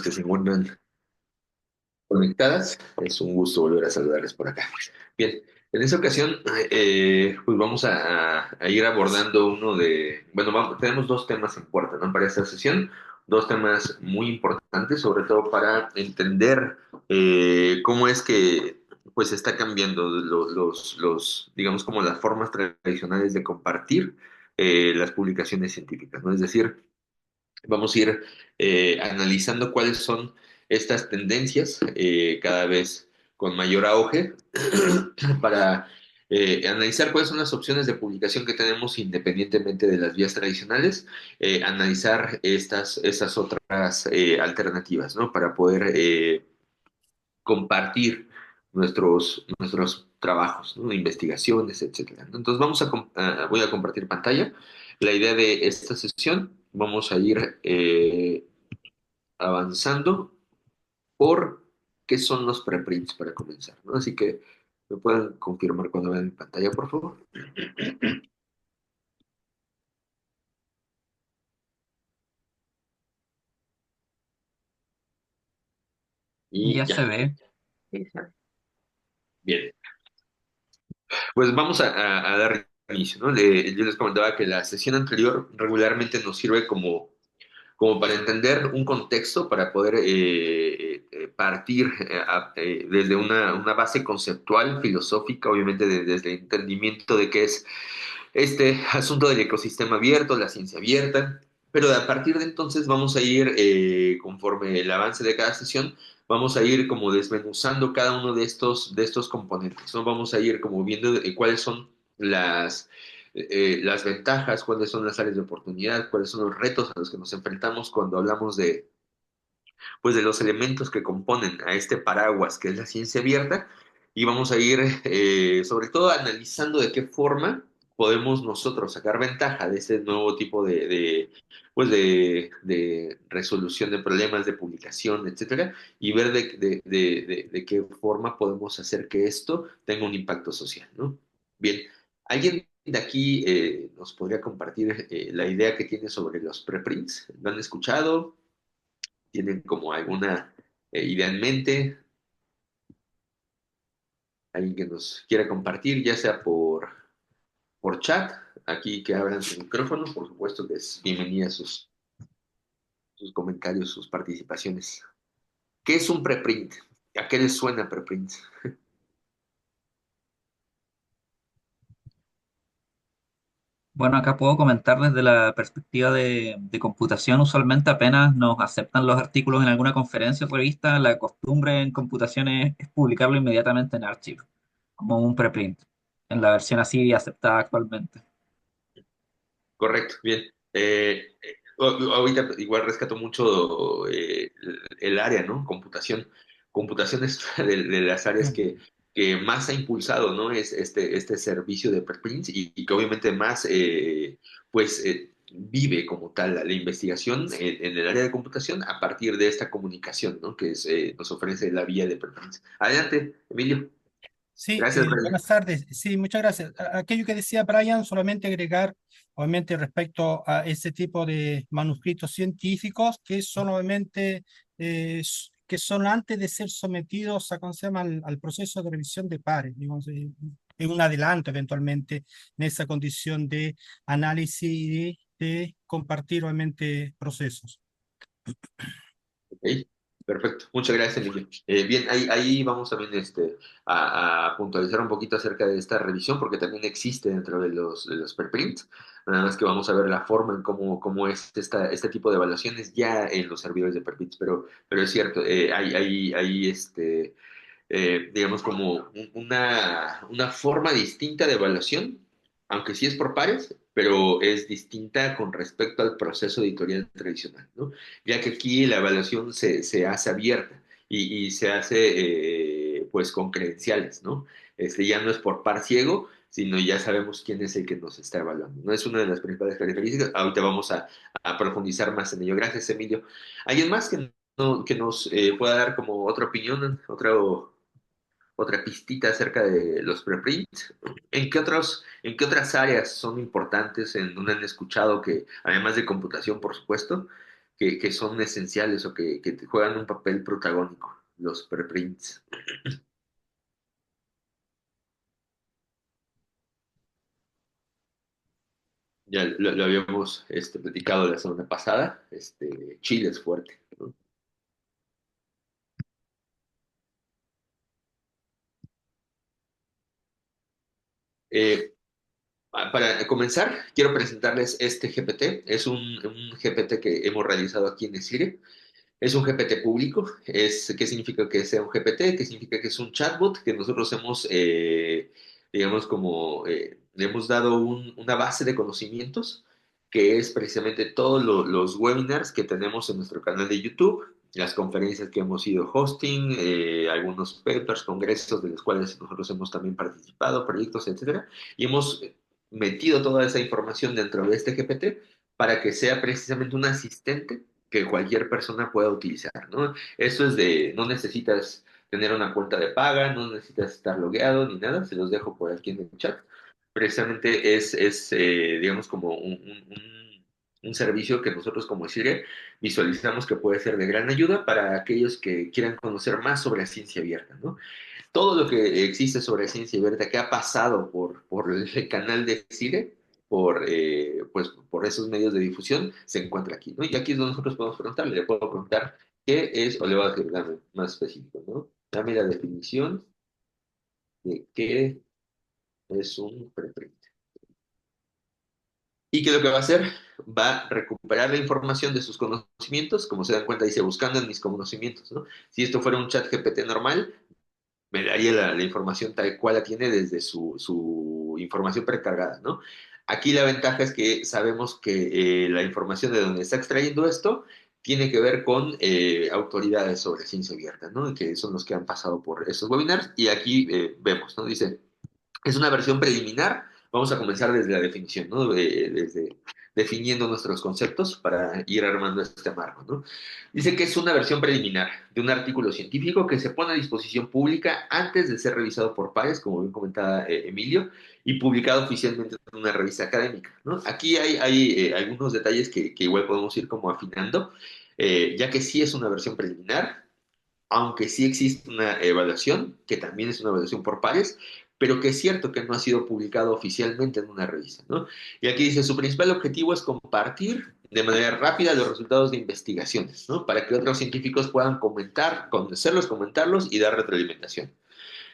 personas que se encuentran conectadas. Es un gusto volver a saludarles por acá. Bien, en esta ocasión, pues vamos a ir abordando bueno, tenemos dos temas en puerta, ¿no? Para esta sesión, dos temas muy importantes, sobre todo para entender cómo es que, pues, está cambiando digamos, como las formas tradicionales de compartir las publicaciones científicas, ¿no? Es decir, vamos a ir analizando cuáles son estas tendencias cada vez con mayor auge para analizar cuáles son las opciones de publicación que tenemos independientemente de las vías tradicionales, analizar estas otras alternativas, ¿no? Para poder compartir nuestros trabajos, ¿no? Investigaciones, etcétera, ¿no? Entonces voy a compartir pantalla. La idea de esta sesión, vamos a ir avanzando por qué son los preprints para comenzar, ¿no? Así que me pueden confirmar cuando vean mi pantalla, por favor. Y Ya ya. se ve. Bien, pues vamos a dar inicio, ¿no? Yo les comentaba que la sesión anterior regularmente nos sirve como para entender un contexto, para poder partir desde una base conceptual, filosófica, obviamente desde el entendimiento de qué es este asunto del ecosistema abierto, la ciencia abierta, pero a partir de entonces vamos a ir, conforme el avance de cada sesión, vamos a ir como desmenuzando cada uno de estos componentes, ¿no? Vamos a ir como viendo cuáles son las ventajas, cuáles son las áreas de oportunidad, cuáles son los retos a los que nos enfrentamos cuando hablamos pues, de los elementos que componen a este paraguas que es la ciencia abierta, y vamos a ir sobre todo analizando de qué forma podemos nosotros sacar ventaja de este nuevo tipo pues de resolución de problemas, de publicación, etcétera, y ver de qué forma podemos hacer que esto tenga un impacto social, ¿no? Bien, ¿alguien de aquí nos podría compartir la idea que tiene sobre los preprints? ¿Lo han escuchado? ¿Tienen como alguna idea en mente? ¿Alguien que nos quiera compartir, ya sea por chat? Aquí que abran su micrófono, por supuesto que es bienvenida sus comentarios, sus participaciones. ¿Qué es un preprint? ¿A qué les suena preprint? Bueno, acá puedo comentar desde la perspectiva de computación. Usualmente apenas nos aceptan los artículos en alguna conferencia o revista, la costumbre en computación es publicarlo inmediatamente en Archive, como un preprint, en la versión así aceptada actualmente. Correcto, bien. Ahorita igual rescato mucho el área, ¿no? Computación. Computación es una de las áreas que más ha impulsado, ¿no? Es este servicio de preprints y que obviamente más, pues, vive como tal la investigación en el área de computación a partir de esta comunicación, ¿no? Que nos ofrece la vía de preprints. Adelante, Emilio. Sí, Gracias, Brian. buenas tardes. Sí, muchas gracias. Aquello que decía Brian, solamente agregar, obviamente, respecto a ese tipo de manuscritos científicos que son, obviamente, que son antes de ser sometidos a, ¿cómo se llama?, al proceso de revisión de pares, digamos, es un adelanto eventualmente en esa condición de análisis y de compartir, obviamente, procesos. Ok, perfecto. Muchas gracias, Emilio. Bien, ahí vamos también a puntualizar un poquito acerca de esta revisión, porque también existe dentro de los preprints. Nada más que vamos a ver la forma en cómo es este tipo de evaluaciones ya en los servidores de preprints. Pero es cierto, hay digamos, como una forma distinta de evaluación, aunque sí es por pares, pero es distinta con respecto al proceso editorial tradicional, ¿no? Ya que aquí la evaluación se hace abierta y se hace pues con credenciales, ¿no? Ya no es por par ciego, sino ya sabemos quién es el que nos está evaluando. No es una de las principales características. Ahorita vamos a profundizar más en ello. Gracias, Emilio. ¿Alguien más que nos pueda dar como otra opinión, otra pistita acerca de los preprints? ¿En qué otras áreas son importantes en donde han escuchado que, además de computación, por supuesto, que son esenciales o que juegan un papel protagónico, los preprints. Ya lo habíamos platicado la semana pasada. Chile es fuerte, ¿no? Eh, para comenzar, quiero presentarles este GPT. Es un GPT que hemos realizado aquí en Esire. Es un GPT público. ¿Qué significa que sea un GPT? ¿Qué significa que es un chatbot? Que nosotros hemos, digamos, le hemos dado una base de conocimientos, que es precisamente todos los webinars que tenemos en nuestro canal de YouTube, las conferencias que hemos ido hosting, algunos papers, congresos de los cuales nosotros hemos también participado, proyectos, etcétera, y hemos metido toda esa información dentro de este GPT para que sea precisamente un asistente que cualquier persona pueda utilizar, ¿no? Eso es no necesitas tener una cuenta de paga, no necesitas estar logueado ni nada, se los dejo por aquí en el chat. Precisamente digamos, como un servicio que nosotros como Sire visualizamos que puede ser de gran ayuda para aquellos que quieran conocer más sobre la ciencia abierta, ¿no? Todo lo que existe sobre ciencia abierta que ha pasado por el canal de CIDE, pues, por esos medios de difusión, se encuentra aquí, ¿no? Y aquí es donde nosotros podemos preguntarle, le puedo preguntar qué es, o le voy a decir, dame más específico, ¿no? Dame la definición de qué es un preprint. ¿Y qué es lo que va a hacer? Va a recuperar la información de sus conocimientos, como se dan cuenta, dice, buscando en mis conocimientos, ¿no? Si esto fuera un chat GPT normal, me daría la información tal cual la tiene desde su información precargada, ¿no? Aquí la ventaja es que sabemos que la información de donde está extrayendo esto tiene que ver con autoridades sobre ciencia abierta, ¿no? Que son los que han pasado por esos webinars. Y aquí vemos, ¿no? Dice, es una versión preliminar. Vamos a comenzar desde la definición, ¿no? Desde definiendo nuestros conceptos para ir armando este marco, ¿no? Dice que es una versión preliminar de un artículo científico que se pone a disposición pública antes de ser revisado por pares, como bien comentaba Emilio, y publicado oficialmente en una revista académica, ¿no? Aquí hay algunos detalles que igual podemos ir como afinando, ya que sí es una versión preliminar, aunque sí existe una evaluación, que también es una evaluación por pares, pero que es cierto que no ha sido publicado oficialmente en una revista, ¿no? Y aquí dice, su principal objetivo es compartir de manera rápida los resultados de investigaciones, ¿no? Para que otros científicos puedan comentar, conocerlos, comentarlos y dar retroalimentación.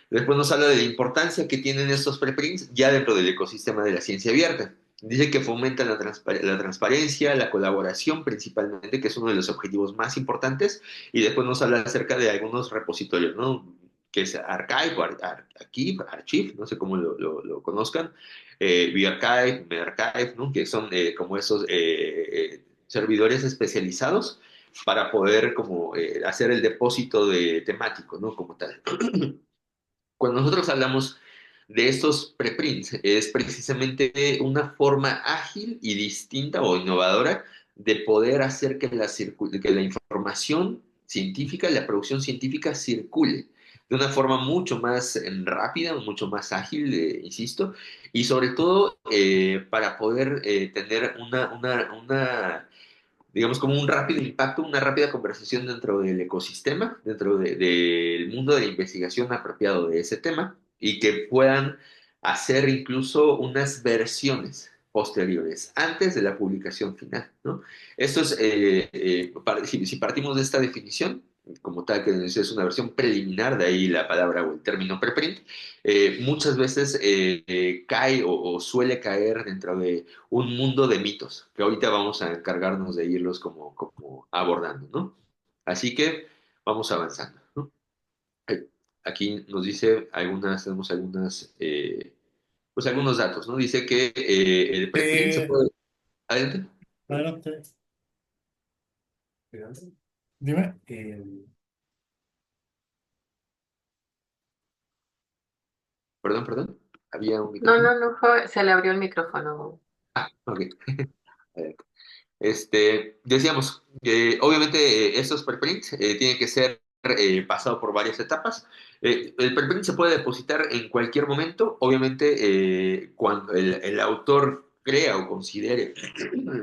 Después nos habla de la importancia que tienen estos preprints ya dentro del ecosistema de la ciencia abierta. Dice que fomentan la transparencia, la colaboración principalmente, que es uno de los objetivos más importantes, y después nos habla acerca de algunos repositorios, ¿no? Que es Archive, Archive, no sé cómo lo conozcan, bArchive, medRxiv, ¿no? Que son como esos servidores especializados para poder como hacer el depósito de temático, ¿no? Como tal. Cuando nosotros hablamos de estos preprints, es precisamente una forma ágil y distinta o innovadora de poder hacer que la información científica, la producción científica circule de una forma mucho más rápida, mucho más ágil, insisto, y sobre todo para poder tener digamos, como un rápido impacto, una rápida conversación dentro del ecosistema, del mundo de la investigación apropiado de ese tema, y que puedan hacer incluso unas versiones posteriores, antes de la publicación final, ¿no? Esto es, si partimos de esta definición, como tal, que es una versión preliminar, de ahí la palabra o el término preprint, muchas veces cae o suele caer dentro de un mundo de mitos, que ahorita vamos a encargarnos de irlos como abordando, ¿no? Así que vamos avanzando, ¿no? Eh, Aquí nos dice tenemos pues algunos datos, ¿no? Dice que el preprint se Eh, puede... Adelante, perdón, adelante. Dime. perdón, había un No, micrófono. no, no, se le abrió el micrófono. Ah, ok. Adelante. Decíamos que obviamente estos preprints tienen que ser pasados por varias etapas. El preprint se puede depositar en cualquier momento, obviamente cuando el autor crea o considere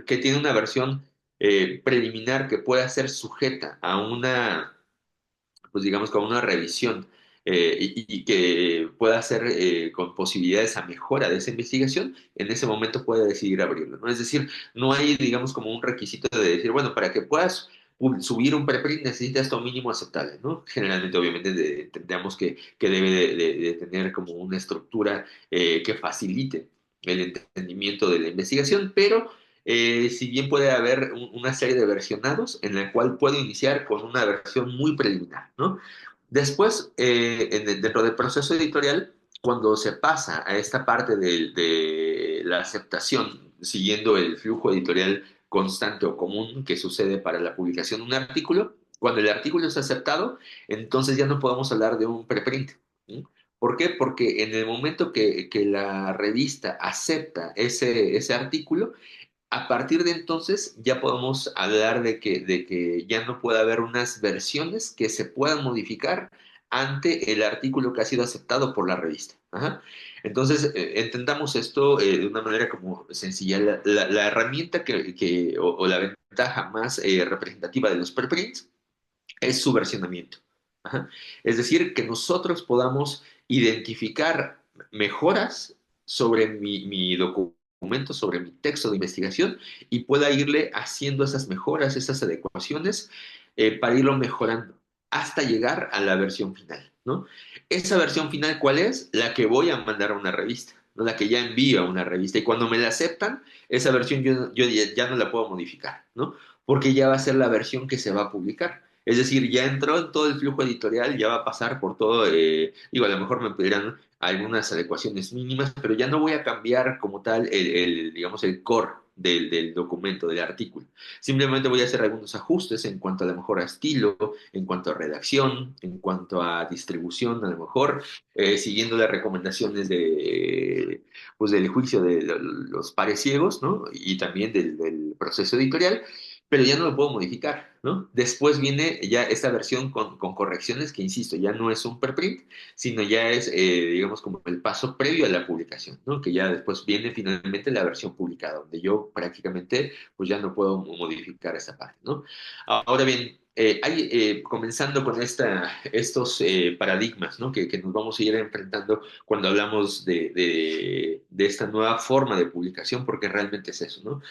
que tiene una versión preliminar que pueda ser sujeta a una, pues digamos, con una revisión y que pueda ser con posibilidades a mejora de esa investigación, en ese momento puede decidir abrirlo, ¿no? Es decir, no hay, digamos, como un requisito de decir, bueno, para que puedas subir un preprint necesitas esto mínimo aceptable, ¿no? Generalmente, obviamente, entendemos que debe de tener como una estructura que facilite el entendimiento de la investigación, pero si bien puede haber una serie de versionados en la cual puedo iniciar con una versión muy preliminar, ¿no? Después, dentro del proceso editorial, cuando se pasa a esta parte de la aceptación, siguiendo el flujo editorial constante o común que sucede para la publicación de un artículo, cuando el artículo es aceptado, entonces ya no podemos hablar de un preprint. ¿Sí? ¿Por qué? Porque en el momento que la revista acepta ese artículo, a partir de entonces ya podemos hablar de que ya no puede haber unas versiones que se puedan modificar ante el artículo que ha sido aceptado por la revista. Ajá. Entonces, entendamos esto de una manera como sencilla. La herramienta o la ventaja más representativa de los preprints es su versionamiento. Ajá. Es decir, que nosotros podamos identificar mejoras sobre mi documento, sobre mi texto de investigación y pueda irle haciendo esas mejoras, esas adecuaciones para irlo mejorando hasta llegar a la versión final, ¿no? Esa versión final, ¿cuál es? La que voy a mandar a una revista, ¿no? La que ya envío a una revista. Y cuando me la aceptan, esa versión yo ya no la puedo modificar, ¿no? Porque ya va a ser la versión que se va a publicar. Es decir, ya entró en todo el flujo editorial, ya va a pasar por todo, digo, a lo mejor me pedirán algunas adecuaciones mínimas, pero ya no voy a cambiar como tal digamos, el core del documento, del artículo. Simplemente voy a hacer algunos ajustes en cuanto a lo mejor a estilo, en cuanto a redacción, en cuanto a distribución, a lo mejor, siguiendo las recomendaciones pues, del juicio de los pares ciegos, ¿no? Y también del proceso editorial, pero ya no lo puedo modificar, ¿no? Después viene ya esta versión con correcciones que, insisto, ya no es un preprint, sino ya es, digamos, como el paso previo a la publicación, ¿no? Que ya después viene finalmente la versión publicada, donde yo prácticamente, pues ya no puedo modificar esa parte, ¿no? Ahora bien, comenzando con estos paradigmas, ¿no? Que nos vamos a ir enfrentando cuando hablamos de esta nueva forma de publicación, porque realmente es eso, ¿no?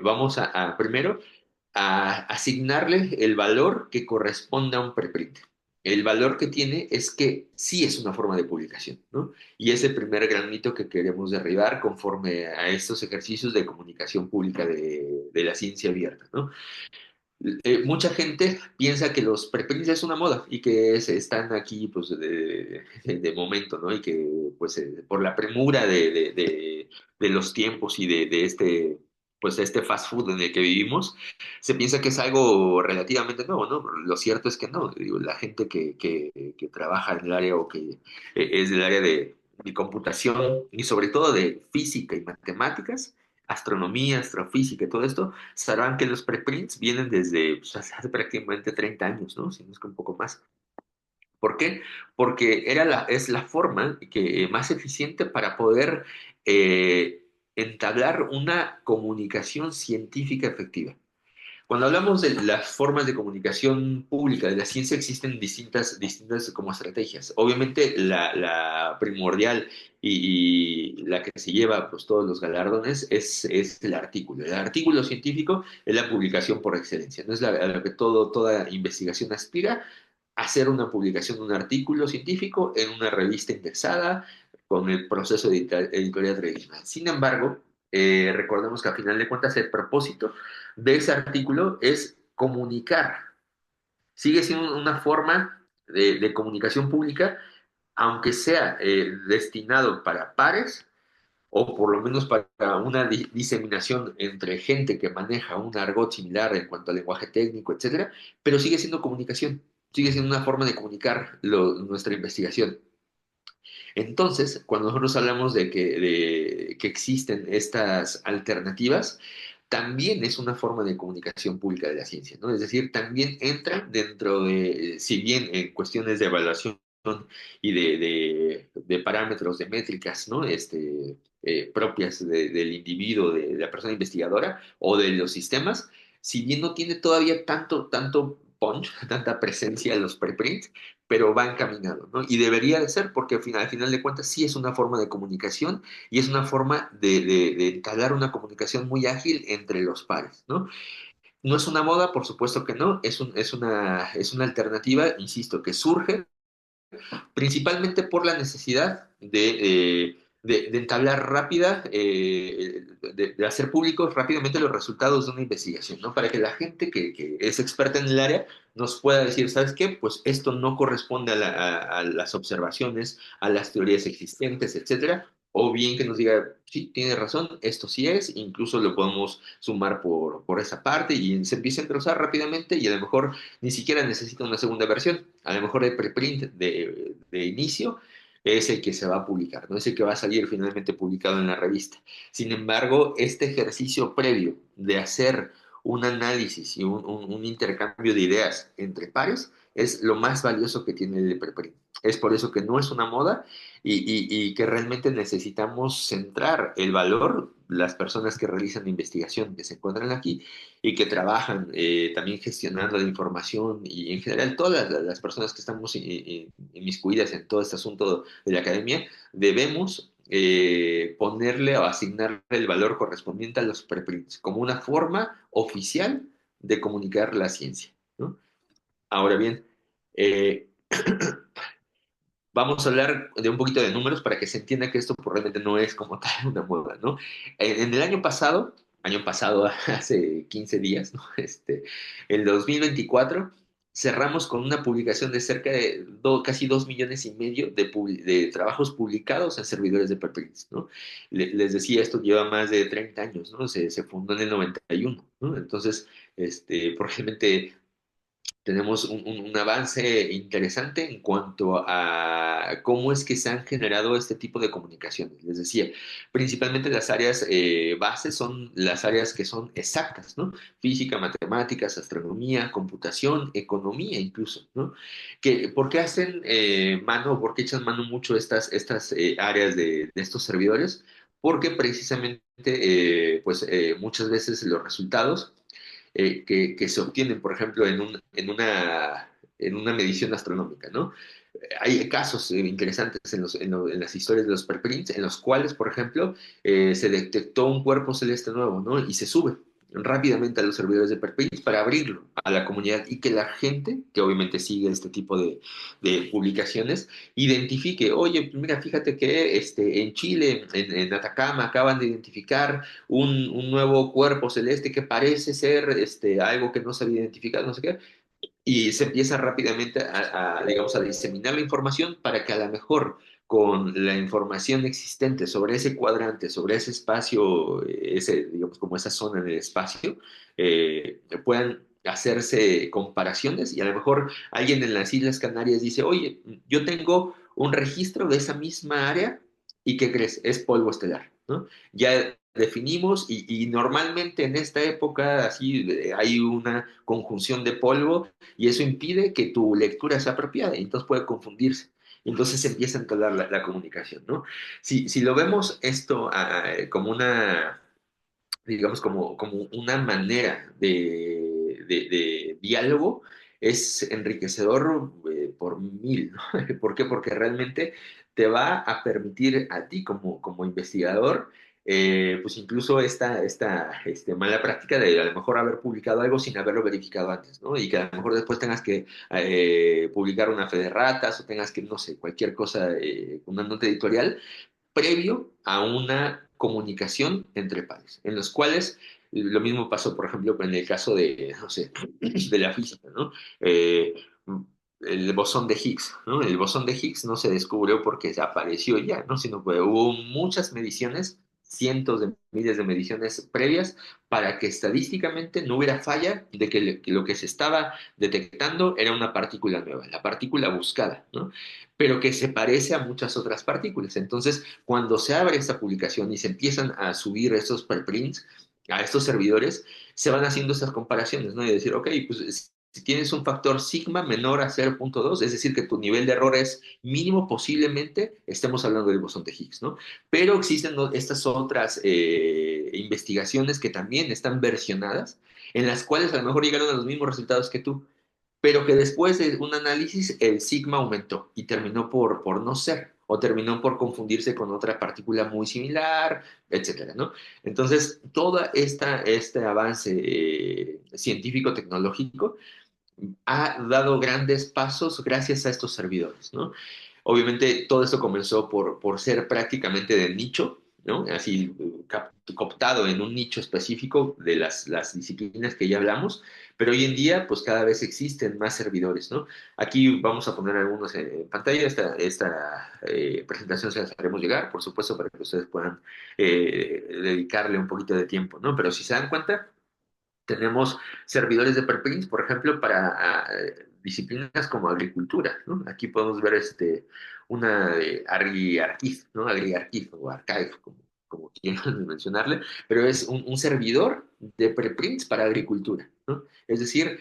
Vamos primero a asignarle el valor que corresponde a un preprint. El valor que tiene es que sí es una forma de publicación, ¿no? Y es el primer gran mito que queremos derribar conforme a estos ejercicios de comunicación pública de la ciencia abierta, ¿no? Mucha gente piensa que los preprints es una moda y que están aquí pues de momento, ¿no? Y que pues por la premura de los tiempos y de este pues este fast food en el que vivimos, se piensa que es algo relativamente nuevo, ¿no? Lo cierto es que no. Digo, la gente que trabaja en el área o que es del área de computación y sobre todo de física y matemáticas, astronomía, astrofísica y todo esto, sabrán que los preprints vienen desde pues, hace prácticamente 30 años, ¿no? Si no es que un poco más. ¿Por qué? Porque es la forma más eficiente para poder entablar una comunicación científica efectiva. Cuando hablamos de las formas de comunicación pública de la ciencia, existen distintas como estrategias. Obviamente, la primordial y la que se lleva pues, todos los galardones es el artículo. El artículo científico es la publicación por excelencia. No es a lo que toda investigación aspira, hacer una publicación de un artículo científico en una revista indexada con el proceso editorial tradicional. Sin embargo, recordemos que a final de cuentas el propósito de ese artículo es comunicar. Sigue siendo una forma de comunicación pública, aunque sea destinado para pares o por lo menos para una diseminación entre gente que maneja un argot similar en cuanto al lenguaje técnico, etcétera, pero sigue siendo comunicación, sigue siendo una forma de comunicar nuestra investigación. Entonces, cuando nosotros hablamos de que existen estas alternativas, también es una forma de comunicación pública de la ciencia, ¿no? Es decir, también entra dentro si bien en cuestiones de evaluación y de parámetros, de métricas, ¿no? Propias del individuo, de la persona investigadora o de los sistemas, si bien no tiene todavía tanto punch, tanta presencia en los preprints, pero va encaminado, ¿no? Y debería de ser, porque al final de cuentas sí es una forma de comunicación y es una forma de entablar una comunicación muy ágil entre los pares, ¿no? No es una moda, por supuesto que no, es una alternativa, insisto, que surge principalmente por la necesidad de entablar rápida, de hacer públicos rápidamente los resultados de una investigación, ¿no? Para que la gente que es experta en el área nos pueda decir, ¿sabes qué? Pues esto no corresponde a las observaciones, a las teorías existentes, etcétera. O bien que nos diga, sí, tiene razón, esto sí es, incluso lo podemos sumar por esa parte y se empieza a engrosar rápidamente y a lo mejor ni siquiera necesita una segunda versión. A lo mejor el preprint de inicio es el que se va a publicar, no es el que va a salir finalmente publicado en la revista. Sin embargo, este ejercicio previo de hacer un análisis y un intercambio de ideas entre pares es lo más valioso que tiene el preprint. Es por eso que no es una moda y que realmente necesitamos centrar el valor, las personas que realizan investigación que se encuentran aquí, y que trabajan también gestionando la información y en general todas las personas que estamos inmiscuidas en todo este asunto de la academia, debemos ponerle o asignarle el valor correspondiente a los preprints como una forma oficial de comunicar la ciencia, ¿no? Ahora bien, eh, vamos a hablar de un poquito de números para que se entienda que esto pues, realmente no es como tal una moda, ¿no? En el año pasado, hace 15 días, ¿no? El 2024, cerramos con una publicación de cerca de casi 2,5 millones de trabajos publicados en servidores de preprints, ¿no? Les decía, esto lleva más de 30 años, ¿no? Se fundó en el 91, ¿no? Entonces, probablemente tenemos un avance interesante en cuanto a cómo es que se han generado este tipo de comunicaciones. Les decía, principalmente las áreas bases son las áreas que son exactas, ¿no? Física, matemáticas, astronomía, computación, economía incluso, ¿no? ¿Por qué hacen mano, por qué echan mano mucho estas áreas de estos servidores? Porque precisamente, muchas veces los resultados que se obtienen, por ejemplo, en una medición astronómica, ¿no? Hay casos interesantes en las historias de los preprints en los cuales, por ejemplo, se detectó un cuerpo celeste nuevo, ¿no? Y se sube rápidamente a los servidores de preprints para abrirlo a la comunidad y que la gente, que obviamente sigue este tipo de publicaciones, identifique, oye, pues mira, fíjate que en Chile, en Atacama, acaban de identificar un nuevo cuerpo celeste que parece ser algo que no se había identificado, no sé qué, y se empieza rápidamente digamos, a diseminar la información para que a lo mejor con la información existente sobre ese cuadrante, sobre ese espacio, digamos, como esa zona en el espacio, puedan hacerse comparaciones y a lo mejor alguien en las Islas Canarias dice, oye, yo tengo un registro de esa misma área y ¿qué crees? Es polvo estelar, ¿no? Ya definimos y normalmente en esta época así hay una conjunción de polvo y eso impide que tu lectura sea apropiada y entonces puede confundirse. Y entonces se empieza a entablar la comunicación, ¿no? Si lo vemos esto como digamos, como una manera de diálogo, es enriquecedor por mil, ¿no? ¿Por qué? Porque realmente te va a permitir a ti como investigador, pues incluso esta mala práctica de a lo mejor haber publicado algo sin haberlo verificado antes, ¿no? Y que a lo mejor después tengas que publicar una fe de ratas o tengas que, no sé, cualquier cosa, una nota editorial previo a una comunicación entre pares, en los cuales lo mismo pasó, por ejemplo, en el caso de, no sé, de la física, ¿no? Eh, el bosón de Higgs, ¿no? El bosón de Higgs no se descubrió porque se apareció ya, ¿no? Sino que hubo muchas mediciones, cientos de miles de mediciones previas para que estadísticamente no hubiera falla de que lo que se estaba detectando era una partícula nueva, la partícula buscada, ¿no? Pero que se parece a muchas otras partículas. Entonces, cuando se abre esta publicación y se empiezan a subir estos preprints a estos servidores, se van haciendo esas comparaciones, ¿no? Y decir, ok, pues si tienes un factor sigma menor a 0.2, es decir, que tu nivel de error es mínimo, posiblemente estemos hablando del bosón de Higgs, ¿no? Pero existen estas otras investigaciones que también están versionadas, en las cuales a lo mejor llegaron a los mismos resultados que tú, pero que después de un análisis el sigma aumentó y terminó por no ser, o terminó por confundirse con otra partícula muy similar, etcétera, ¿no? Entonces, este avance científico-tecnológico ha dado grandes pasos gracias a estos servidores, ¿no? Obviamente todo esto comenzó por ser prácticamente de nicho, ¿no? Así cooptado en un nicho específico de las disciplinas que ya hablamos, pero hoy en día pues cada vez existen más servidores, ¿no? Aquí vamos a poner algunos en pantalla, esta presentación se las haremos llegar, por supuesto, para que ustedes puedan dedicarle un poquito de tiempo, ¿no? Pero si se dan cuenta, tenemos servidores de preprints, por ejemplo, para disciplinas como agricultura, ¿no? Aquí podemos ver una de ArcGIS, ¿no? ArcGIS o Archive, como quieran mencionarle, pero es un servidor de preprints para agricultura, ¿no? Es decir,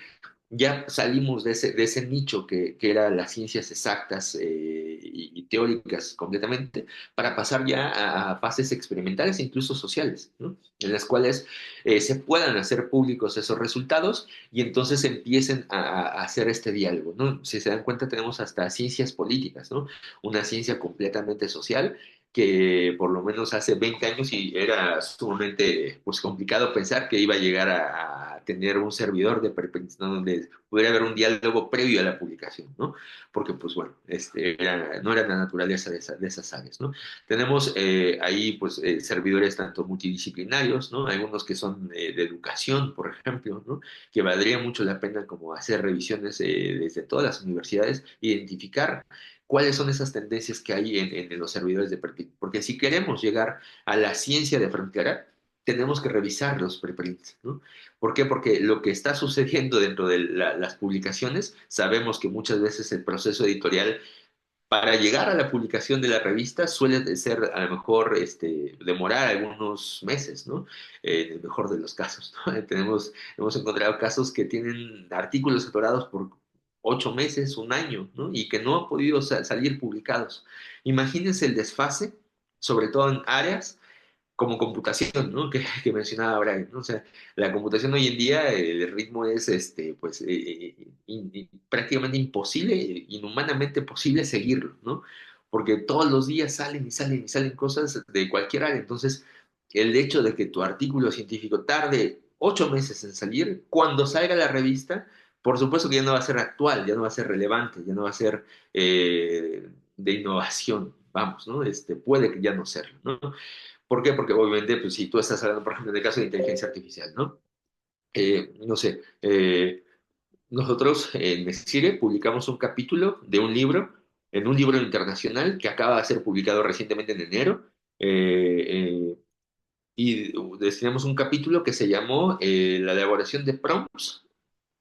ya salimos de ese nicho que era las ciencias exactas y teóricas completamente, para pasar ya a fases experimentales e incluso sociales, ¿no? En las cuales se puedan hacer públicos esos resultados y entonces empiecen a hacer este diálogo, ¿no? Si se dan cuenta, tenemos hasta ciencias políticas, ¿no? Una ciencia completamente social que por lo menos hace 20 años y era sumamente pues, complicado pensar que iba a llegar a tener un servidor de preprint, ¿no? Donde pudiera haber un diálogo previo a la publicación, ¿no? Porque, pues bueno, no era la naturaleza de esas áreas, ¿no? Tenemos ahí, pues, servidores tanto multidisciplinarios, ¿no? Algunos que son de educación, por ejemplo, ¿no? Que valdría mucho la pena como hacer revisiones desde todas las universidades, identificar cuáles son esas tendencias que hay en los servidores de preprint. Porque si queremos llegar a la ciencia de frontera, tenemos que revisar los preprints, ¿no? ¿Por qué? Porque lo que está sucediendo dentro de las publicaciones, sabemos que muchas veces el proceso editorial para llegar a la publicación de la revista suele de ser a lo mejor demorar algunos meses, ¿no? En el mejor de los casos, ¿no? Hemos encontrado casos que tienen artículos atorados por 8 meses, un año, ¿no? Y que no han podido salir publicados. Imagínense el desfase, sobre todo en áreas como computación, ¿no? Que mencionaba Brian, ¿no? O sea, la computación hoy en día, el ritmo es, pues, prácticamente imposible, inhumanamente posible seguirlo, ¿no? Porque todos los días salen y salen y salen cosas de cualquier área. Entonces, el hecho de que tu artículo científico tarde 8 meses en salir, cuando salga la revista, por supuesto que ya no va a ser actual, ya no va a ser relevante, ya no va a ser de innovación, vamos, ¿no? Puede que ya no serlo, ¿no? ¿Por qué? Porque obviamente, pues si tú estás hablando, por ejemplo, en el caso de inteligencia artificial, ¿no? No sé, nosotros en Mesire publicamos un capítulo de un libro, en un libro internacional que acaba de ser publicado recientemente en enero, y destinamos un capítulo que se llamó La elaboración de prompts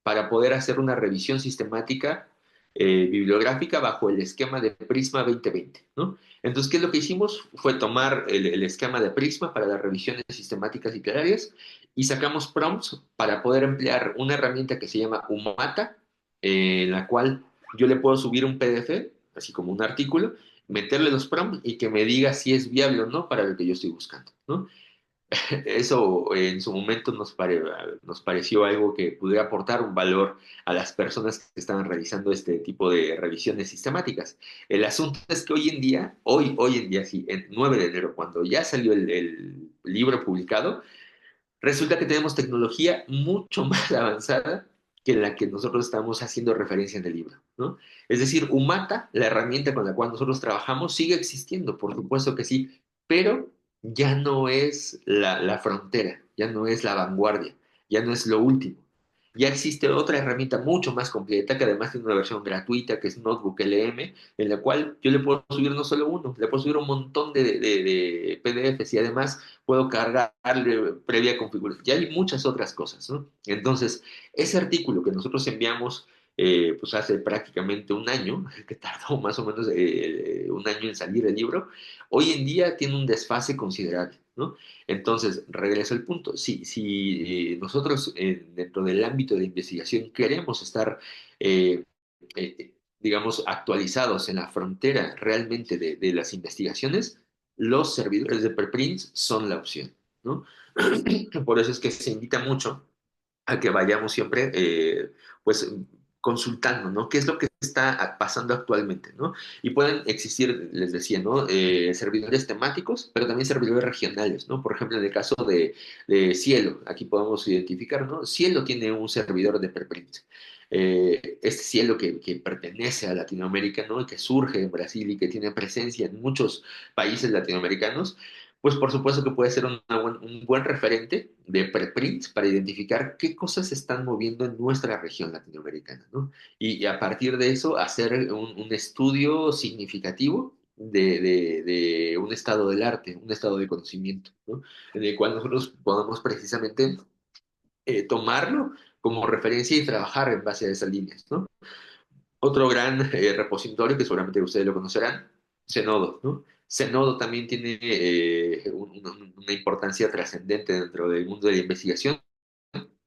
para poder hacer una revisión sistemática bibliográfica bajo el esquema de Prisma 2020, ¿no? Entonces, ¿qué es lo que hicimos? Fue tomar el esquema de Prisma para las revisiones sistemáticas literarias y sacamos prompts para poder emplear una herramienta que se llama Umata, en la cual yo le puedo subir un PDF, así como un artículo, meterle los prompts y que me diga si es viable o no para lo que yo estoy buscando, ¿no? Eso en su momento nos pareció algo que pudiera aportar un valor a las personas que estaban realizando este tipo de revisiones sistemáticas. El asunto es que hoy en día, sí, el 9 de enero, cuando ya salió el libro publicado, resulta que tenemos tecnología mucho más avanzada que la que nosotros estamos haciendo referencia en el libro, ¿no? Es decir, Umata, la herramienta con la cual nosotros trabajamos, sigue existiendo, por supuesto que sí, pero ya no es la frontera, ya no es la vanguardia, ya no es lo último. Ya existe otra herramienta mucho más completa que además tiene una versión gratuita que es Notebook LM, en la cual yo le puedo subir no solo uno, le puedo subir un montón de PDFs y además puedo cargarle previa configuración. Ya hay muchas otras cosas, ¿no? Entonces, ese artículo que nosotros enviamos pues hace prácticamente un año, que tardó más o menos un año en salir el libro, hoy en día tiene un desfase considerable, ¿no? Entonces, regreso al punto, si nosotros dentro del ámbito de investigación queremos estar, digamos, actualizados en la frontera realmente de las investigaciones, los servidores de preprints son la opción, ¿no? Por eso es que se invita mucho a que vayamos siempre, pues, consultando, ¿no? ¿Qué es lo que está pasando actualmente, ¿no? Y pueden existir, les decía, ¿no? Servidores temáticos, pero también servidores regionales, ¿no? Por ejemplo, en el caso de Cielo, aquí podemos identificar, ¿no? Cielo tiene un servidor de preprint. Este Cielo que pertenece a Latinoamérica, ¿no? Y que surge en Brasil y que tiene presencia en muchos países latinoamericanos, pues por supuesto que puede ser un buen referente de preprints para identificar qué cosas se están moviendo en nuestra región latinoamericana, ¿no? Y a partir de eso hacer un estudio significativo de un estado del arte, un estado de conocimiento, ¿no? En el cual nosotros podamos precisamente tomarlo como referencia y trabajar en base a esas líneas, ¿no? Otro gran repositorio que seguramente ustedes lo conocerán, Zenodo, ¿no? Zenodo también tiene una importancia trascendente dentro del mundo de la investigación,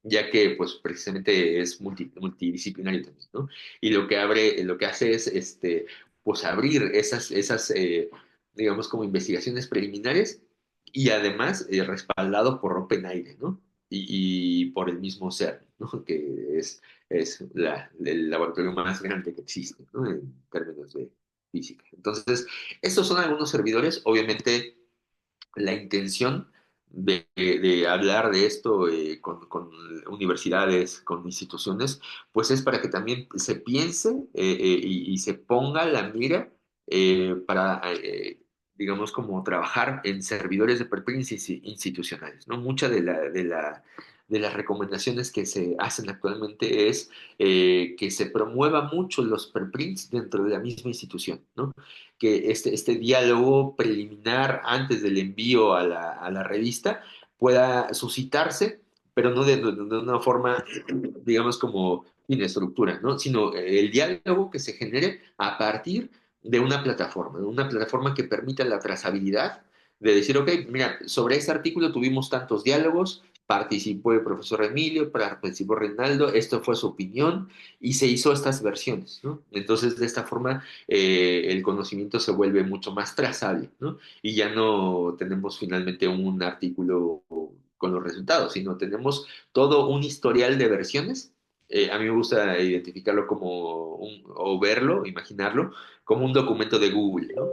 ya que pues precisamente es multidisciplinario también, ¿no? Y lo que hace es pues abrir esas digamos como investigaciones preliminares y además respaldado por OpenAIRE, ¿no? Y por el mismo CERN, ¿no? Que es el laboratorio más grande que existe, ¿no? En términos de física. Entonces, estos son algunos servidores, obviamente la intención de hablar de esto con universidades, con instituciones, pues es para que también se piense y se ponga la mira para, digamos, como trabajar en servidores de preprints institucionales, ¿no? Mucha de las recomendaciones que se hacen actualmente es que se promueva mucho los preprints dentro de la misma institución, ¿no? Que este diálogo preliminar antes del envío a la revista pueda suscitarse, pero no de una forma, digamos, como sin estructura, ¿no? Sino el diálogo que se genere a partir de una plataforma que permita la trazabilidad de decir, ok, mira, sobre este artículo tuvimos tantos diálogos, participó el profesor Emilio, participó Reinaldo, esto fue su opinión y se hizo estas versiones, ¿no? Entonces, de esta forma, el conocimiento se vuelve mucho más trazable, ¿no? Y ya no tenemos finalmente un artículo con los resultados, sino tenemos todo un historial de versiones. A mí me gusta identificarlo como o verlo, imaginarlo, como un documento de Google, ¿no?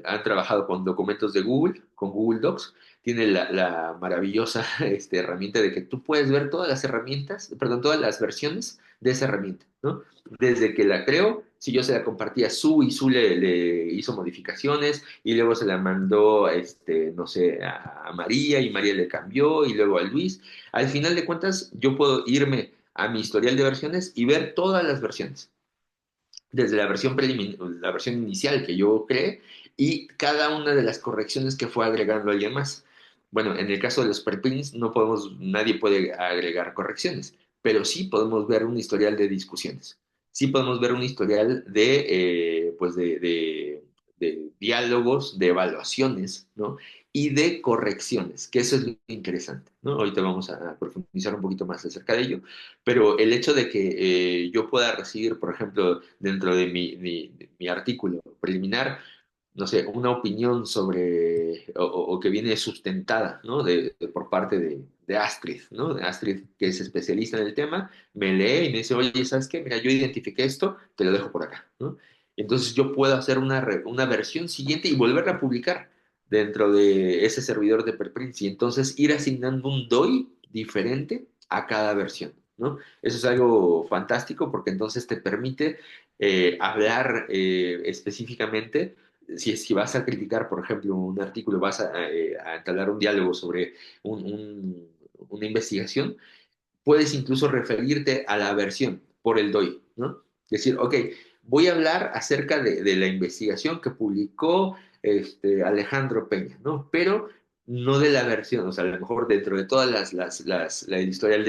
Han trabajado con documentos de Google, con Google Docs, tiene la maravillosa herramienta de que tú puedes ver todas las herramientas, perdón, todas las versiones de esa herramienta, ¿no? Desde que la creó, si yo se la compartí a Su y Su le hizo modificaciones y luego se la mandó, no sé, a María y María le cambió y luego a Luis. Al final de cuentas, yo puedo irme a mi historial de versiones y ver todas las versiones, desde la versión inicial que yo creé y cada una de las correcciones que fue agregando alguien más. Bueno, en el caso de los preprints nadie puede agregar correcciones, pero sí podemos ver un historial de discusiones. Sí podemos ver un historial pues de diálogos, de evaluaciones, ¿no? Y de correcciones, que eso es lo interesante, ¿no? Ahorita vamos a profundizar un poquito más acerca de ello, pero el hecho de que yo pueda recibir, por ejemplo, dentro de mi artículo preliminar, no sé, una opinión sobre, o que viene sustentada, ¿no? Por parte de Astrid, ¿no? De Astrid, que es especialista en el tema, me lee y me dice, oye, ¿sabes qué? Mira, yo identifiqué esto, te lo dejo por acá, ¿no? Entonces yo puedo hacer una versión siguiente y volverla a publicar dentro de ese servidor de preprints y entonces ir asignando un DOI diferente a cada versión, ¿no? Eso es algo fantástico porque entonces te permite hablar específicamente. Si vas a criticar, por ejemplo, un artículo, vas a entablar un diálogo sobre una investigación, puedes incluso referirte a la versión por el DOI, ¿no? Decir, ok, voy a hablar acerca de la investigación que publicó Alejandro Peña, ¿no? Pero no de la versión, o sea, a lo mejor dentro de todas la historial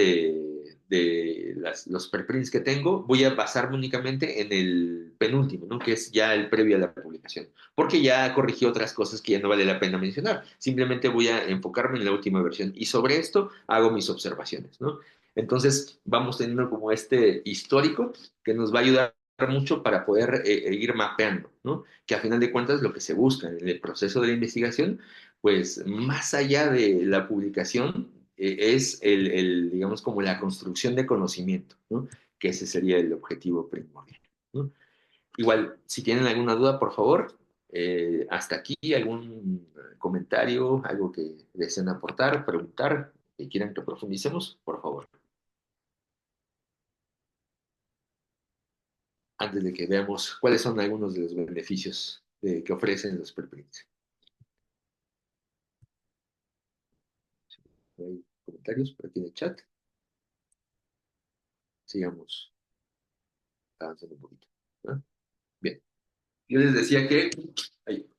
los preprints que tengo, voy a basarme únicamente en el penúltimo, ¿no? Que es ya el previo a la publicación, porque ya corrigí otras cosas que ya no vale la pena mencionar. Simplemente voy a enfocarme en la última versión y sobre esto hago mis observaciones, ¿no? Entonces vamos teniendo como este histórico que nos va a ayudar mucho para poder ir mapeando, ¿no? Que a final de cuentas lo que se busca en el proceso de la investigación, pues más allá de la publicación, es digamos, como la construcción de conocimiento, ¿no? Que ese sería el objetivo primordial, ¿no? Igual, si tienen alguna duda, por favor, hasta aquí, algún comentario, algo que deseen aportar, preguntar, que quieran que profundicemos, por favor. Antes de que veamos cuáles son algunos de los beneficios que ofrecen los preprints. ¿Hay comentarios por aquí en el chat? Sigamos avanzando un poquito, ¿no? Bien. Yo les decía que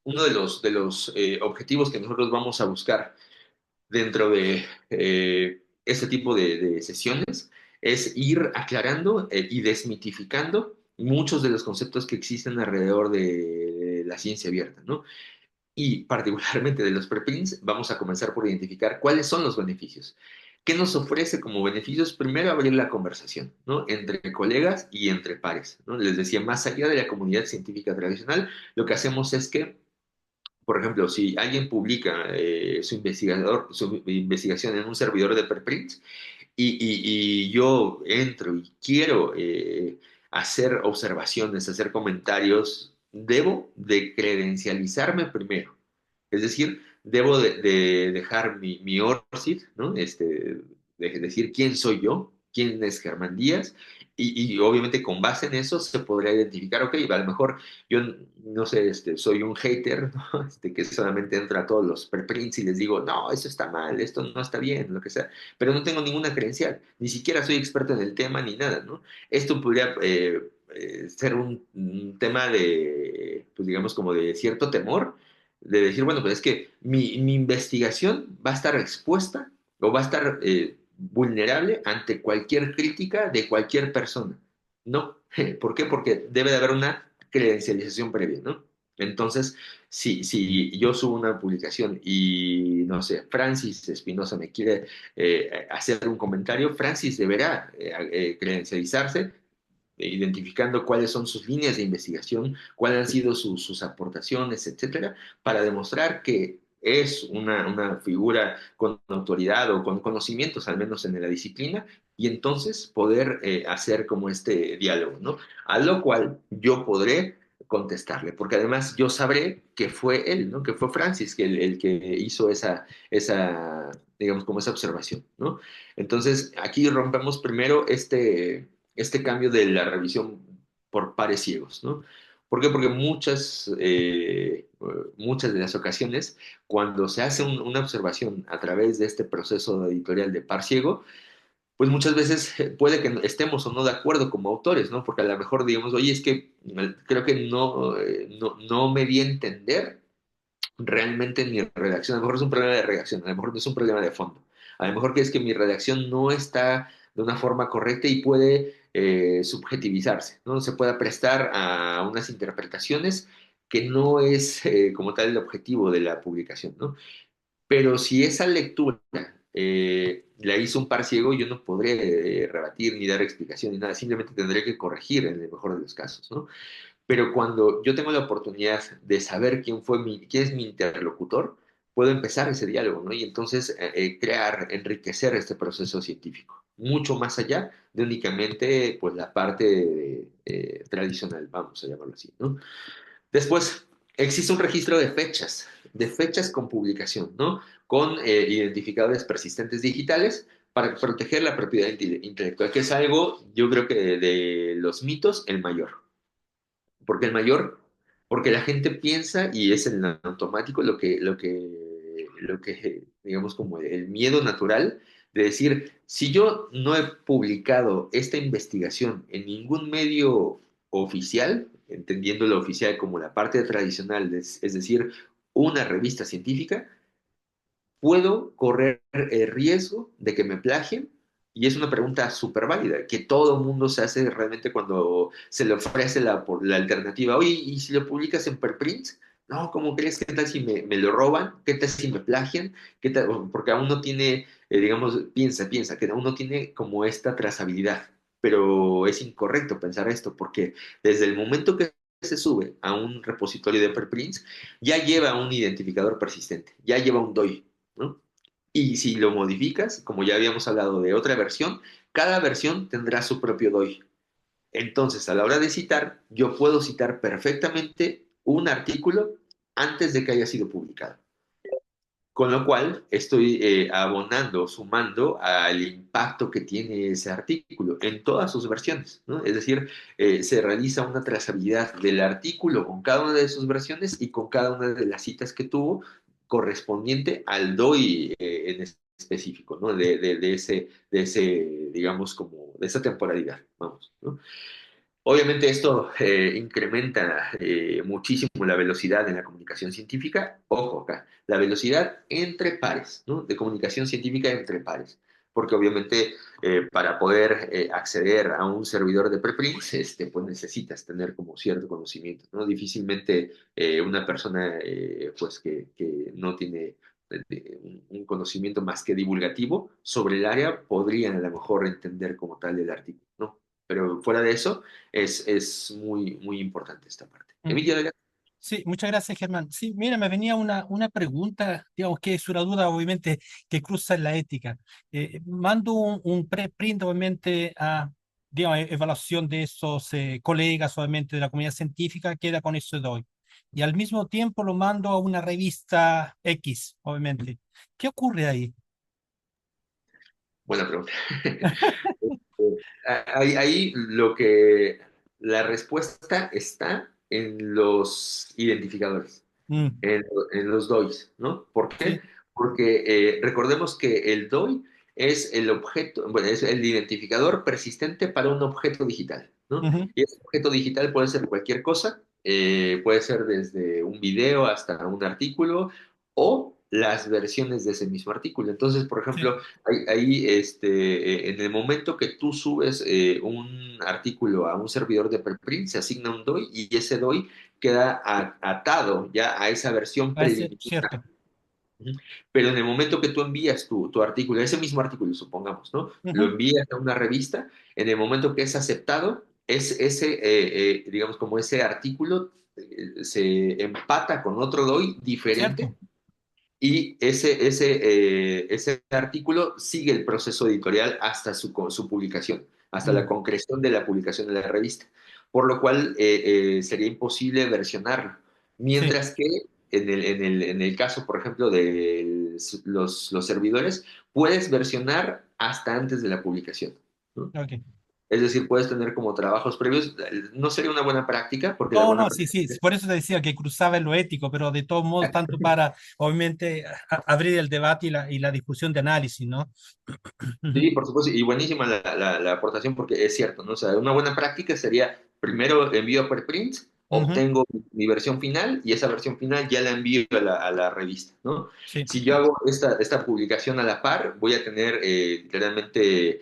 uno de los objetivos que nosotros vamos a buscar dentro de este tipo de sesiones es ir aclarando y desmitificando muchos de los conceptos que existen alrededor de la ciencia abierta, ¿no? Y particularmente de los preprints, vamos a comenzar por identificar cuáles son los beneficios. ¿Qué nos ofrece como beneficios? Primero, abrir la conversación, ¿no? Entre colegas y entre pares, ¿no? Les decía, más allá de la comunidad científica tradicional, lo que hacemos es que, por ejemplo, si alguien publica su investigación en un servidor de preprints y yo entro y quiero hacer observaciones, hacer comentarios, debo de credencializarme primero. Es decir, debo de dejar mi ORCID, ¿no? De decir quién soy yo, quién es Germán Díaz, y obviamente con base en eso se podría identificar, ok, a lo mejor yo, no sé, soy un hater, ¿no? Que solamente entra a todos los preprints y les digo, no, eso está mal, esto no está bien, lo que sea, pero no tengo ninguna credencial, ni siquiera soy experto en el tema ni nada, ¿no? Esto podría ser un tema de, pues digamos, como de cierto temor, de decir, bueno, pues es que mi investigación va a estar expuesta o va a estar vulnerable ante cualquier crítica de cualquier persona. No, ¿por qué? Porque debe de haber una credencialización previa, ¿no? Entonces, si yo subo una publicación y, no sé, Francis Espinosa me quiere hacer un comentario, Francis deberá credencializarse, identificando cuáles son sus líneas de investigación, cuáles han sido sus aportaciones, etcétera, para demostrar que es una figura con autoridad o con conocimientos, al menos en la disciplina, y entonces poder hacer como este diálogo, ¿no? A lo cual yo podré contestarle, porque además yo sabré que fue él, ¿no? Que fue Francis el que hizo digamos, como esa observación, ¿no? Entonces, aquí rompemos primero este cambio de la revisión por pares ciegos, ¿no? ¿Por qué? Porque muchas de las ocasiones, cuando se hace una observación a través de este proceso editorial de par ciego, pues muchas veces puede que estemos o no de acuerdo como autores, ¿no? Porque a lo mejor digamos, oye, es que creo que no me di a entender realmente en mi redacción. A lo mejor es un problema de redacción, a lo mejor no es un problema de fondo. A lo mejor que es que mi redacción no está de una forma correcta y puede subjetivizarse, ¿no? Se puede prestar a unas interpretaciones que no es como tal el objetivo de la publicación, ¿no? Pero si esa lectura la hizo un par ciego, yo no podré rebatir ni dar explicación ni nada, simplemente tendré que corregir en el mejor de los casos, ¿no? Pero cuando yo tengo la oportunidad de saber quién es mi interlocutor, puedo empezar ese diálogo, ¿no? Y entonces enriquecer este proceso científico, mucho más allá de únicamente, pues, la parte tradicional, vamos a llamarlo así, ¿no? Después, existe un registro de fechas con publicación, ¿no? Con identificadores persistentes digitales para proteger la propiedad intelectual, que es algo, yo creo que de los mitos, el mayor. Porque el mayor, porque la gente piensa y es en automático lo que, digamos, como el miedo natural de decir, si yo no he publicado esta investigación en ningún medio oficial, entendiendo lo oficial como la parte tradicional, es decir, una revista científica, puedo correr el riesgo de que me plagien Y es una pregunta súper válida, que todo el mundo se hace realmente cuando se le ofrece la alternativa. Oye, ¿y si lo publicas en preprints? No, ¿cómo crees? ¿Qué tal si me lo roban? ¿Qué tal si me plagian? ¿Qué tal? Porque aún no tiene, digamos, piensa, que aún no tiene como esta trazabilidad. Pero es incorrecto pensar esto, porque desde el momento que se sube a un repositorio de preprints, ya lleva un identificador persistente, ya lleva un DOI, ¿no? Y si lo modificas, como ya habíamos hablado de otra versión, cada versión tendrá su propio DOI. Entonces, a la hora de citar, yo puedo citar perfectamente un artículo antes de que haya sido publicado. Con lo cual, estoy abonando, sumando al impacto que tiene ese artículo en todas sus versiones, ¿no? Es decir, se realiza una trazabilidad del artículo con cada una de sus versiones y con cada una de las citas que tuvo correspondiente al DOI en específico, ¿no? De ese, digamos, como de esa temporalidad, vamos, ¿no? Obviamente esto incrementa muchísimo la velocidad en la comunicación científica. Ojo acá, la velocidad entre pares, ¿no? De comunicación científica entre pares. Porque obviamente para poder acceder a un servidor de preprints, pues necesitas tener como cierto conocimiento, ¿no? Difícilmente una persona pues que no tiene un conocimiento más que divulgativo sobre el área podrían a lo mejor entender como tal el artículo, ¿no? Pero fuera de eso es muy, muy importante esta parte. Mm. Emilio, adelante. Sí, muchas gracias, Germán. Sí, mira, me venía una pregunta, digamos que es una duda, obviamente, que cruza en la ética. Mando un preprint, obviamente, a, digamos, evaluación de esos colegas, obviamente, de la comunidad científica, queda con eso doy. Y al mismo tiempo lo mando a una revista X, obviamente. ¿Qué ocurre ahí? Buena pregunta. Ahí la respuesta está en los identificadores, Mm, en los DOIs, ¿no? ¿Por qué? sí, Porque recordemos que el DOI es el objeto, bueno, es el identificador persistente para un objeto digital, ¿no? ujú, Y ese objeto digital puede ser cualquier cosa, puede ser desde un video hasta un artículo o las versiones de ese mismo artículo. Entonces, por sí, ejemplo, ahí en el momento que tú subes un artículo a un servidor de preprint, se asigna un DOI y ese DOI queda atado ya a esa versión parece preliminar. cierto. Ujú. Pero en el momento que tú envías tu artículo, ese mismo artículo, supongamos, ¿no? Lo Ujú, envías a una revista, en el momento que es aceptado, digamos, como ese artículo se empata con otro DOI diferente cierto. y ese artículo sigue el proceso editorial hasta su publicación, hasta la Mm, concreción de la publicación de la revista, por lo cual sería imposible versionarlo. sí, Mientras que en el caso, por ejemplo, de los servidores, puedes versionar hasta antes de la publicación, ¿no? ok. Es decir, puedes tener como trabajos previos. No sería una buena práctica, porque la No, buena no, sí, sí, práctica. por eso te decía que cruzaba en lo ético, pero de todos modos, tanto para, obviamente, abrir el debate y la discusión de análisis, ¿no? Ujú, Sí, por supuesto, y buenísima la aportación porque es cierto, ¿no? O sea, una buena práctica sería primero envío preprint, ujú, obtengo mi versión final y esa versión final ya la envío a la revista, ¿no? sí, Si yo hago esta publicación a la par, voy a tener literalmente,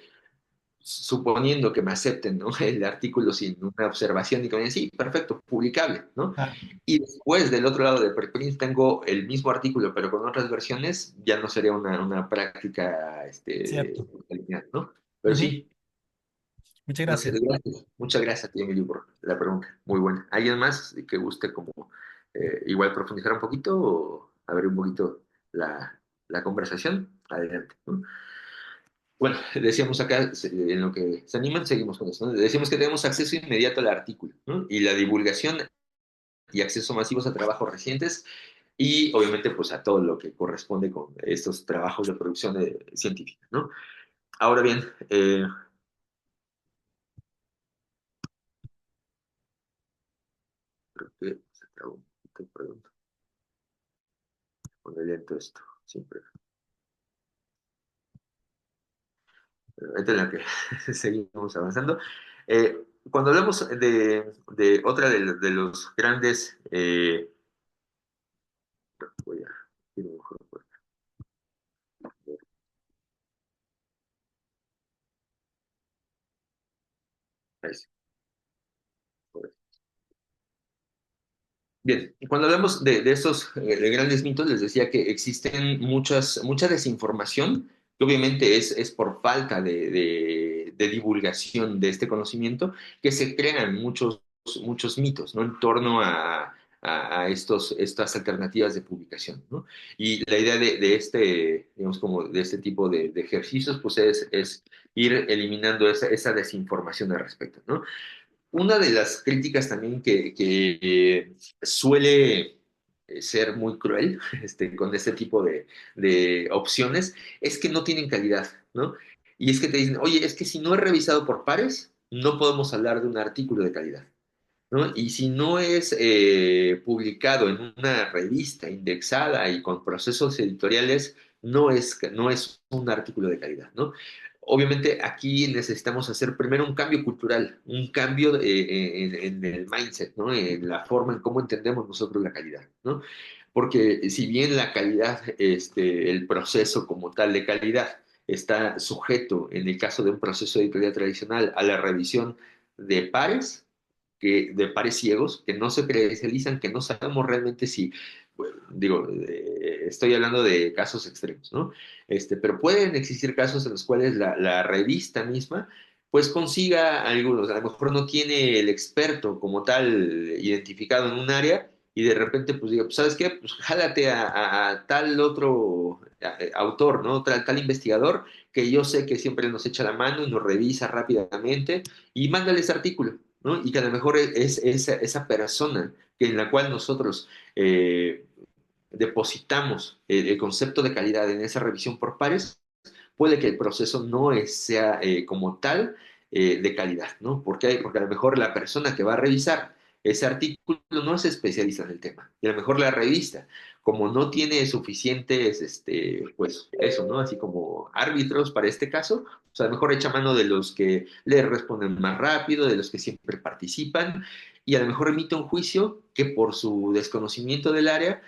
suponiendo que me acepten, ¿no? El artículo sin una observación y que me digan, sí, perfecto, publicable, ¿no? ah, Y después del otro lado de preprint tengo el mismo artículo, pero con otras versiones, ya no sería una práctica cierto. lineal, ¿no? Pero Ujú, sí, muchas no sé, gracias. gracias. Muchas gracias a ti, Emilio, por la pregunta. Muy buena. ¿Alguien más que guste como igual profundizar un poquito o abrir un poquito la conversación? Adelante, ¿no? Bueno, decíamos acá, en lo que se animan, seguimos con eso, ¿no? Decíamos que tenemos acceso inmediato al artículo, ¿no? Y la divulgación y acceso masivos a trabajos recientes y obviamente pues a todo lo que corresponde con estos trabajos de producción científica, ¿no? Ahora bien, creo que se trabó un poquito, perdón, pone lento esto, siempre. Pero esta es la que seguimos avanzando. Cuando hablamos de otra de los grandes, voy a ir mejor, Ahí sí. Bien, y cuando hablamos de estos de grandes mitos, les decía que existen mucha desinformación, que obviamente es por falta de divulgación de este conocimiento, que se crean muchos mitos, ¿no? En torno a estas alternativas de publicación, ¿no? Y la idea de este, digamos, como de este tipo de ejercicios, pues es ir eliminando esa desinformación al respecto, ¿no? Una de las críticas también que suele ser muy cruel con este tipo de opciones es que no tienen calidad, ¿no? Y es que te dicen, oye, es que si no es revisado por pares, no podemos hablar de un artículo de calidad, ¿no? Y si no es publicado en una revista indexada y con procesos editoriales, no es un artículo de calidad, ¿no? Obviamente aquí necesitamos hacer primero un cambio cultural, un cambio en el mindset, ¿no? En la forma en cómo entendemos nosotros la calidad, ¿no? Porque si bien la calidad, el proceso como tal de calidad está sujeto, en el caso de un proceso editorial tradicional, a la revisión de pares, de pares ciegos que no se credencializan, que no sabemos realmente si, bueno, digo, estoy hablando de casos extremos, ¿no? Pero pueden existir casos en los cuales la revista misma, pues consiga algunos, a lo mejor no tiene el experto como tal identificado en un área y de repente pues diga, pues, ¿sabes qué? Pues jálate a tal otro autor, ¿no? Tal investigador que yo sé que siempre nos echa la mano y nos revisa rápidamente y mándale ese artículo, ¿no? Y que a lo mejor es esa persona que en la cual nosotros depositamos el concepto de calidad en esa revisión por pares, puede que el proceso no sea como tal de calidad, ¿no? Porque a lo mejor la persona que va a revisar ese artículo no es especialista en el tema. Y a lo mejor la revista, como no tiene suficientes, pues eso, ¿no? Así como árbitros para este caso, pues a lo mejor echa mano de los que le responden más rápido, de los que siempre participan, y a lo mejor emite un juicio que por su desconocimiento del área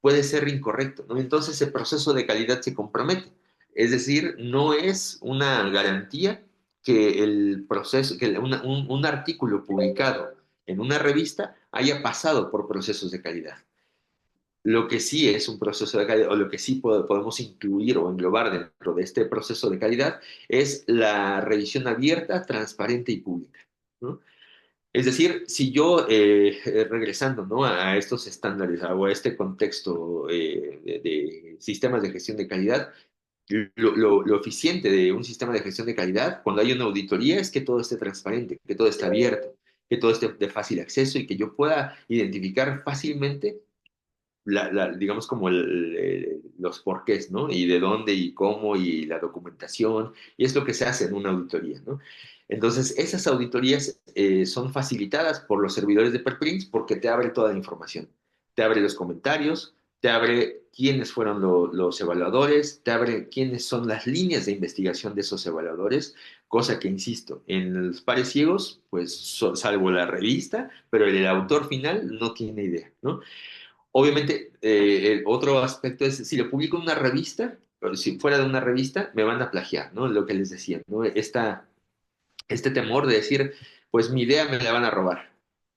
puede ser incorrecto, ¿no? Entonces el proceso de calidad se compromete. Es decir, no es una garantía que el proceso, que un artículo publicado en una revista haya pasado por procesos de calidad. Lo que sí es un proceso de calidad, o lo que sí podemos incluir o englobar dentro de este proceso de calidad, es la revisión abierta, transparente y pública, ¿no? Es decir, si yo, regresando, ¿no? a estos estándares o a este contexto de sistemas de gestión de calidad, lo eficiente de un sistema de gestión de calidad, cuando hay una auditoría, es que todo esté transparente, que todo esté abierto, que todo esté de fácil acceso y que yo pueda identificar fácilmente digamos como los porqués, ¿no? Y de dónde y cómo y la documentación, y es lo que se hace en una auditoría, ¿no? Entonces, esas auditorías son facilitadas por los servidores de Perprints porque te abre toda la información. Te abre los comentarios, te abre quiénes fueron los evaluadores, te abre quiénes son las líneas de investigación de esos evaluadores, cosa que, insisto, en los pares ciegos, pues salvo la revista, pero el autor final no tiene idea, ¿no? Obviamente, el otro aspecto es, si lo publico en una revista, o si fuera de una revista, me van a plagiar, ¿no? Lo que les decía, ¿no? Este temor de decir, pues mi idea me la van a robar.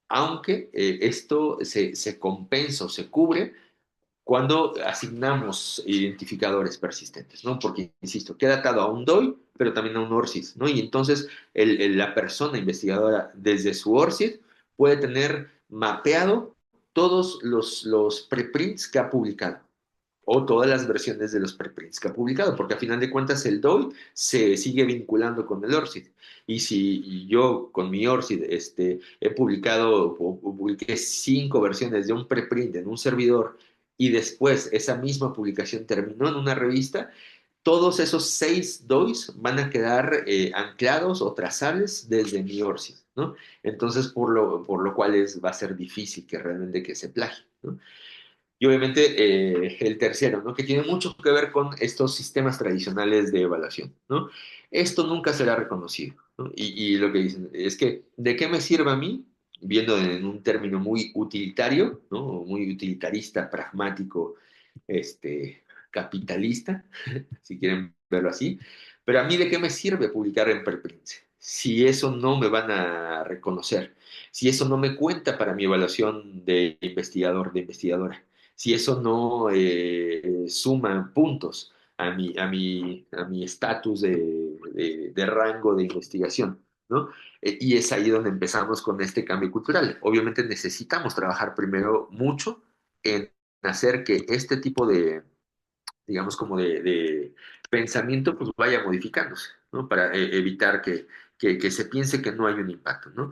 Aunque esto se compensa o se cubre cuando asignamos identificadores persistentes, ¿no? Porque, insisto, queda atado a un DOI, pero también a un ORCID, ¿no? Y entonces la persona investigadora desde su ORCID puede tener mapeado todos los preprints que ha publicado o todas las versiones de los preprints que ha publicado, porque a final de cuentas el DOI se sigue vinculando con el ORCID. Y si yo con mi ORCID he publicado o publiqué 5 versiones de un preprint en un servidor y después esa misma publicación terminó en una revista, todos esos 6 DOIs van a quedar anclados o trazables desde mi ORCID, ¿no? Entonces, por lo cual va a ser difícil que realmente que se plagie, ¿no? Y obviamente el tercero, ¿no? Que tiene mucho que ver con estos sistemas tradicionales de evaluación, ¿no? Esto nunca será reconocido, ¿no? Y lo que dicen es que, ¿de qué me sirve a mí? Viendo en un término muy utilitario, ¿no? Muy utilitarista, pragmático, capitalista, si quieren verlo así. Pero a mí, ¿de qué me sirve publicar en preprints? si eso no me van a reconocer, si eso no me cuenta para mi evaluación de investigador, de investigadora, si eso no suma puntos a mi estatus de rango de investigación, ¿no? Y es ahí donde empezamos con este cambio cultural. Obviamente necesitamos trabajar primero mucho en hacer que este tipo de, digamos, como de pensamiento, pues vaya modificándose, ¿no? Para evitar que se piense que no hay un impacto, ¿no?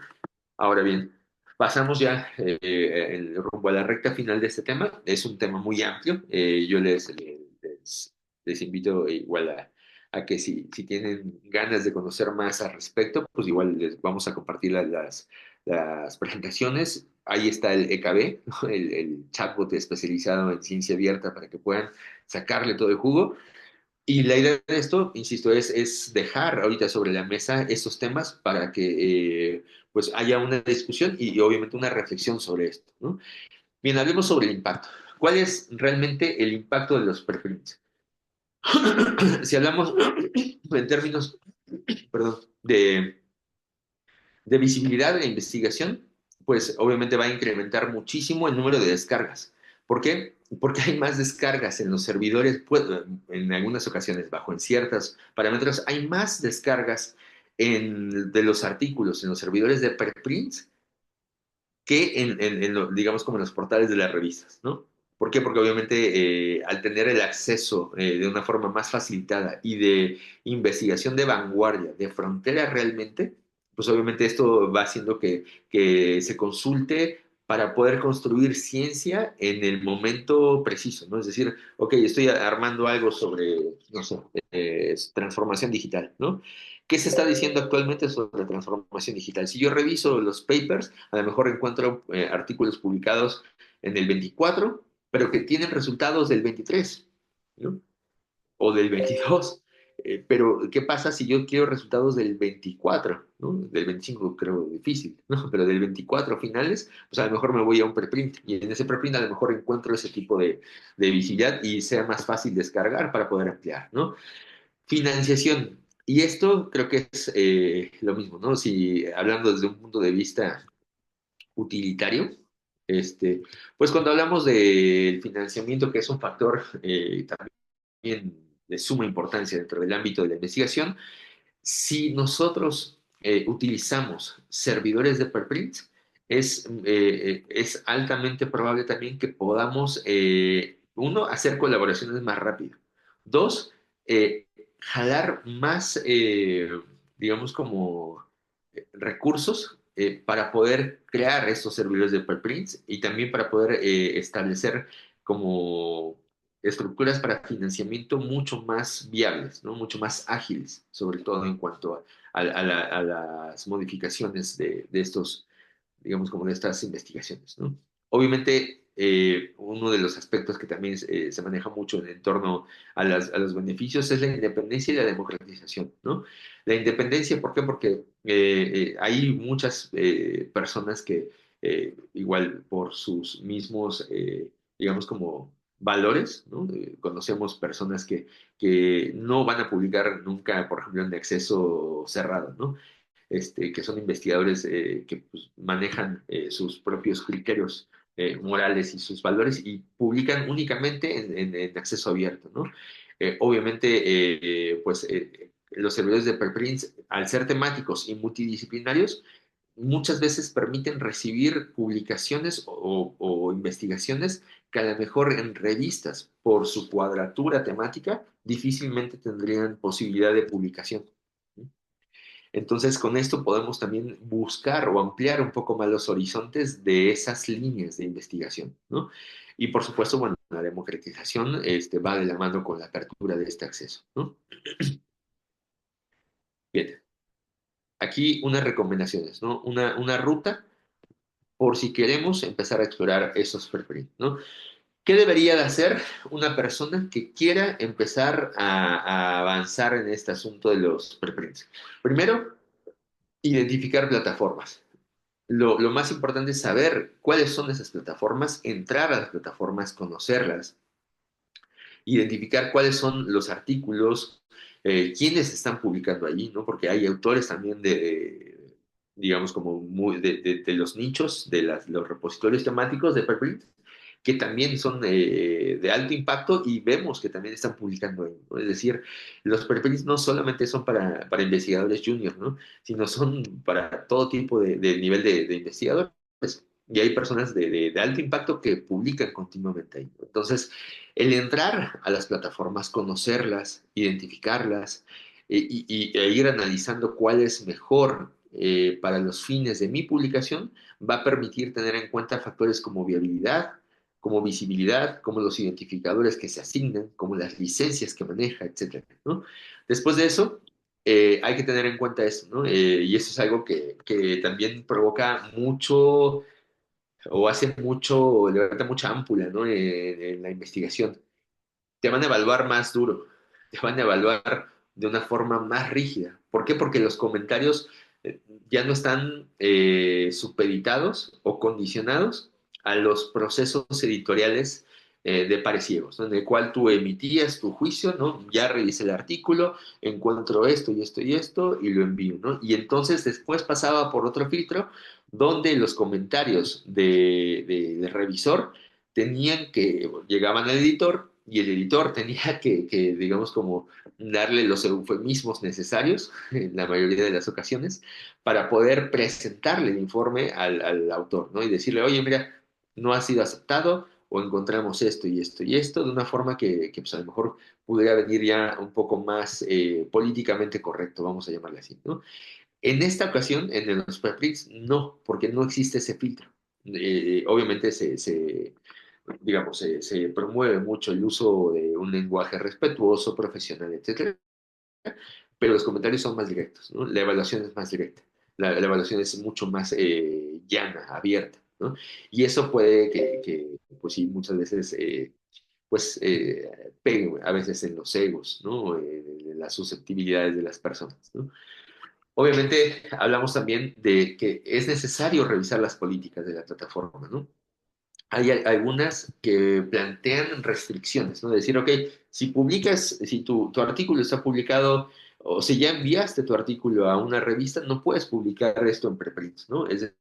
Ahora bien, pasamos ya rumbo a la recta final de este tema. Es un tema muy amplio. Yo les invito igual a que si tienen ganas de conocer más al respecto, pues igual les vamos a compartir las presentaciones. Ahí está el EKB, ¿no? El chatbot especializado en ciencia abierta para que puedan sacarle todo el jugo. Y la idea de esto, insisto, es dejar ahorita sobre la mesa estos temas para que pues haya una discusión y obviamente una reflexión sobre esto, ¿no? Bien, hablemos sobre el impacto. ¿Cuál es realmente el impacto de los preprints? Si hablamos en términos, perdón, de visibilidad de la investigación, pues obviamente va a incrementar muchísimo el número de descargas. ¿Por qué? Porque hay más descargas en los servidores, pues, en algunas ocasiones, bajo en ciertos parámetros, hay más descargas de los artículos en los servidores de preprints que digamos, como en los portales de las revistas, ¿no? ¿Por qué? Porque obviamente al tener el acceso de una forma más facilitada y de investigación de vanguardia, de frontera realmente, pues obviamente esto va haciendo que se consulte para poder construir ciencia en el momento preciso, ¿no? Es decir, ok, estoy armando algo sobre, no sé, transformación digital, ¿no? ¿Qué se está diciendo actualmente sobre transformación digital? Si yo reviso los papers, a lo mejor encuentro artículos publicados en el 24, pero que tienen resultados del 23, ¿no? O del 22. Pero, ¿qué pasa si yo quiero resultados del 24, ¿no? Del 25 creo difícil, ¿no? Pero del 24 finales, pues a lo mejor me voy a un preprint y en ese preprint a lo mejor encuentro ese tipo de visibilidad y sea más fácil descargar para poder ampliar, ¿no? Financiación. Y esto creo que es lo mismo, ¿no? Si hablando desde un punto de vista utilitario, pues cuando hablamos del financiamiento, que es un factor también de suma importancia dentro del ámbito de la investigación, si nosotros utilizamos servidores de preprint, es altamente probable también que podamos, uno, hacer colaboraciones más rápido. Dos, jalar más, digamos, como recursos para poder crear estos servidores de preprints y también para poder establecer como estructuras para financiamiento mucho más viables, ¿no? Mucho más ágiles, sobre todo en cuanto a las modificaciones de estos, digamos, como de estas investigaciones, ¿no? Obviamente, uno de los aspectos que también se maneja mucho en torno a los beneficios es la independencia y la democratización, ¿no? La independencia, ¿por qué? Porque hay muchas personas que igual por sus mismos, digamos, como valores, ¿no? Conocemos personas que no van a publicar nunca, por ejemplo, en acceso cerrado, ¿no? Que son investigadores que pues, manejan sus propios criterios morales y sus valores y publican únicamente en acceso abierto, ¿no? Obviamente, pues los servidores de preprints, al ser temáticos y multidisciplinarios, muchas veces permiten recibir publicaciones o investigaciones que a lo mejor en revistas, por su cuadratura temática, difícilmente tendrían posibilidad de publicación. Entonces, con esto podemos también buscar o ampliar un poco más los horizontes de esas líneas de investigación, ¿no? Y por supuesto, bueno, la democratización va de la mano con la apertura de este acceso, ¿no? Bien, aquí unas recomendaciones, ¿no? Una ruta por si queremos empezar a explorar esos preprints, ¿no? ¿Qué debería de hacer una persona que quiera empezar a avanzar en este asunto de los preprints? Primero, identificar plataformas. Lo más importante es saber cuáles son esas plataformas, entrar a las plataformas, conocerlas, identificar cuáles son los artículos quiénes están publicando allí, ¿no? Porque hay autores también digamos, como de los nichos, los repositorios temáticos de preprint, que también son de alto impacto y vemos que también están publicando ahí, ¿no? Es decir, los preprints no solamente son para investigadores juniors, ¿no? Sino son para todo tipo de nivel de investigadores. Y hay personas de alto impacto que publican continuamente ahí, ¿no? Entonces, el entrar a las plataformas, conocerlas, identificarlas e ir analizando cuál es mejor para los fines de mi publicación, va a permitir tener en cuenta factores como viabilidad, como visibilidad, como los identificadores que se asignan, como las licencias que maneja, etcétera, ¿no? Después de eso, hay que tener en cuenta eso, ¿no? Y eso es algo que también provoca mucho o hace mucho, levanta mucha ámpula, ¿no? En la investigación. Te van a evaluar más duro, te van a evaluar de una forma más rígida. ¿Por qué? Porque los comentarios eh, ya no están supeditados o condicionados a los procesos editoriales de pares ciegos, ¿no? En el cual tú emitías tu juicio, ¿no? Ya revisé el artículo, encuentro esto y esto y esto y lo envío, ¿no? Y entonces después pasaba por otro filtro donde los comentarios del revisor tenían que, llegaban al editor y el editor tenía digamos, como darle los eufemismos necesarios en la mayoría de las ocasiones para poder presentarle el informe al autor, ¿no? Y decirle, oye, mira, no ha sido aceptado o encontramos esto y esto y esto, de una forma que pues a lo mejor pudiera venir ya un poco más políticamente correcto, vamos a llamarle así, ¿no? En esta ocasión, en los preprints, no, porque no existe ese filtro. Obviamente digamos, se promueve mucho el uso de un lenguaje respetuoso, profesional, etcétera, pero los comentarios son más directos, ¿no? La evaluación es más directa, la evaluación es mucho más llana, abierta, ¿no? Y eso puede pues sí, muchas veces, pues, pegue a veces en los egos, ¿no? En las susceptibilidades de las personas, ¿no? Obviamente, hablamos también de que es necesario revisar las políticas de la plataforma, ¿no? Hay algunas que plantean restricciones, ¿no? Decir, ok, si tu artículo está publicado o si ya enviaste tu artículo a una revista, no puedes publicar esto en preprint, ¿no? Es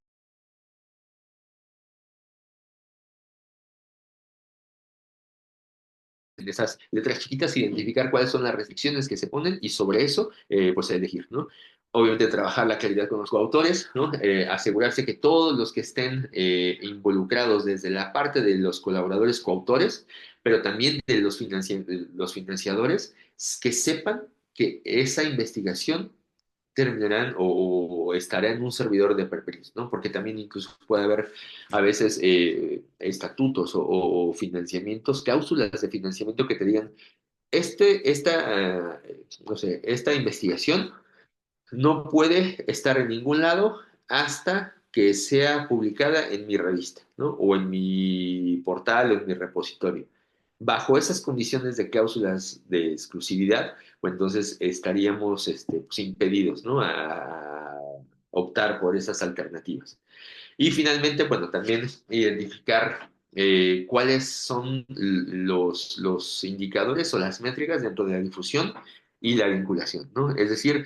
en esas letras chiquitas, identificar cuáles son las restricciones que se ponen y sobre eso, pues elegir, ¿no? Obviamente trabajar la calidad con los coautores, ¿no? Asegurarse que todos los que estén involucrados desde la parte de los colaboradores coautores, pero también de de los financiadores, que sepan que esa investigación terminarán o estará en un servidor de preprint, ¿no? Porque también incluso puede haber a veces estatutos o financiamientos, cláusulas de financiamiento que te digan, no sé, esta investigación no puede estar en ningún lado hasta que sea publicada en mi revista, ¿no? O en mi portal o en mi repositorio. Bajo esas condiciones de cláusulas de exclusividad, pues entonces estaríamos pues, impedidos, ¿no? A optar por esas alternativas. Y finalmente, bueno, también identificar cuáles son los indicadores o las métricas dentro de la difusión y la vinculación, ¿no? Es decir,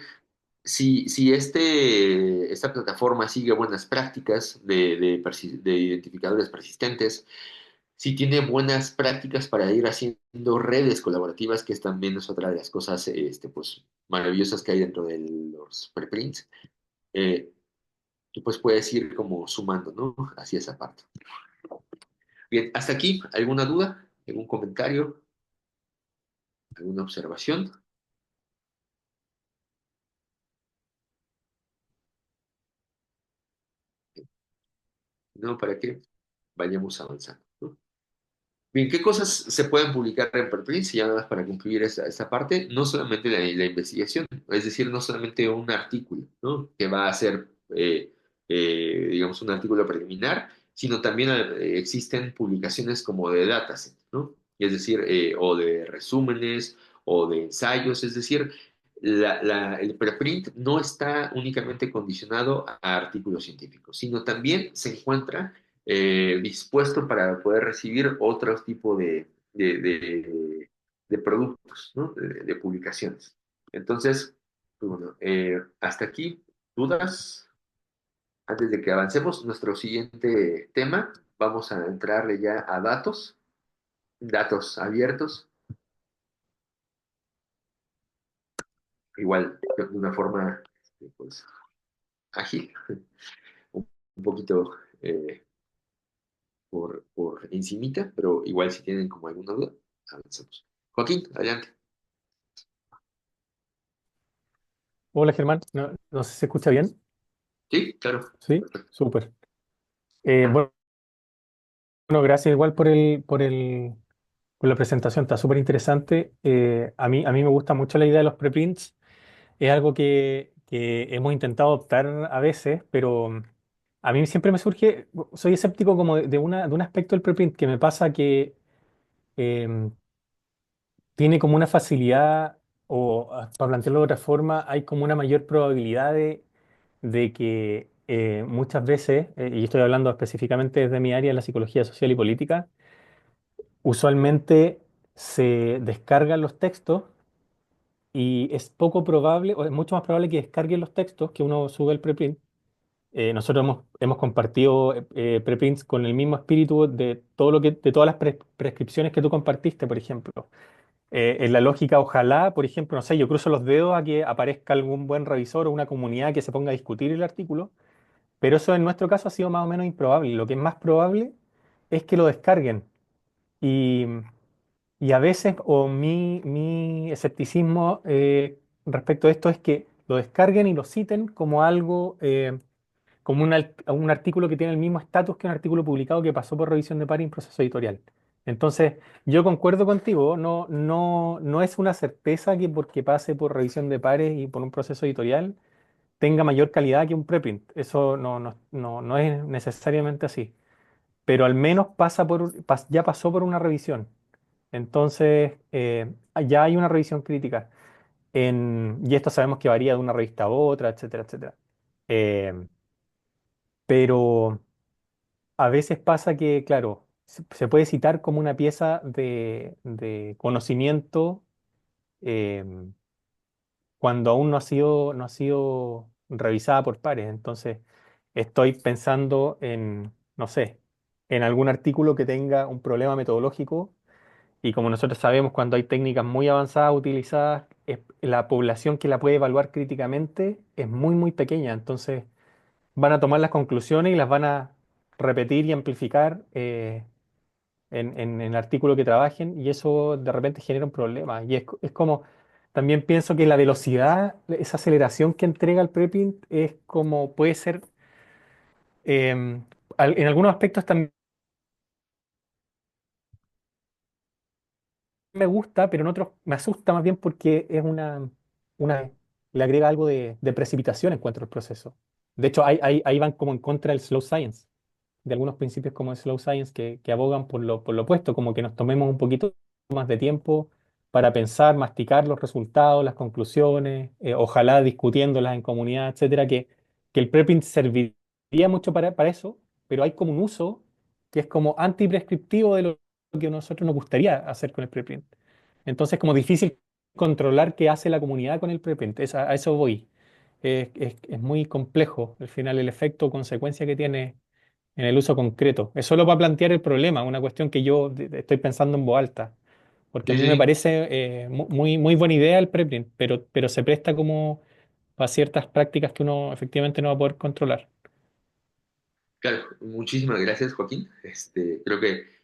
si esta plataforma sigue buenas prácticas de identificadores persistentes, si tiene buenas prácticas para ir haciendo redes colaborativas, que es también es otra de las cosas pues, maravillosas que hay dentro de los preprints, eh, y pues puedes ir como sumando, ¿no? Hacia esa parte. Bien, hasta aquí, ¿alguna duda? ¿Algún comentario? ¿Alguna observación? No, para que vayamos avanzando, ¿no? Bien, ¿qué cosas se pueden publicar en preprints? Y ya nada más para concluir esta parte, no solamente la investigación, es decir, no solamente un artículo, ¿no? Que va a ser, digamos, un artículo preliminar, sino también existen publicaciones como de dataset, ¿no? Es decir, o de resúmenes o de ensayos, es decir, el preprint no está únicamente condicionado a artículos científicos, sino también se encuentra dispuesto para poder recibir otro tipo de productos, ¿no? De publicaciones. Entonces, pues bueno, hasta aquí, ¿dudas? Antes de que avancemos, nuestro siguiente tema, vamos a entrarle ya a datos abiertos, igual de una forma pues, ágil, un poquito por encimita, pero igual si tienen como alguna duda, avancemos. Joaquín, adelante. Hola Germán, no sé si se escucha bien. Sí, claro. Sí, Perfecto. súper. Bueno, gracias igual por la presentación, está súper interesante. A mí me gusta mucho la idea de los preprints. Es algo que hemos intentado adoptar a veces, pero a mí siempre me surge, soy escéptico como de un aspecto del preprint que me pasa que em, tiene como una facilidad, o para plantearlo de otra forma, hay como una mayor probabilidad de que muchas veces, y estoy hablando específicamente desde mi área, la psicología social y política, usualmente se descargan los textos y es poco probable, o es mucho más probable que descarguen los textos que uno sube el preprint. Nosotros hemos compartido preprints con el mismo espíritu de todo de todas las prescripciones que tú compartiste, por ejemplo. En la lógica, ojalá, por ejemplo, no sé, yo cruzo los dedos a que aparezca algún buen revisor o una comunidad que se ponga a discutir el artículo. Pero eso en nuestro caso ha sido más o menos improbable. Lo que es más probable es que lo descarguen. Y, y a veces, o mi escepticismo respecto a esto es que lo descarguen y lo citen como algo, como un artículo que tiene el mismo estatus que un artículo publicado que pasó por revisión de pares en proceso editorial. Entonces, yo concuerdo contigo, no es una certeza que porque pase por revisión de pares y por un proceso editorial tenga mayor calidad que un preprint. Eso no es necesariamente así. Pero al menos ya pasó por una revisión. Entonces, ya hay una revisión crítica. Y esto sabemos que varía de una revista a otra, etcétera, etcétera. Eh, pero a veces pasa que, claro, se puede citar como una pieza de conocimiento eh, cuando aún no ha sido revisada por pares. Entonces, estoy pensando en, no sé, en algún artículo que tenga un problema metodológico y como nosotros sabemos, cuando hay técnicas muy avanzadas utilizadas, la población que la puede evaluar críticamente es muy, muy pequeña. Entonces, van a tomar las conclusiones y las van a repetir y amplificar en el artículo que trabajen y eso de repente genera un problema. Y es como, también pienso que la velocidad, esa aceleración que entrega el preprint es como puede ser, en algunos aspectos también me gusta, pero en otros me asusta más bien porque es le agrega algo de precipitación en cuanto al proceso. De hecho, ahí van como en contra del slow science, de algunos principios como el slow science que abogan por lo opuesto, como que nos tomemos un poquito más de tiempo para pensar, masticar los resultados, las conclusiones, ojalá discutiéndolas en comunidad, etcétera, que el preprint serviría mucho para eso, pero hay como un uso que es como antiprescriptivo de lo que a nosotros nos gustaría hacer con el preprint. Entonces, como difícil controlar qué hace la comunidad con el preprint, a eso voy. Es muy complejo, al final, el efecto o consecuencia que tiene en el uso concreto. Es solo para plantear el problema, una cuestión que yo estoy pensando en voz alta, porque a Sí, mí sí, me sí. parece muy, muy buena idea el preprint, pero se presta como para ciertas prácticas que uno efectivamente no va a poder controlar. Claro, muchísimas gracias, Joaquín. Creo que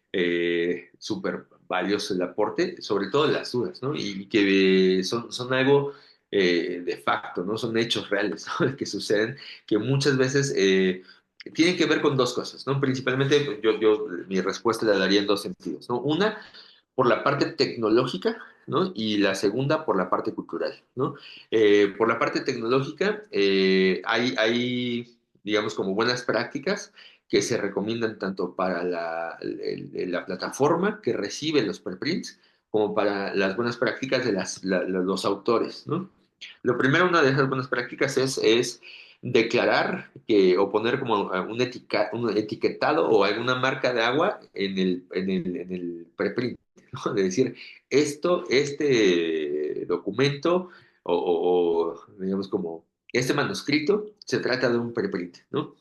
súper valioso el aporte, sobre todo las dudas, ¿no? Y que son algo de facto, ¿no? Son hechos reales, ¿no? que suceden, que muchas veces tienen que ver con dos cosas, ¿no? Principalmente, pues, mi respuesta la daría en dos sentidos, ¿no? Una, por la parte tecnológica, ¿no? Y la segunda, por la parte cultural, ¿no? Por la parte tecnológica, hay digamos, como buenas prácticas que se recomiendan tanto para la plataforma que recibe los preprints como para las buenas prácticas de los autores, ¿no? Lo primero, una de esas buenas prácticas es declarar o poner como un etiquetado o alguna marca de agua en el preprint, ¿no? De decir, este documento digamos como, este manuscrito se trata de un preprint, ¿no?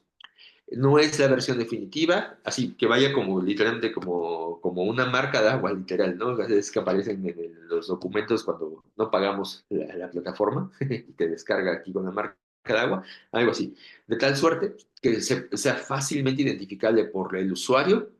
No es la versión definitiva, así que vaya como literalmente como una marca de agua, literal, ¿no? Es que aparecen en los documentos cuando no pagamos la plataforma y te descarga aquí con la marca de agua, algo así. De tal suerte que sea fácilmente identificable por el usuario,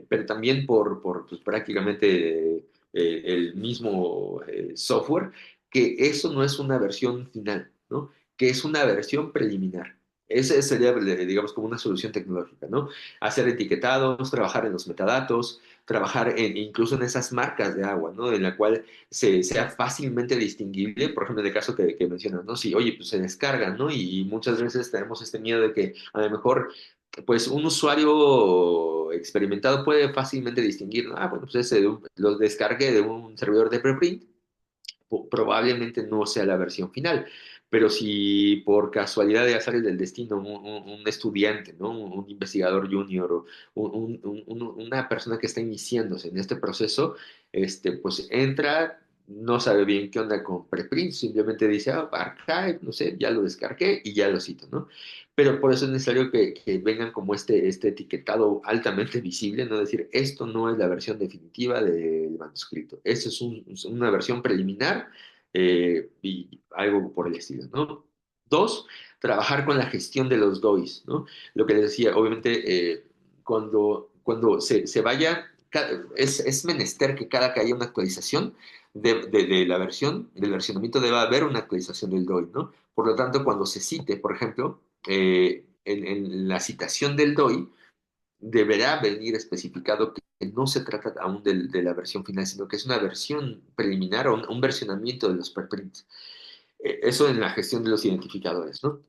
pero también por pues, prácticamente el mismo software, que eso no es una versión final, ¿no? Que es una versión preliminar. Ese sería, digamos, como una solución tecnológica, ¿no? Hacer etiquetados, trabajar en los metadatos, trabajar incluso en esas marcas de agua, ¿no? En la cual sea fácilmente distinguible, por ejemplo, en el caso que mencionas, ¿no? Si, oye, pues se descargan, ¿no? Y muchas veces tenemos este miedo de que a lo mejor, pues un usuario experimentado puede fácilmente distinguir, ¿no? Ah, bueno, pues ese lo descargué de un servidor de preprint, probablemente no sea la versión final. Pero si por casualidad de azares del destino un estudiante, ¿no? Un investigador junior o una persona que está iniciándose en este proceso, pues entra, no sabe bien qué onda con preprint, simplemente dice, ah, archive, no sé, ya lo descargué y ya lo cito, ¿no? Pero por eso es necesario que vengan como este etiquetado altamente visible, no decir, esto no es la versión definitiva del manuscrito, esto es una versión preliminar y algo por el estilo, ¿no? Dos, trabajar con la gestión de los DOIs, ¿no? Lo que les decía, obviamente, cuando se vaya, es menester que cada que haya una actualización de la versión, del versionamiento, debe haber una actualización del DOI, ¿no? Por lo tanto, cuando se cite, por ejemplo, en la citación del DOI, deberá venir especificado que no se trata aún de la versión final, sino que es una versión preliminar o un versionamiento de los preprints. Eso en la gestión de los identificadores, ¿no?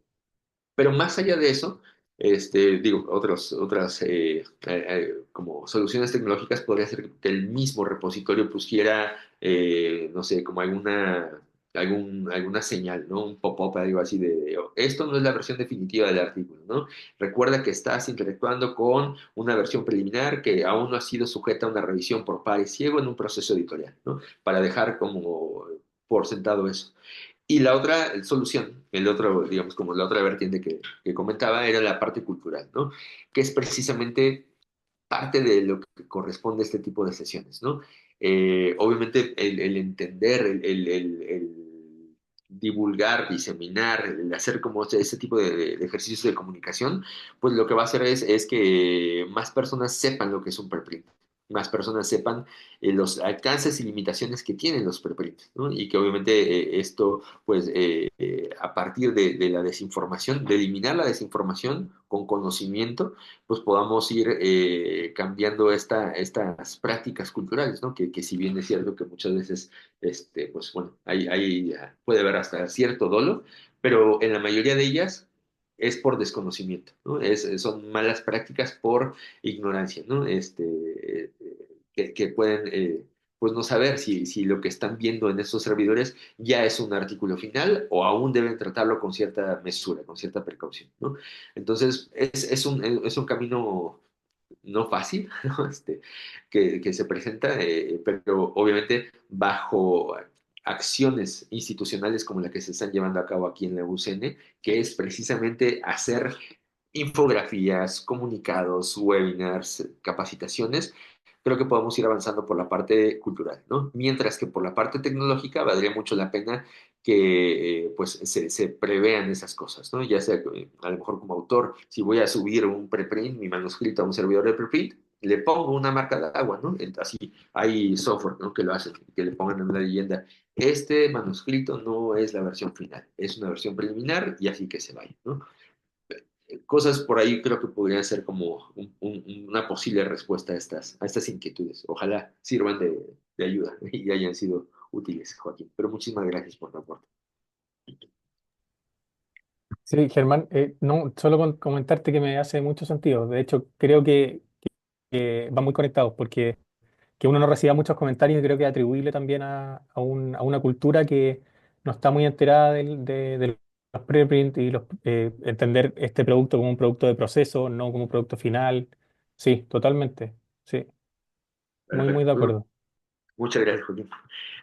Pero más allá de eso, digo, otras como soluciones tecnológicas podría ser que el mismo repositorio pusiera, no sé, como alguna señal, ¿no? Un pop-up, algo así de, esto no es la versión definitiva del artículo, ¿no? Recuerda que estás interactuando con una versión preliminar que aún no ha sido sujeta a una revisión por pares ciego en un proceso editorial, ¿no? Para dejar como por sentado eso. Y la otra solución, el otro, digamos, como la otra vertiente que comentaba, era la parte cultural, ¿no? Que es precisamente parte de lo que corresponde a este tipo de sesiones, ¿no? Obviamente el entender, el divulgar, diseminar, el hacer como ese tipo de ejercicios de comunicación, pues lo que va a hacer es que más personas sepan lo que es un preprint, más personas sepan los alcances y limitaciones que tienen los preprints, ¿no? Y que obviamente esto, pues, a partir de la desinformación, de eliminar la desinformación con conocimiento, pues podamos ir cambiando estas prácticas culturales, ¿no? Que si bien es cierto que muchas veces, pues bueno, puede haber hasta cierto dolo, pero en la mayoría de ellas es por desconocimiento, ¿no? Son malas prácticas por ignorancia, ¿no? Que pueden, pues no saber si lo que están viendo en estos servidores ya es un artículo final o aún deben tratarlo con cierta mesura, con cierta precaución, ¿no? Entonces, es un camino no fácil, ¿no? Que se presenta, pero obviamente bajo acciones institucionales como la que se están llevando a cabo aquí en la UCN, que es precisamente hacer infografías, comunicados, webinars, capacitaciones, creo que podemos ir avanzando por la parte cultural, ¿no? Mientras que por la parte tecnológica valdría mucho la pena que pues se prevean esas cosas, ¿no? Ya sea a lo mejor como autor, si voy a subir un preprint, mi manuscrito a un servidor de preprint, le pongo una marca de agua, ¿no? Así hay software, ¿no? Que lo hacen, que le pongan en una leyenda. Este manuscrito no es la versión final, es una versión preliminar y así que se vaya, ¿no? Cosas por ahí creo que podrían ser como una posible respuesta a estas inquietudes. Ojalá sirvan de ayuda y hayan sido útiles, Joaquín. Pero muchísimas gracias por tu aporte. Sí, Germán, no, solo comentarte que me hace mucho sentido. De hecho, creo que van muy conectados porque que uno no reciba muchos comentarios creo que es atribuible también a una cultura que no está muy enterada de los preprint y entender este producto como un producto de proceso, no como un producto final. Sí, totalmente. Sí, muy, muy de Perfecto. Bueno, acuerdo. Muchas gracias, Joaquín.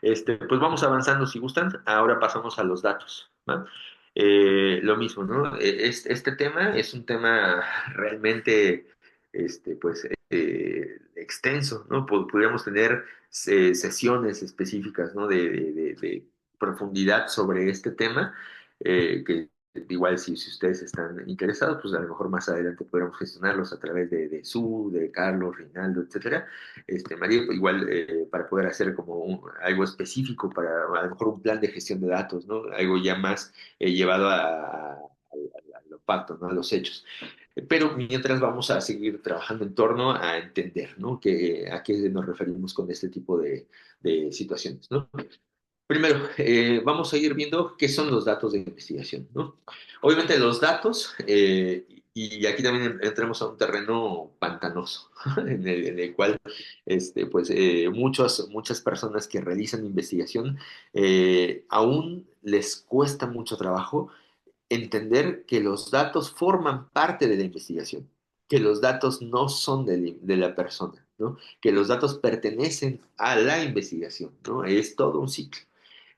Pues vamos avanzando si gustan. Ahora pasamos a los datos, ¿va? Lo mismo, ¿no? Este tema es un tema realmente, pues, extenso, ¿no? Podríamos tener sesiones específicas, ¿no? De profundidad sobre este tema, que igual si ustedes están interesados, pues a lo mejor más adelante podremos gestionarlos a través de Su, de Carlos, Reinaldo, etcétera. María, pues, igual para poder hacer como algo específico para a lo mejor un plan de gestión de datos, ¿no? Algo ya más llevado a lo facto, ¿no? A los hechos. Pero mientras vamos a seguir trabajando en torno a entender, ¿no? A qué nos referimos con este tipo de situaciones, ¿no? Primero, vamos a ir viendo qué son los datos de investigación, ¿no? Obviamente los datos, y aquí también entramos a un terreno pantanoso, en el cual pues, muchas personas que realizan investigación aún les cuesta mucho trabajo entender que los datos forman parte de la investigación, que los datos no son de la persona, ¿no? Que los datos pertenecen a la investigación, ¿no? Es todo un ciclo.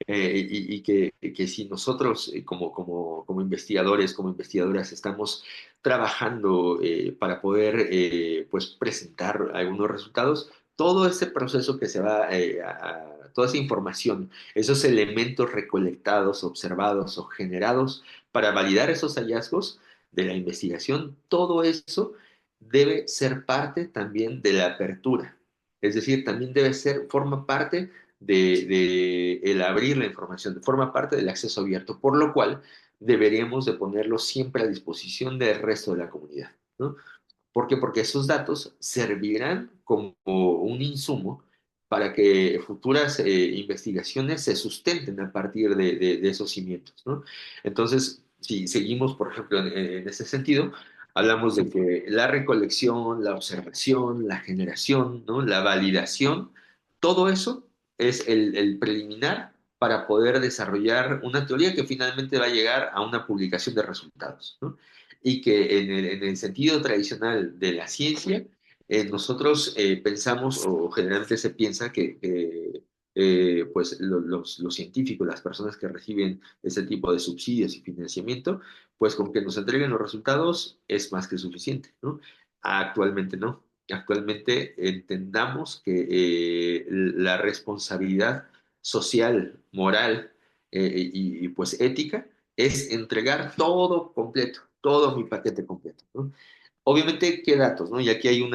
Y que si nosotros como investigadores, como investigadoras, estamos trabajando para poder pues presentar algunos resultados, todo ese proceso que se va toda esa información, esos elementos recolectados, observados o generados para validar esos hallazgos de la investigación, todo eso debe ser parte también de la apertura. Es decir, también forma parte de el abrir la información, forma parte del acceso abierto, por lo cual deberíamos de ponerlo siempre a disposición del resto de la comunidad, ¿no? ¿Por qué? Porque esos datos servirán como un insumo para que futuras investigaciones se sustenten a partir de esos cimientos, ¿no? Entonces, si seguimos, por ejemplo, en ese sentido, hablamos de que la recolección, la observación, la generación, ¿no? La validación, todo eso es el preliminar para poder desarrollar una teoría que finalmente va a llegar a una publicación de resultados, ¿no? Y que en el sentido tradicional de la ciencia, nosotros pensamos, o generalmente se piensa que, pues los científicos, las personas que reciben ese tipo de subsidios y financiamiento, pues con que nos entreguen los resultados es más que suficiente, ¿no? Actualmente no. Actualmente entendamos que la responsabilidad social, moral pues ética es entregar todo completo, todo mi paquete completo, ¿no? Obviamente, ¿qué datos, no? Y aquí hay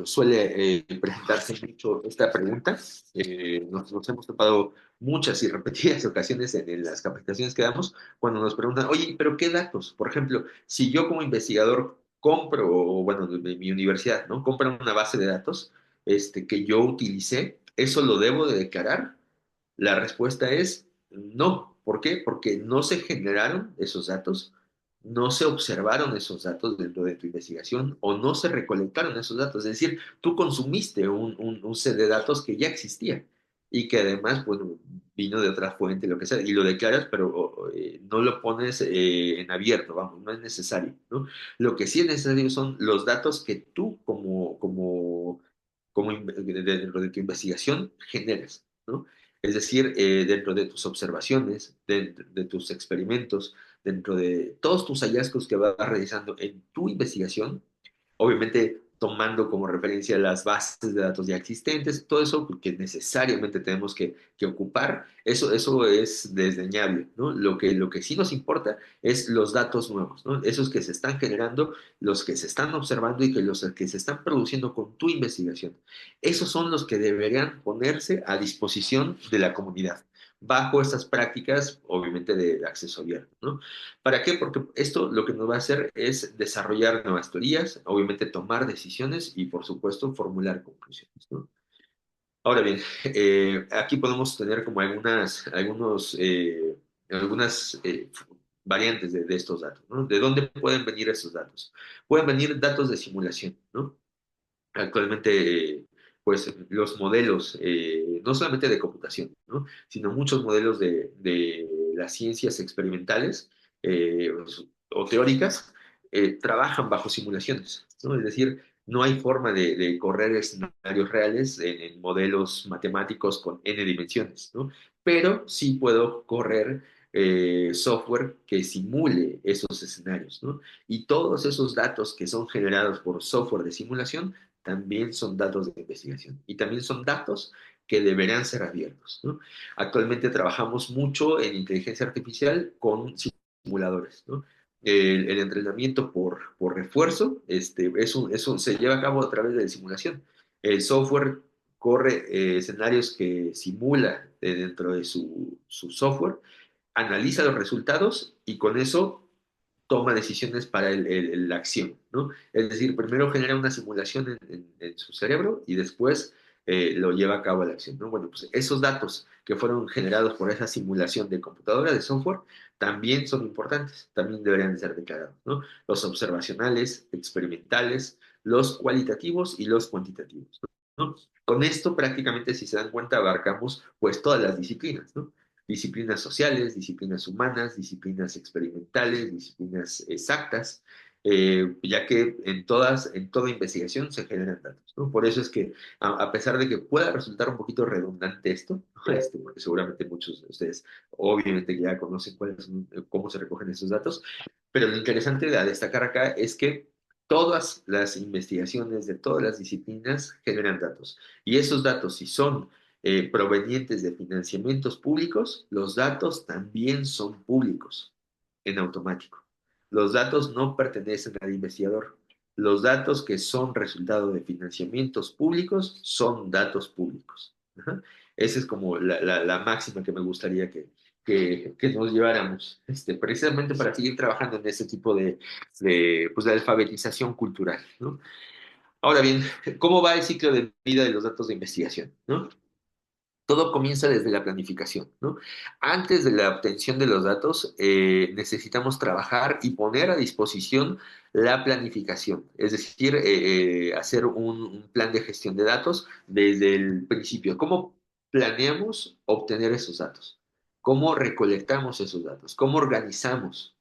suele presentarse mucho esta pregunta. Nos hemos topado muchas y repetidas ocasiones en las capacitaciones que damos cuando nos preguntan, oye, pero ¿qué datos? Por ejemplo, si yo como investigador compro, o bueno, de mi universidad, ¿no? Compra una base de datos que yo utilicé, ¿eso lo debo de declarar? La respuesta es no. ¿Por qué? Porque no se generaron esos datos, no se observaron esos datos dentro de tu investigación o no se recolectaron esos datos. Es decir, tú consumiste un set de datos que ya existía y que además, bueno, vino de otra fuente, lo que sea, y lo declaras, pero no lo pones en abierto, vamos, no es necesario, ¿no? Lo que sí es necesario son los datos que tú dentro de tu investigación generas, ¿no? Es decir, dentro de tus observaciones, de tus experimentos, dentro de todos tus hallazgos que vas realizando en tu investigación, obviamente tomando como referencia las bases de datos ya existentes, todo eso que necesariamente tenemos que ocupar, eso es desdeñable, ¿no? Lo que sí nos importa es los datos nuevos, ¿no? Esos que se están generando, los que se están observando y los que se están produciendo con tu investigación. Esos son los que deberían ponerse a disposición de la comunidad, bajo estas prácticas, obviamente, de acceso abierto, ¿no? ¿Para qué? Porque esto lo que nos va a hacer es desarrollar nuevas teorías, obviamente tomar decisiones y, por supuesto, formular conclusiones, ¿no? Ahora bien, aquí podemos tener como algunas variantes de estos datos, ¿no? ¿De dónde pueden venir esos datos? Pueden venir datos de simulación, ¿no? Actualmente, pues los modelos, no solamente de computación, ¿no? Sino muchos modelos de las ciencias experimentales o teóricas, trabajan bajo simulaciones, ¿no? Es decir, No hay forma de correr escenarios reales en modelos matemáticos con n dimensiones, ¿no? Pero sí puedo correr software que simule esos escenarios, ¿no? Y todos esos datos que son generados por software de simulación también son datos de investigación y también son datos que deberán ser abiertos, ¿no? Actualmente trabajamos mucho en inteligencia artificial con simuladores, ¿no? El entrenamiento por refuerzo eso se lleva a cabo a través de la simulación. El software corre escenarios que simula dentro de su software, analiza los resultados y con eso toma decisiones para la acción, ¿no? Es decir, primero genera una simulación en su cerebro y después lo lleva a cabo a la acción, ¿no? Bueno, pues esos datos que fueron generados por esa simulación de computadora, de software, también son importantes, también deberían ser declarados, ¿no? Los observacionales, experimentales, los cualitativos y los cuantitativos, ¿no? Con esto prácticamente, si se dan cuenta, abarcamos pues todas las disciplinas, ¿no? Disciplinas sociales, disciplinas humanas, disciplinas experimentales, disciplinas exactas, ya que en toda investigación se generan datos, ¿no? Por eso es que, a pesar de que pueda resultar un poquito redundante esto, ¿no? Porque seguramente muchos de ustedes obviamente ya conocen cómo se recogen esos datos, pero lo interesante a destacar acá es que todas las investigaciones de todas las disciplinas generan datos. Y esos datos, si son provenientes de financiamientos públicos, los datos también son públicos en automático. Los datos no pertenecen al investigador. Los datos que son resultado de financiamientos públicos son datos públicos. Ajá. Esa es como la máxima que me gustaría que nos lleváramos, precisamente para seguir trabajando en ese tipo pues, de alfabetización cultural, ¿no? Ahora bien, ¿cómo va el ciclo de vida de los datos de investigación, ¿no? Todo comienza desde la planificación, ¿no? Antes de la obtención de los datos, necesitamos trabajar y poner a disposición la planificación, es decir, hacer un plan de gestión de datos desde el principio. ¿Cómo planeamos obtener esos datos? ¿Cómo recolectamos esos datos? ¿Cómo organizamos?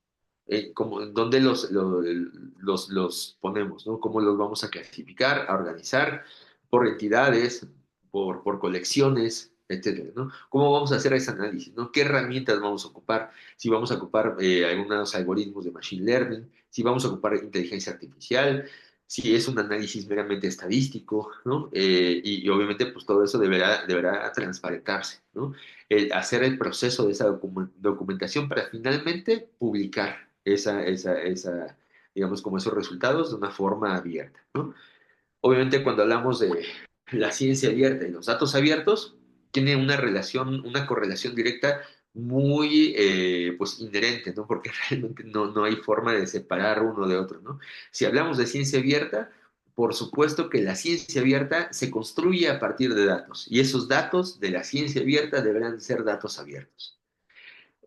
¿Dónde los ponemos, ¿no? ¿Cómo los vamos a clasificar, a organizar por entidades, por colecciones, etcétera, ¿no? ¿Cómo vamos a hacer ese análisis, ¿no? ¿Qué herramientas vamos a ocupar? Si vamos a ocupar algunos algoritmos de machine learning, si vamos a ocupar inteligencia artificial, si es un análisis meramente estadístico, ¿no? Y obviamente pues todo eso deberá transparentarse, ¿no? Hacer el proceso de esa documentación para finalmente publicar digamos, como esos resultados de una forma abierta, ¿no? Obviamente, cuando hablamos de la ciencia abierta y los datos abiertos, tiene una relación, una correlación directa muy pues inherente, ¿no? Porque realmente no hay forma de separar uno de otro, ¿no? Si hablamos de ciencia abierta, por supuesto que la ciencia abierta se construye a partir de datos y esos datos de la ciencia abierta deberán ser datos abiertos.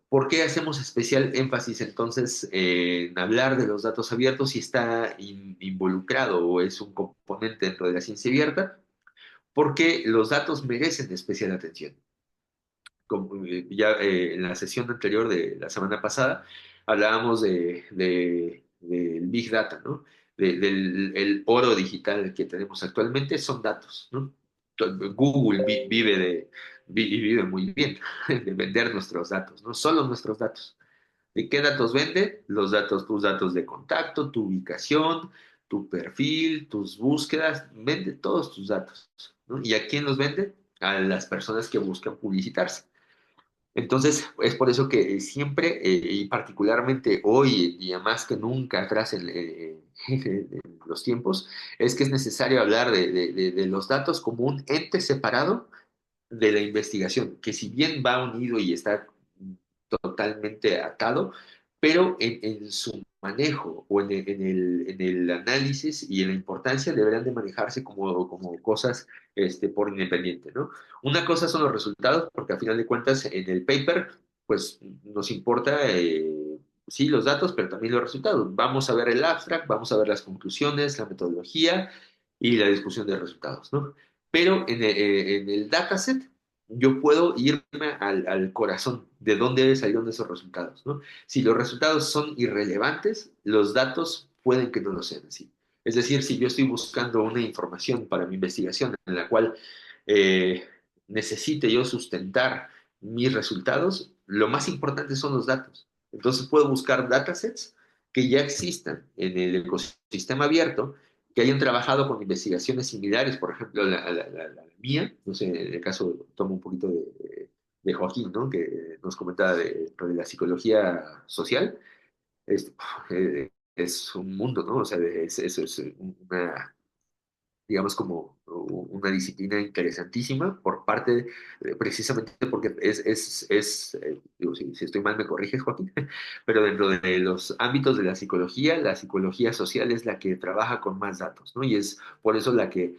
¿Por qué hacemos especial énfasis entonces en hablar de los datos abiertos si está involucrado o es un componente dentro de la ciencia abierta? Porque los datos merecen especial atención. Como, ya en la sesión anterior de la semana pasada hablábamos del Big Data, ¿no? El oro digital que tenemos actualmente son datos, ¿no? Google vive muy bien de vender nuestros datos, no solo nuestros datos. ¿De qué datos vende? Los datos, tus datos de contacto, tu ubicación, tu perfil, tus búsquedas, vende todos tus datos, ¿no? ¿Y a quién los vende? A las personas que buscan publicitarse. Entonces, es por eso que siempre, y particularmente hoy en día, más que nunca atrás en los tiempos, es que es necesario hablar de los datos como un ente separado de la investigación, que si bien va unido y está totalmente atado, pero en su manejo o en el análisis y en la importancia deberán de manejarse como cosas por independiente, ¿no? Una cosa son los resultados, porque a final de cuentas en el paper, pues nos importa, sí, los datos, pero también los resultados. Vamos a ver el abstract, vamos a ver las conclusiones, la metodología y la discusión de resultados, ¿no? Pero en el dataset yo puedo irme al corazón de dónde salieron esos resultados, ¿no? Si los resultados son irrelevantes, los datos pueden que no lo sean así. Es decir, si yo estoy buscando una información para mi investigación en la cual eh, necesite yo sustentar mis resultados, lo más importante son los datos. Entonces puedo buscar datasets que ya existan en el ecosistema abierto, que hayan trabajado con investigaciones similares, por ejemplo, la mía, no sé, en el caso, tomo un poquito de Joaquín, ¿no? Que nos comentaba de la psicología social. Es, es un mundo, ¿no? O sea, es una, digamos, como una disciplina interesantísima por parte, precisamente porque digo, si estoy mal me corriges, Joaquín, pero dentro de los ámbitos de la psicología social es la que trabaja con más datos, ¿no? Y es por eso la que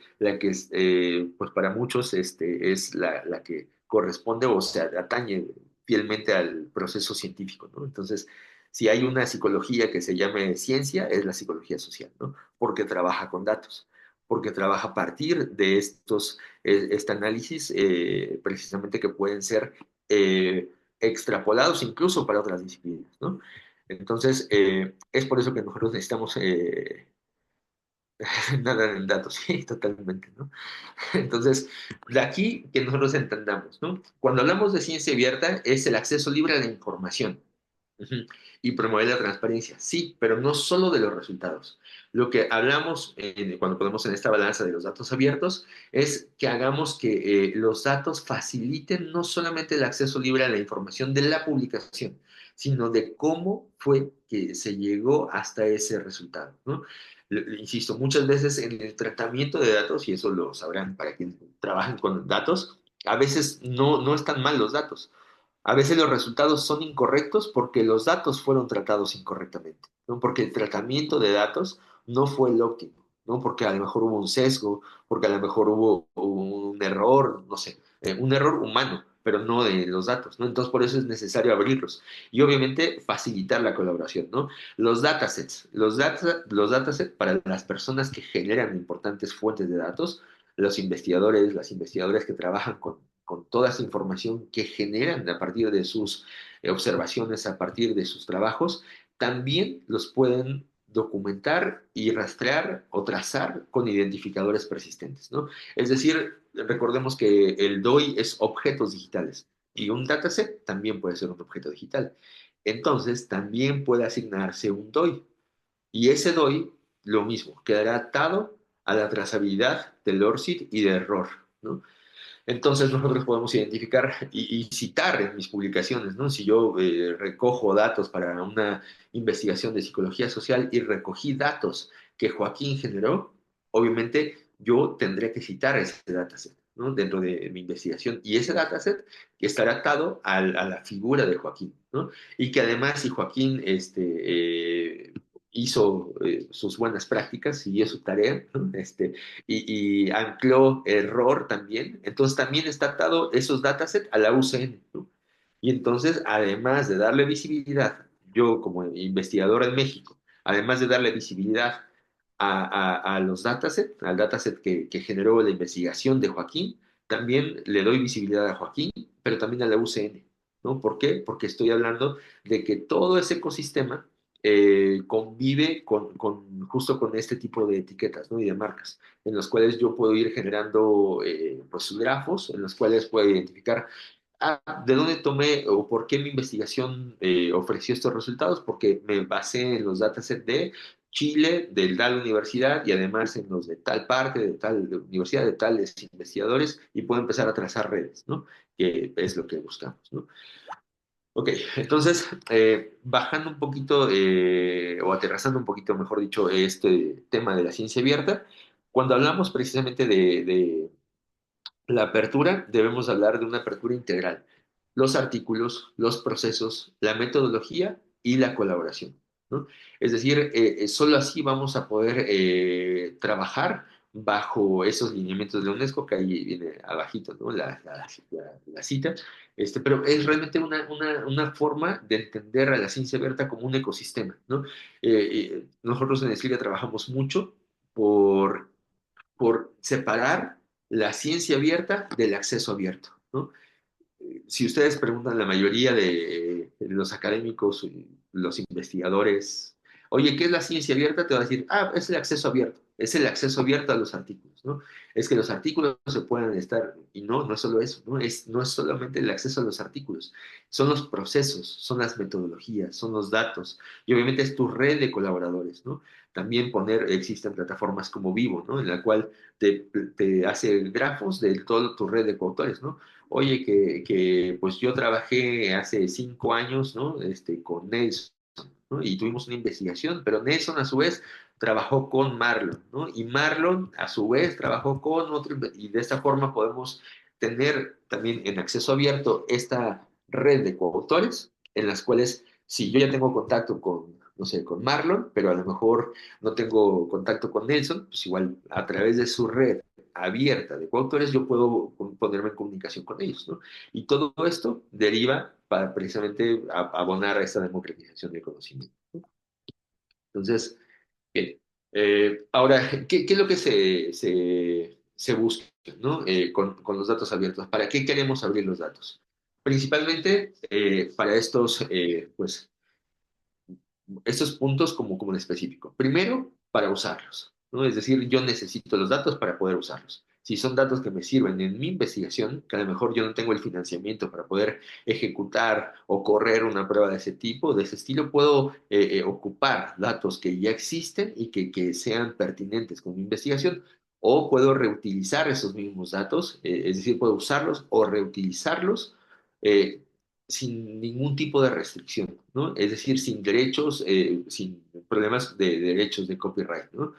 pues para muchos es la que corresponde o se atañe fielmente al proceso científico, ¿no? Entonces, si hay una psicología que se llame ciencia, es la psicología social, ¿no? Porque trabaja con datos, porque trabaja a partir de este análisis precisamente que pueden ser extrapolados incluso para otras disciplinas, ¿no? Entonces, es por eso que nosotros necesitamos nada en datos, sí, totalmente, ¿no? Entonces, de aquí que nosotros entendamos, ¿no? Cuando hablamos de ciencia abierta, es el acceso libre a la información. Ujú. Y promover la transparencia, sí, pero no solo de los resultados. Lo que hablamos cuando ponemos en esta balanza de los datos abiertos es que hagamos que los datos faciliten no solamente el acceso libre a la información de la publicación, sino de cómo fue que se llegó hasta ese resultado, ¿no? Insisto, muchas veces en el tratamiento de datos, y eso lo sabrán para quienes trabajan con datos, a veces no están mal los datos. A veces los resultados son incorrectos porque los datos fueron tratados incorrectamente, ¿no? Porque el tratamiento de datos no fue el óptimo, ¿no? Porque a lo mejor hubo un sesgo, porque a lo mejor hubo un error, no sé, un error humano, pero no de los datos, ¿no? Entonces por eso es necesario abrirlos y obviamente facilitar la colaboración, ¿no? Los datasets para las personas que generan importantes fuentes de datos, los investigadores, las investigadoras que trabajan con toda esa información que generan a partir de sus observaciones, a partir de sus trabajos, también los pueden documentar y rastrear o trazar con identificadores persistentes, ¿no? Es decir, recordemos que el DOI es objetos digitales y un dataset también puede ser un objeto digital. Entonces, también puede asignarse un DOI y ese DOI, lo mismo, quedará atado a la trazabilidad del ORCID y de error, ¿no? Entonces nosotros podemos identificar y citar en mis publicaciones, ¿no? Si yo recojo datos para una investigación de psicología social y recogí datos que Joaquín generó, obviamente yo tendré que citar ese dataset, ¿no? Dentro de mi investigación. Y ese dataset que estará atado a la figura de Joaquín, ¿no? Y que además si Joaquín hizo sus buenas prácticas, siguió su tarea, ¿no? Y ancló error también. Entonces también está atado esos datasets a la UCN, ¿no? Y entonces, además de darle visibilidad, yo como investigador en México, además de darle visibilidad a los datasets, al dataset que generó la investigación de Joaquín, también le doy visibilidad a Joaquín, pero también a la UCN, ¿no? ¿Por qué? Porque estoy hablando de que todo ese ecosistema convive justo con este tipo de etiquetas, ¿no? Y de marcas, en los cuales yo puedo ir generando pues, grafos, en los cuales puedo identificar de dónde tomé o por qué mi investigación ofreció estos resultados, porque me basé en los datasets de Chile, de tal universidad y además en los de tal parte, de tal universidad, de tales investigadores y puedo empezar a trazar redes, ¿no? Que es lo que buscamos, ¿no? Ok, entonces, bajando un poquito, o aterrazando un poquito, mejor dicho, este tema de la ciencia abierta, cuando hablamos precisamente de la apertura, debemos hablar de una apertura integral. Los artículos, los procesos, la metodología y la colaboración, ¿no? Es decir, solo así vamos a poder trabajar bajo esos lineamientos de la UNESCO, que ahí viene abajito, ¿no? La cita, pero es realmente una forma de entender a la ciencia abierta como un ecosistema, ¿no? Nosotros en Escribia trabajamos mucho por separar la ciencia abierta del acceso abierto, ¿no? Si ustedes preguntan, la mayoría de los académicos, los investigadores, Oye, ¿qué es la ciencia abierta? Te va a decir, ah, es el acceso abierto, es el acceso abierto a los artículos, ¿no? Es que los artículos se pueden estar, y no, no es solo eso, no es solamente el acceso a los artículos, son los procesos, son las metodologías, son los datos, y obviamente es tu red de colaboradores, ¿no? También existen plataformas como Vivo, ¿no? En la cual te hace grafos de toda tu red de coautores, ¿no? Oye, pues yo trabajé hace 5 años, ¿no? Con Nelson, ¿no? Y tuvimos una investigación, pero Nelson a su vez trabajó con Marlon, ¿no? Y Marlon a su vez trabajó con otro, y de esta forma podemos tener también en acceso abierto esta red de coautores en las cuales si yo ya tengo contacto con, no sé, con Marlon, pero a lo mejor no tengo contacto con Nelson, pues igual a través de su red abierta de coautores yo puedo ponerme en comunicación con ellos, ¿no? Y todo esto deriva para precisamente abonar a esta democratización del conocimiento. Entonces, bien. Ahora, ¿qué es lo que se busca, ¿no? Con los datos abiertos? ¿Para qué queremos abrir los datos? Principalmente para pues, estos puntos como en específico. Primero, para usarlos, ¿no? Es decir, yo necesito los datos para poder usarlos. Si son datos que me sirven en mi investigación, que a lo mejor yo no tengo el financiamiento para poder ejecutar o correr una prueba de ese tipo, de ese estilo, puedo ocupar datos que ya existen y que sean pertinentes con mi investigación, o puedo reutilizar esos mismos datos, es decir, puedo usarlos o reutilizarlos eh, sin ningún tipo de restricción, ¿no? Es decir, sin derechos, sin problemas de derechos de copyright, ¿no?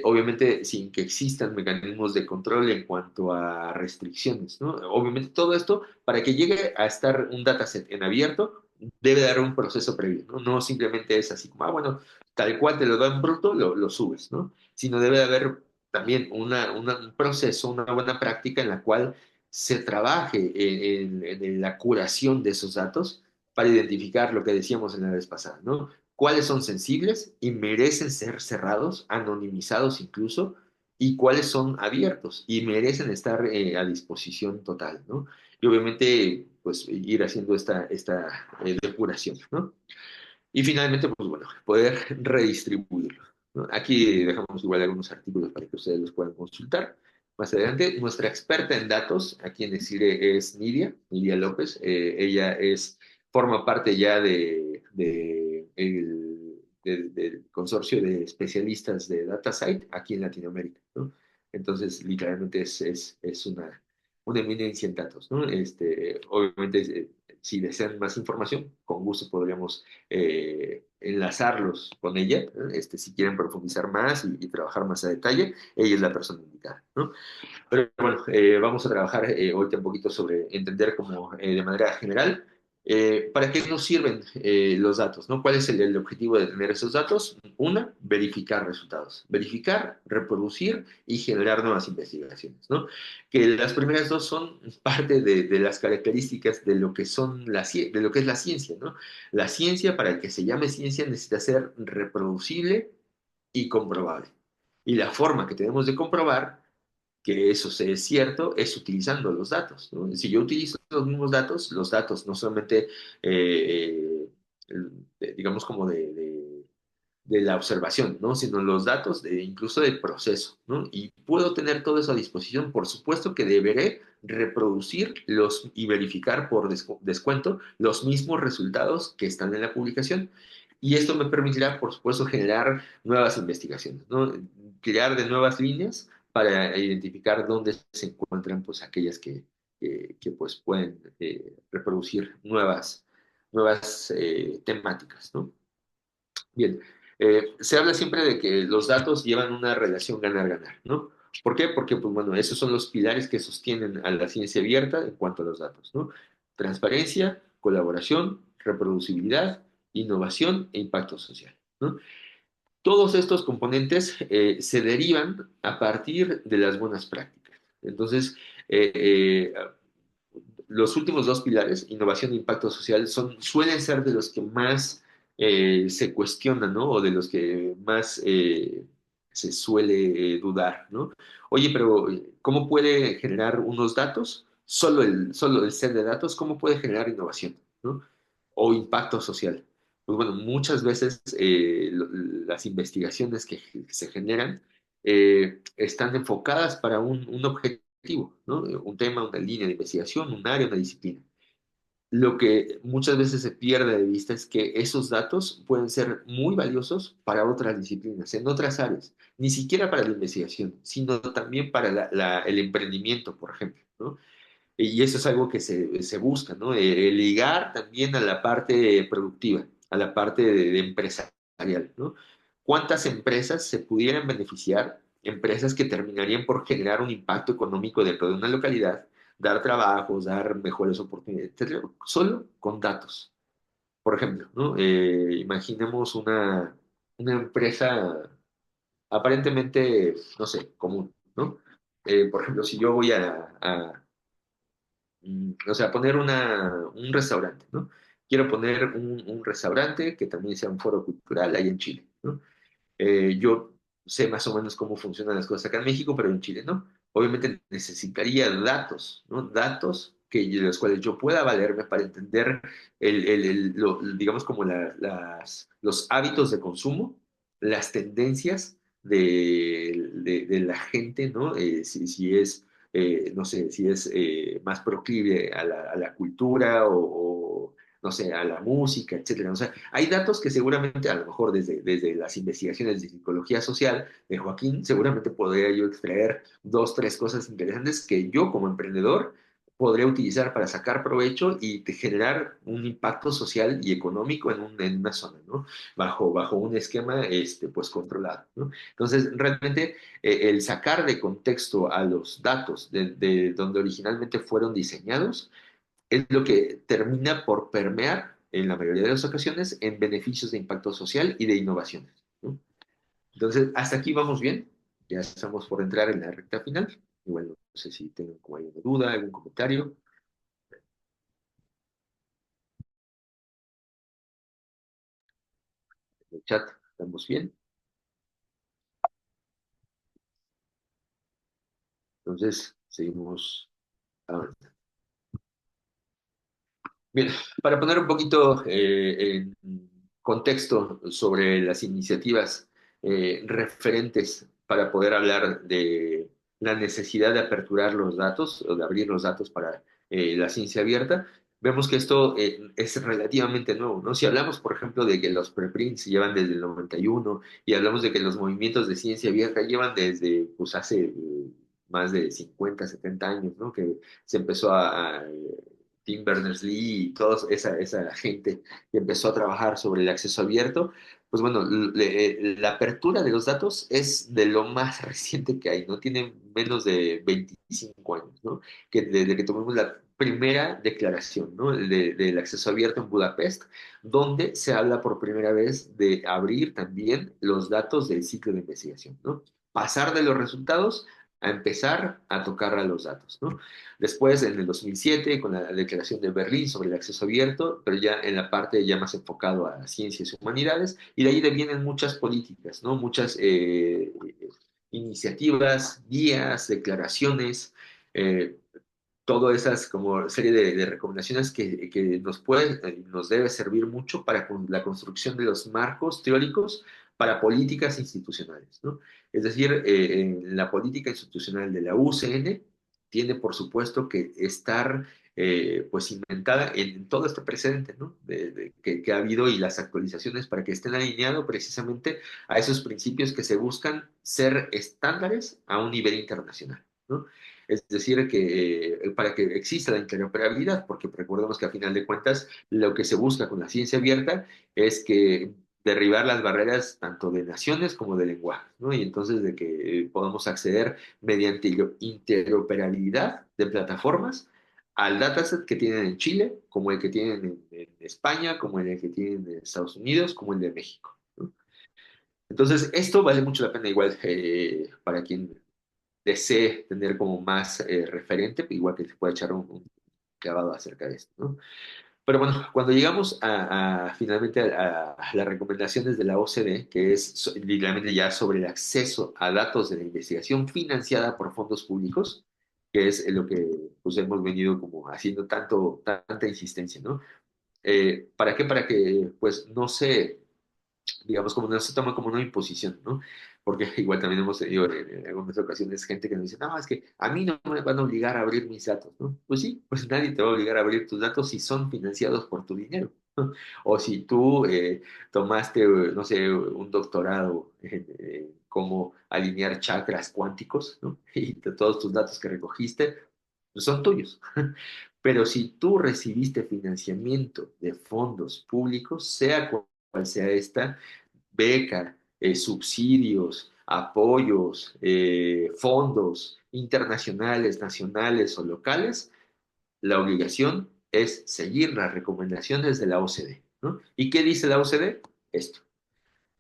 Obviamente sin que existan mecanismos de control en cuanto a restricciones, ¿no? Obviamente todo esto, para que llegue a estar un dataset en abierto, debe dar un proceso previo, ¿no? No simplemente es así como, bueno, tal cual te lo da en bruto, lo subes, ¿no? Sino debe de haber también un proceso, una buena práctica en la cual se trabaje en la curación de esos datos para identificar lo que decíamos en la vez pasada, ¿no? Cuáles son sensibles y merecen ser cerrados, anonimizados incluso, y cuáles son abiertos y merecen estar a disposición total, ¿no? Y obviamente, pues ir haciendo esta depuración, ¿no? Y finalmente, pues bueno, poder redistribuirlo, ¿no? Aquí dejamos igual algunos artículos para que ustedes los puedan consultar. Más adelante, nuestra experta en datos, aquí en Decire, es Nidia López. Ella forma parte ya del consorcio de especialistas de DataSite aquí en Latinoamérica, ¿no? Entonces, literalmente es una eminencia en datos, ¿no? Obviamente, si desean más información, con gusto podríamos enlazarlos con ella, ¿no? Si quieren profundizar más y trabajar más a detalle, ella es la persona indicada, ¿no? Pero bueno, vamos a trabajar ahorita un poquito sobre entender como de manera general para qué nos sirven los datos, ¿no? ¿Cuál es el objetivo de tener esos datos? Una, verificar resultados, verificar, reproducir y generar nuevas investigaciones, ¿no? Que las primeras dos son parte de las características de lo que de lo que es la ciencia, ¿no? La ciencia, para que se llame ciencia, necesita ser reproducible y comprobable. Y la forma que tenemos de comprobar que eso es cierto es utilizando los datos, ¿no? Si yo utilizo los mismos datos, los datos no solamente, digamos, como de la observación, ¿no? Sino los datos incluso del proceso, ¿no? Y puedo tener todo eso a disposición, por supuesto que deberé reproducir y verificar por descuento los mismos resultados que están en la publicación. Y esto me permitirá, por supuesto, generar nuevas investigaciones, ¿no? Crear de nuevas líneas para identificar dónde se encuentran pues aquellas que pues pueden reproducir nuevas temáticas, ¿no? Bien, se habla siempre de que los datos llevan una relación ganar-ganar, ¿no? ¿Por qué? Porque, pues bueno, esos son los pilares que sostienen a la ciencia abierta en cuanto a los datos, ¿no? Transparencia, colaboración, reproducibilidad, innovación e impacto social, ¿no? Todos estos componentes se derivan a partir de las buenas prácticas. Entonces, eh, eh, los últimos dos pilares, innovación e impacto social, suelen ser de los que más se cuestionan, ¿no? O de los que más se suele dudar, ¿no? Oye, pero ¿cómo puede generar unos datos? Solo el set de datos, ¿cómo puede generar innovación, ¿no? O impacto social. pues bueno, muchas veces las investigaciones que se generan están enfocadas para un objetivo, ¿no? Un tema, una línea de investigación, un área, una disciplina. Lo que muchas veces se pierde de vista es que esos datos pueden ser muy valiosos para otras disciplinas, en otras áreas, ni siquiera para la investigación, sino también para el emprendimiento, por ejemplo, ¿no? Y eso es algo que se busca, ¿no? Ligar también a la parte productiva, a la parte de empresarial, ¿no? ¿Cuántas empresas se pudieran beneficiar? Empresas que terminarían por generar un impacto económico dentro de una localidad, dar trabajos, dar mejores oportunidades, etcétera, solo con datos. Por ejemplo, ¿no? Imaginemos una empresa aparentemente, no sé, común, ¿no? Por ejemplo, si yo voy o sea, poner un restaurante, ¿no? Quiero poner un restaurante que también sea un foro cultural ahí en Chile, ¿no? Yo sé más o menos cómo funcionan las cosas acá en México, pero en Chile no. Obviamente necesitaría datos, ¿no? Datos de los cuales yo pueda valerme para entender digamos como los hábitos de consumo, las tendencias de la gente, ¿no? Si es, no sé, si es más proclive a la cultura no sé, a la música, etcétera. O sea, hay datos que seguramente, a lo mejor desde las investigaciones de psicología social de Joaquín, seguramente podría yo extraer dos, tres cosas interesantes que yo como emprendedor podría utilizar para sacar provecho y generar un impacto social y económico en una zona, ¿no? Bajo un esquema, pues, controlado, ¿no? Entonces, realmente, el sacar de contexto a los datos de donde originalmente fueron diseñados, es lo que termina por permear, en la mayoría de las ocasiones, en beneficios de impacto social y de innovaciones, ¿no? Entonces, hasta aquí vamos bien. Ya estamos por entrar en la recta final. Igual no sé si tienen como alguna duda, algún comentario. En el chat, ¿estamos bien? Entonces, seguimos avanzando. Bien, para poner un poquito en contexto sobre las iniciativas referentes para poder hablar de la necesidad de aperturar los datos o de abrir los datos para la ciencia abierta, vemos que esto es relativamente nuevo, ¿no? Si hablamos, por ejemplo, de que los preprints se llevan desde el 91 y hablamos de que los movimientos de ciencia abierta llevan desde, pues, hace más de 50, 70 años, ¿no? Que se empezó Tim Berners-Lee y toda esa gente que empezó a trabajar sobre el acceso abierto, pues bueno, la apertura de los datos es de lo más reciente que hay, ¿no? Tiene menos de 25 años, ¿no? Que desde que tomamos la primera declaración, ¿no? Del acceso abierto en Budapest, donde se habla por primera vez de abrir también los datos del ciclo de investigación, ¿no? Pasar de los resultados a empezar a tocar a los datos, ¿no? Después, en el 2007, con la Declaración de Berlín sobre el acceso abierto, pero ya en la parte ya más enfocado a ciencias y humanidades, y de ahí vienen muchas políticas, ¿no? Muchas iniciativas, guías, declaraciones, eh, todas esas como serie de recomendaciones que nos debe servir mucho para la construcción de los marcos teóricos para políticas institucionales, ¿no? Es decir, en la política institucional de la UCN tiene, por supuesto, que estar pues inventada en todo este precedente, ¿no? Que ha habido y las actualizaciones para que estén alineados precisamente a esos principios que se buscan ser estándares a un nivel internacional, ¿no? Es decir, que para que exista la interoperabilidad, porque recordemos que a final de cuentas lo que se busca con la ciencia abierta es que derribar las barreras tanto de naciones como de lenguaje, ¿no? Y entonces de que podamos acceder mediante interoperabilidad de plataformas al dataset que tienen en Chile, como el que tienen en España, como el que tienen en Estados Unidos, como el de México, ¿no? Entonces, esto vale mucho la pena igual para quien desee tener como más referente, igual que se puede echar un clavado acerca de esto, ¿no? Pero bueno, cuando llegamos finalmente a las recomendaciones de la OCDE, que es literalmente ya sobre el acceso a datos de la investigación financiada por fondos públicos, que es lo que pues hemos venido como haciendo tanta insistencia, ¿no? ¿Para qué? Para que pues no se, digamos, como no se toma como una imposición, ¿no? Porque igual también hemos tenido en algunas ocasiones gente que nos dice, no, es que a mí no me van a obligar a abrir mis datos, ¿no? Pues sí, pues nadie te va a obligar a abrir tus datos si son financiados por tu dinero, ¿no? O si tú tomaste, no sé, un doctorado en cómo alinear chakras cuánticos, ¿no? Y todos tus datos que recogiste pues son tuyos. Pero si tú recibiste financiamiento de fondos públicos, sea cual sea esta, beca, subsidios, apoyos, fondos internacionales, nacionales o locales, la obligación es seguir las recomendaciones de la OCDE, ¿no? ¿Y qué dice la OCDE? Esto.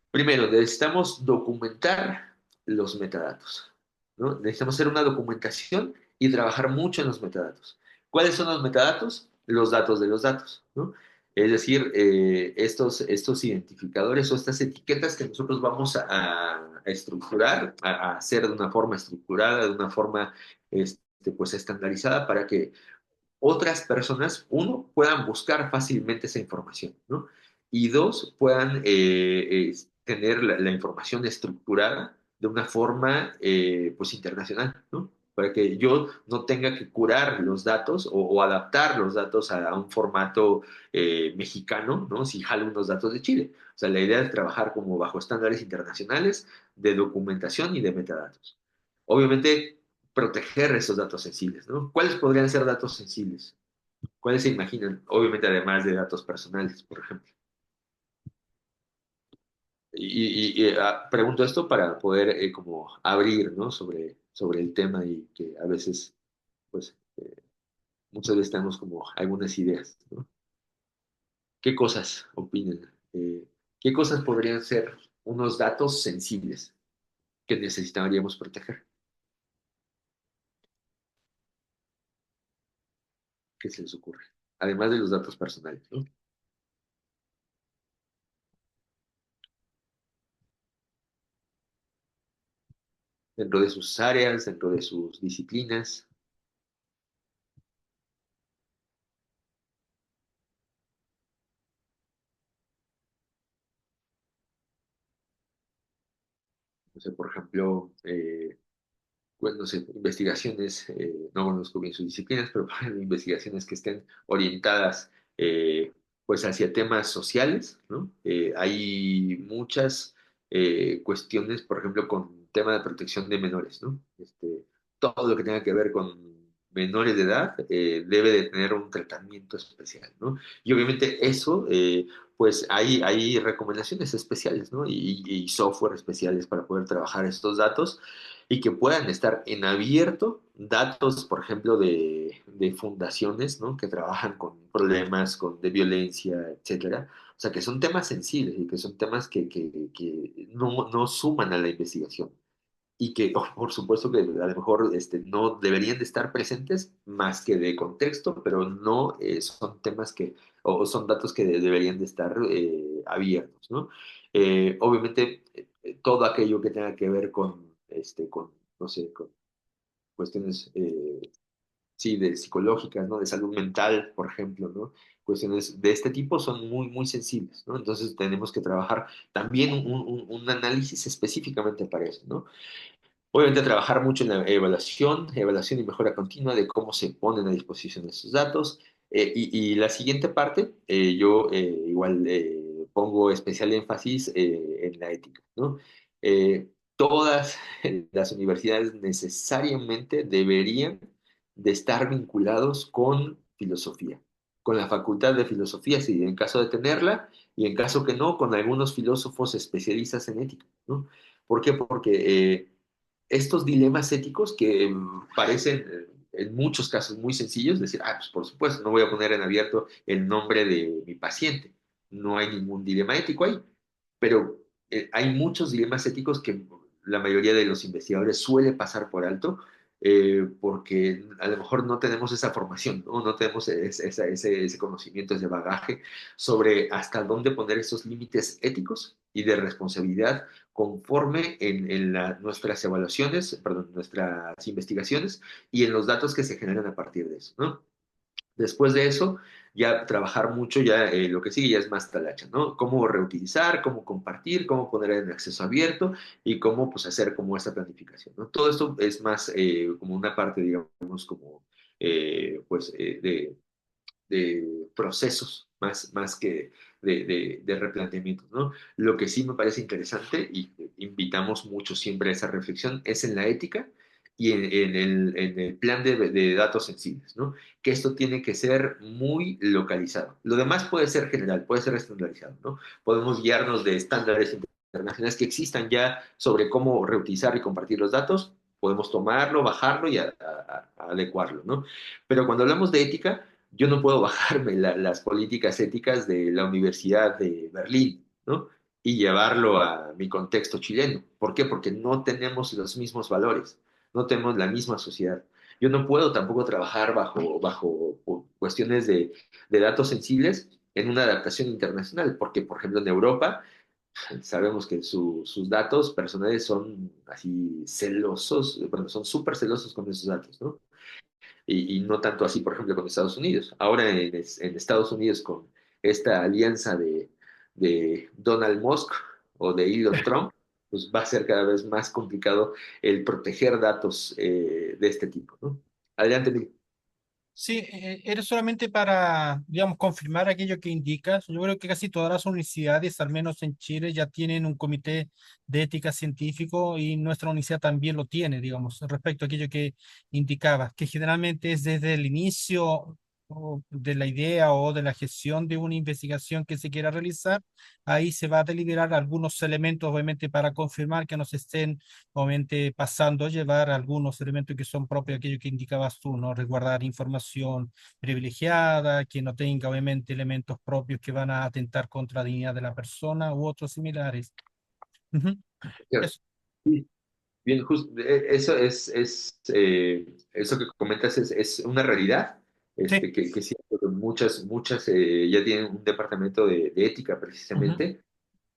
Primero, necesitamos documentar los metadatos, ¿no? Necesitamos hacer una documentación y trabajar mucho en los metadatos. ¿Cuáles son los metadatos? Los datos de los datos, ¿no? Es decir, estos identificadores o estas etiquetas que nosotros vamos a estructurar, a hacer de una forma estructurada, de una forma pues estandarizada para que otras personas, uno, puedan buscar fácilmente esa información, ¿no? Y dos, puedan tener la información estructurada de una forma, pues, internacional, ¿no? Para que yo no tenga que curar los datos o adaptar los datos a un formato mexicano, ¿no? Si jalo unos datos de Chile. O sea, la idea es trabajar como bajo estándares internacionales de documentación y de metadatos. Obviamente, proteger esos datos sensibles, ¿no? ¿Cuáles podrían ser datos sensibles? ¿Cuáles se imaginan? Obviamente, además de datos personales, por ejemplo. Pregunto esto para poder como abrir, ¿no? Sobre el tema y que a veces, pues, muchas veces tenemos como algunas ideas, ¿no? ¿Qué cosas opinan? ¿Qué cosas podrían ser unos datos sensibles que necesitaríamos proteger? ¿Qué se les ocurre? Además de los datos personales, ¿no? Dentro de sus áreas, dentro de sus disciplinas. No sé, por ejemplo, bueno, no sé, investigaciones, no conozco bien sus disciplinas, pero investigaciones que estén orientadas pues hacia temas sociales, ¿no? Hay muchas cuestiones, por ejemplo, con tema de protección de menores, ¿no? Todo lo que tenga que ver con menores de edad debe de tener un tratamiento especial, ¿no? Y obviamente eso, pues hay recomendaciones especiales, ¿no? Y software especiales para poder trabajar estos datos y que puedan estar en abierto datos, por ejemplo, de fundaciones, ¿no? Que trabajan con problemas de violencia, etcétera. O sea, que son temas sensibles y que son temas que no suman a la investigación y que, oh, por supuesto, que a lo mejor no deberían de estar presentes más que de contexto, pero no son temas o son datos que deberían de estar abiertos, ¿no? Obviamente, todo aquello que tenga que ver con no sé, con cuestiones, sí, de psicológicas, ¿no? De salud mental, por ejemplo, ¿no? Cuestiones de este tipo son muy, muy sensibles, ¿no? Entonces tenemos que trabajar también un análisis específicamente para eso, ¿no? Obviamente trabajar mucho en la evaluación y mejora continua de cómo se ponen a disposición estos datos. Y la siguiente parte, yo igual pongo especial énfasis en la ética, ¿no? Todas las universidades necesariamente deberían de estar vinculados con filosofía, con la facultad de filosofía, si en caso de tenerla, y en caso que no, con algunos filósofos especialistas en ética, ¿no? ¿Por qué? Porque estos dilemas éticos que parecen en muchos casos muy sencillos, decir, pues por supuesto, no voy a poner en abierto el nombre de mi paciente, no hay ningún dilema ético ahí, pero hay muchos dilemas éticos que la mayoría de los investigadores suele pasar por alto porque a lo mejor no tenemos esa formación, no tenemos ese conocimiento, ese bagaje sobre hasta dónde poner esos límites éticos y de responsabilidad conforme en nuestras evaluaciones, perdón, nuestras investigaciones y en los datos que se generan a partir de eso, ¿no? Después de eso, ya trabajar mucho, ya lo que sigue ya es más talacha, ¿no? Cómo reutilizar, cómo compartir, cómo poner en acceso abierto y cómo pues hacer como esta planificación, ¿no? Todo esto es más como una parte, digamos, como pues de procesos más que de replanteamientos, ¿no? Lo que sí me parece interesante y invitamos mucho siempre a esa reflexión es en la ética y en el plan de datos sensibles, ¿no? Que esto tiene que ser muy localizado. Lo demás puede ser general, puede ser estandarizado, ¿no? Podemos guiarnos de estándares internacionales que existan ya sobre cómo reutilizar y compartir los datos, podemos tomarlo, bajarlo y a adecuarlo, ¿no? Pero cuando hablamos de ética, yo no puedo bajarme las políticas éticas de la Universidad de Berlín, ¿no? Y llevarlo a mi contexto chileno. ¿Por qué? Porque no tenemos los mismos valores, no tenemos la misma sociedad. Yo no puedo tampoco trabajar bajo cuestiones de datos sensibles en una adaptación internacional, porque, por ejemplo, en Europa sabemos que sus datos personales son así celosos, bueno, son súper celosos con esos datos, ¿no? Y no tanto así, por ejemplo, con Estados Unidos. Ahora en Estados Unidos con esta alianza de Donald Musk o de Elon Trump, pues va a ser cada vez más complicado el proteger datos de este tipo, ¿no? Adelante, Nick. Sí, era solamente para, digamos, confirmar aquello que indicas. Yo creo que casi todas las universidades, al menos en Chile, ya tienen un comité de ética científico y nuestra universidad también lo tiene, digamos, respecto a aquello que indicabas, que generalmente es desde el inicio o de la idea o de la gestión de una investigación que se quiera realizar. Ahí se va a deliberar algunos elementos, obviamente, para confirmar que nos estén obviamente pasando a llevar algunos elementos que son propios de aquello que indicabas tú, ¿no? Resguardar información privilegiada, que no tenga obviamente elementos propios que van a atentar contra la dignidad de la persona u otros similares. Ujú. Cierto. Eso. Sí, bien, justo, eso eso que comentas es una realidad, Sí. que siento que muchas ya tienen un departamento de ética Ujú. precisamente,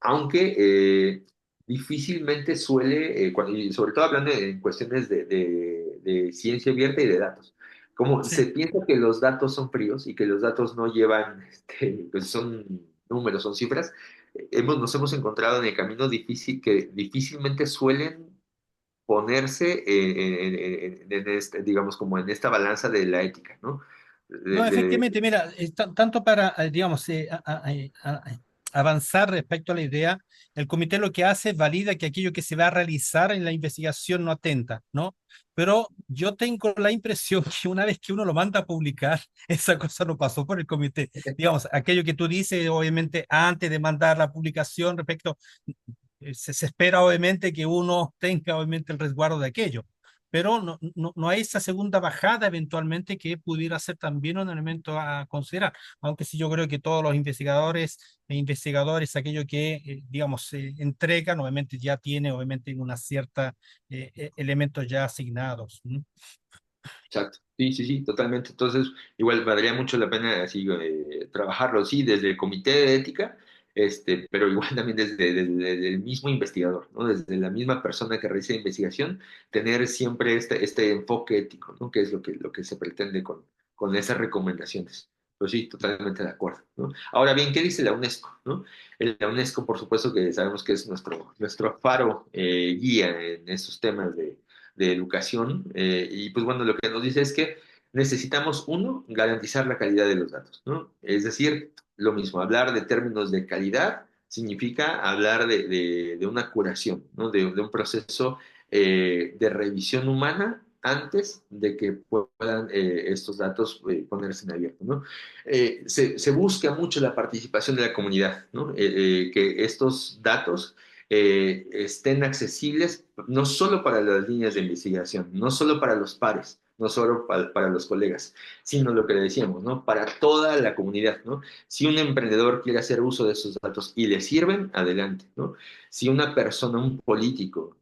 aunque difícilmente suele, y sobre todo hablando en cuestiones de ciencia abierta y de datos, como Sí. se piensa que los datos son fríos y que los datos no llevan, pues son números, son cifras, nos hemos encontrado en el camino difícil que difícilmente suelen ponerse digamos, como en esta balanza de la ética, ¿no? No, De, de- efectivamente, mira, tanto para, digamos, avanzar respecto a la idea, el comité lo que hace es valida que aquello que se va a realizar en la investigación no atenta, ¿no? Pero yo tengo la impresión que una vez que uno lo manda a publicar, esa cosa no pasó por el comité. Digamos, aquello que tú dices, obviamente, antes de mandar la publicación respecto, se espera obviamente que uno tenga obviamente el resguardo de aquello, pero no hay esa segunda bajada eventualmente que pudiera ser también un elemento a considerar, aunque sí yo creo que todos los investigadores, aquello que, digamos, se entregan, obviamente ya tiene obviamente una cierta elementos ya asignados. ¿Mm? Exacto. Sí, sí, sí, totalmente. Entonces, igual valdría mucho la pena así trabajarlo, sí, desde el comité de ética, pero igual también desde el mismo investigador, ¿no? Desde la misma persona que realiza la investigación, tener siempre este enfoque ético, ¿no? Que es lo que se pretende con esas recomendaciones. Pues sí, totalmente de acuerdo, ¿no? Ahora bien, ¿qué dice la UNESCO, ¿no? La UNESCO, por supuesto que sabemos que es nuestro faro guía en esos temas de educación. Y pues bueno, lo que nos dice es que necesitamos, uno, garantizar la calidad de los datos, ¿no? Es decir, lo mismo, hablar de términos de calidad significa hablar de una curación, ¿no? De un proceso de revisión humana antes de que puedan estos datos ponerse en abierto, ¿no? Se busca mucho la participación de la comunidad, ¿no? Que estos datos estén accesibles no solo para las líneas de investigación, no solo para los pares, no solo para los colegas, sino lo que le decíamos, ¿no? Para toda la comunidad, ¿no? Si un emprendedor quiere hacer uso de esos datos y le sirven, adelante, ¿no? Si una persona, un político,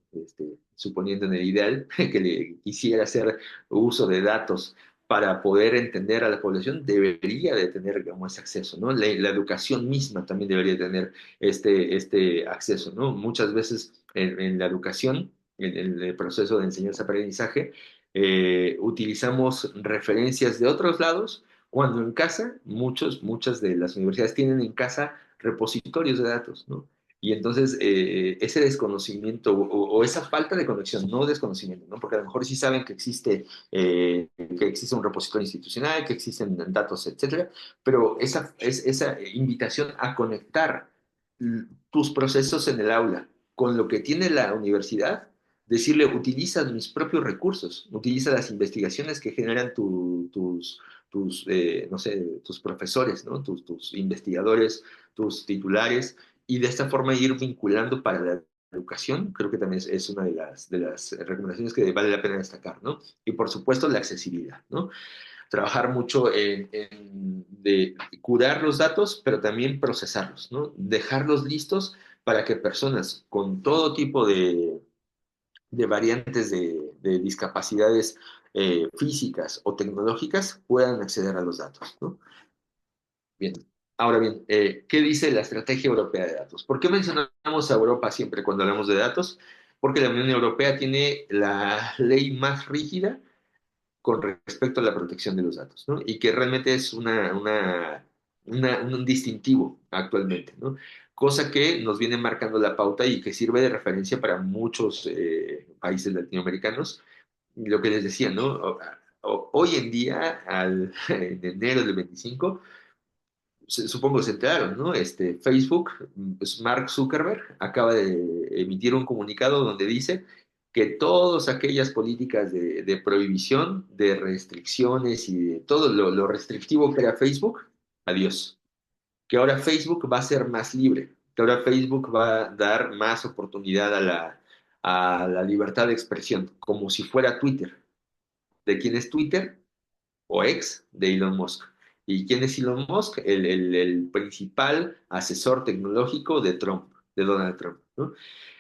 suponiendo en el ideal, que le quisiera hacer uso de datos para poder entender a la población, debería de tener como ese acceso, ¿no? La educación misma también debería tener este acceso, ¿no? Muchas veces en la educación, en el proceso de enseñanza-aprendizaje, utilizamos referencias de otros lados Cuando en casa, muchas de las universidades tienen en casa repositorios de datos, ¿no? Y entonces ese desconocimiento o esa falta de conexión, no desconocimiento, ¿no? Porque a lo mejor sí saben que existe un repositorio institucional, que existen datos, etcétera, pero esa invitación a conectar tus procesos en el aula con lo que tiene la universidad, decirle, utiliza mis propios recursos, utiliza las investigaciones que generan no sé, tus profesores, ¿no? Tus investigadores, tus titulares, y de esta forma ir vinculando para la educación, creo que también es una de las recomendaciones que vale la pena destacar, ¿no? Y por supuesto la accesibilidad, ¿no? Trabajar mucho de curar los datos, pero también procesarlos, ¿no? Dejarlos listos para que personas con todo tipo de variantes de discapacidades físicas o tecnológicas puedan acceder a los datos, ¿no? Bien, ahora bien, ¿qué dice la Estrategia Europea de Datos? ¿Por qué mencionamos a Europa siempre cuando hablamos de datos? Porque la Unión Europea tiene la ley más rígida con respecto a la protección de los datos, ¿no? Y que realmente es un distintivo actualmente, ¿no? Cosa que nos viene marcando la pauta y que sirve de referencia para muchos países latinoamericanos. Lo que les decía, ¿no? Hoy en día, en enero del 25, supongo se enteraron, ¿no? Facebook, pues Mark Zuckerberg, acaba de emitir un comunicado donde dice que todas aquellas políticas de prohibición, de restricciones y de todo lo restrictivo que era Facebook, adiós. Que ahora Facebook va a ser más libre, que ahora Facebook va a dar más oportunidad a la libertad de expresión, como si fuera Twitter. ¿De quién es Twitter? O ex de Elon Musk. ¿Y quién es Elon Musk? El principal asesor tecnológico de Trump, de Donald Trump, ¿no?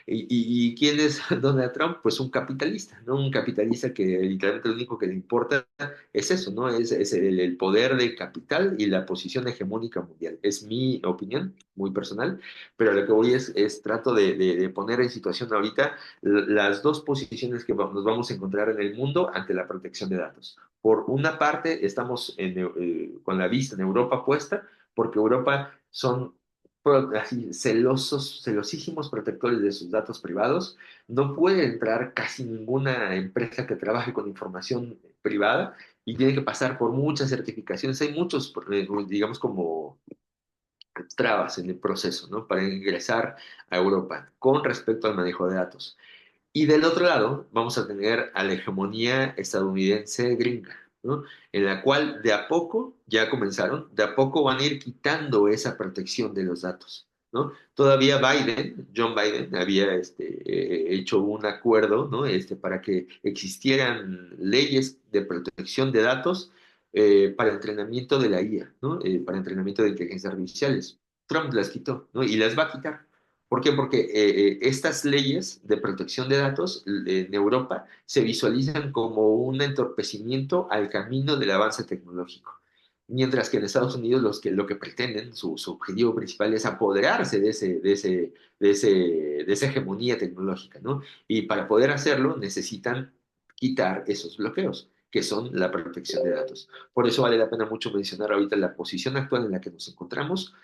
¿Y quién es Donald Trump? Pues un capitalista, ¿no? Un capitalista que literalmente lo único que le importa es eso, ¿no? Es el poder del capital y la posición hegemónica mundial. Es mi opinión, muy personal, pero lo que voy trato de poner en situación ahorita las dos posiciones que nos vamos a encontrar en el mundo ante la protección de datos. Por una parte, estamos con la vista en Europa puesta, porque Europa son así, celosísimos protectores de sus datos privados. No puede entrar casi ninguna empresa que trabaje con información privada y tiene que pasar por muchas certificaciones. Hay muchos, digamos, como trabas en el proceso, ¿no? Para ingresar a Europa con respecto al manejo de datos. Y del otro lado, vamos a tener a la hegemonía estadounidense gringa, ¿no? En la cual de a poco, ya comenzaron, de a poco van a ir quitando esa protección de los datos, ¿no? Todavía John Biden, había hecho un acuerdo, ¿no? Para que existieran leyes de protección de datos para entrenamiento de la IA, ¿no? Para entrenamiento de inteligencias artificiales. Trump las quitó, ¿no? Y las va a quitar. ¿Por qué? Porque estas leyes de protección de datos en Europa se visualizan como un entorpecimiento al camino del avance tecnológico. Mientras que en Estados Unidos lo que pretenden, su objetivo principal es apoderarse de esa hegemonía tecnológica, ¿no? Y para poder hacerlo necesitan quitar esos bloqueos, que son la protección de datos. Por eso vale la pena mucho mencionar ahorita la posición actual en la que nos encontramos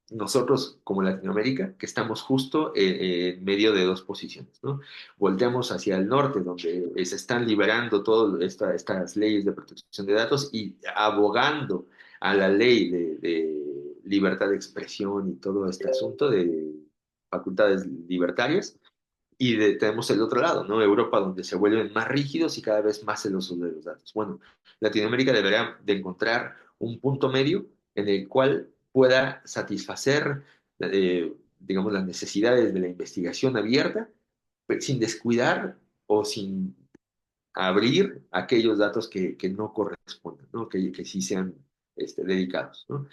nosotros como Latinoamérica, que estamos justo en medio de dos posiciones, ¿no? Volteamos hacia el norte, donde se están liberando todas estas leyes de protección de datos y abogando a la ley de libertad de expresión y todo este asunto de facultades libertarias. Y tenemos el otro lado, ¿no? Europa, donde se vuelven más rígidos y cada vez más celosos de los datos. Bueno, Latinoamérica deberá de encontrar un punto medio en el cual pueda satisfacer, digamos, las necesidades de la investigación abierta, pero sin descuidar o sin abrir aquellos datos que no corresponden, ¿no? Que sí sean dedicados, ¿no?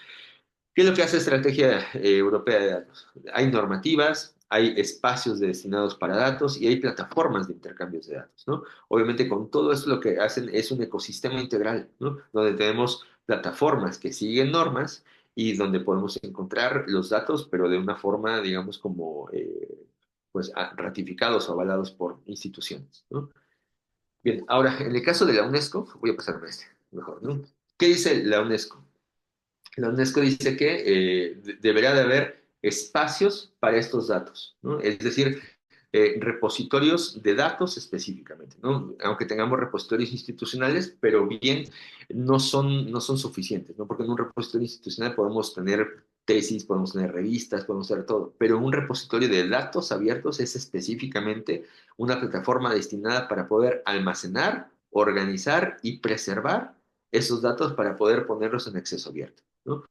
¿Qué es lo que hace Estrategia Europea de Datos? Hay normativas, hay espacios destinados para datos y hay plataformas de intercambios de datos, ¿no? Obviamente con todo esto lo que hacen es un ecosistema integral, ¿no? Donde tenemos plataformas que siguen normas y donde podemos encontrar los datos, pero de una forma, digamos, como pues ratificados o avalados por instituciones, ¿no? Bien, ahora, en el caso de la UNESCO, voy a pasarme mejor, ¿no? ¿Qué dice la UNESCO? La UNESCO dice que deberá de haber espacios para estos datos, ¿no? Es decir, repositorios de datos específicamente, ¿no? Aunque tengamos repositorios institucionales, pero bien, no son suficientes, ¿no? Porque en un repositorio institucional podemos tener tesis, podemos tener revistas, podemos tener todo, pero un repositorio de datos abiertos es específicamente una plataforma destinada para poder almacenar, organizar y preservar esos datos para poder ponerlos en acceso abierto, ¿no?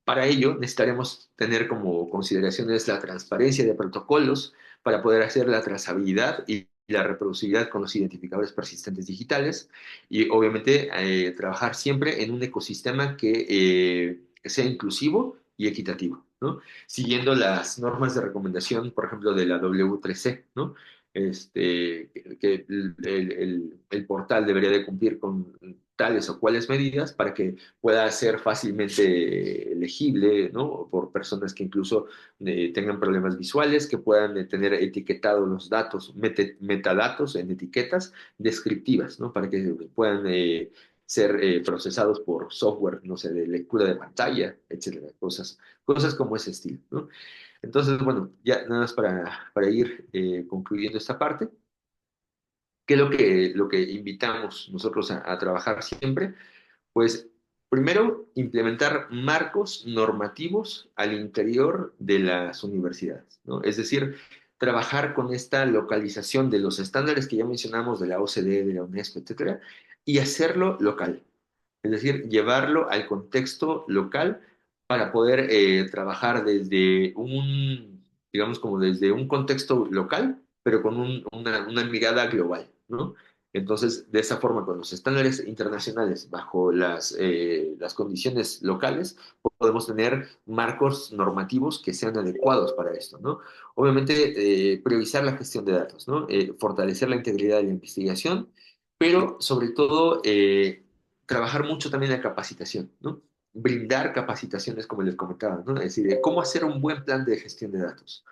Para ello, necesitaremos tener como consideraciones la transparencia de protocolos para poder hacer la trazabilidad y la reproducibilidad con los identificadores persistentes digitales y obviamente trabajar siempre en un ecosistema que sea inclusivo y equitativo, ¿no? Siguiendo las normas de recomendación, por ejemplo, de la W3C, ¿no? Que el portal debería de cumplir con tales o cuales medidas para que pueda ser fácilmente legible, ¿no? Por personas que incluso tengan problemas visuales, que puedan tener etiquetados los datos, metadatos en etiquetas descriptivas, ¿no? Para que puedan ser procesados por software, no sé, de lectura de pantalla, etcétera, cosas como ese estilo, ¿no? Entonces, bueno, ya nada más para ir concluyendo esta parte, ¿qué es lo que invitamos nosotros a trabajar siempre? Pues primero, implementar marcos normativos al interior de las universidades, ¿no? Es decir, trabajar con esta localización de los estándares que ya mencionamos de la OCDE, de la UNESCO, etcétera, y hacerlo local. Es decir, llevarlo al contexto local para poder trabajar digamos, como desde un contexto local, pero con una mirada global, ¿no? Entonces, de esa forma, con los estándares internacionales bajo las condiciones locales, podemos tener marcos normativos que sean adecuados para esto, ¿no? Obviamente, priorizar la gestión de datos, ¿no? Fortalecer la integridad de la investigación, pero sobre todo trabajar mucho también la capacitación, ¿no? Brindar capacitaciones, como les comentaba, ¿no? Es decir, cómo hacer un buen plan de gestión de datos,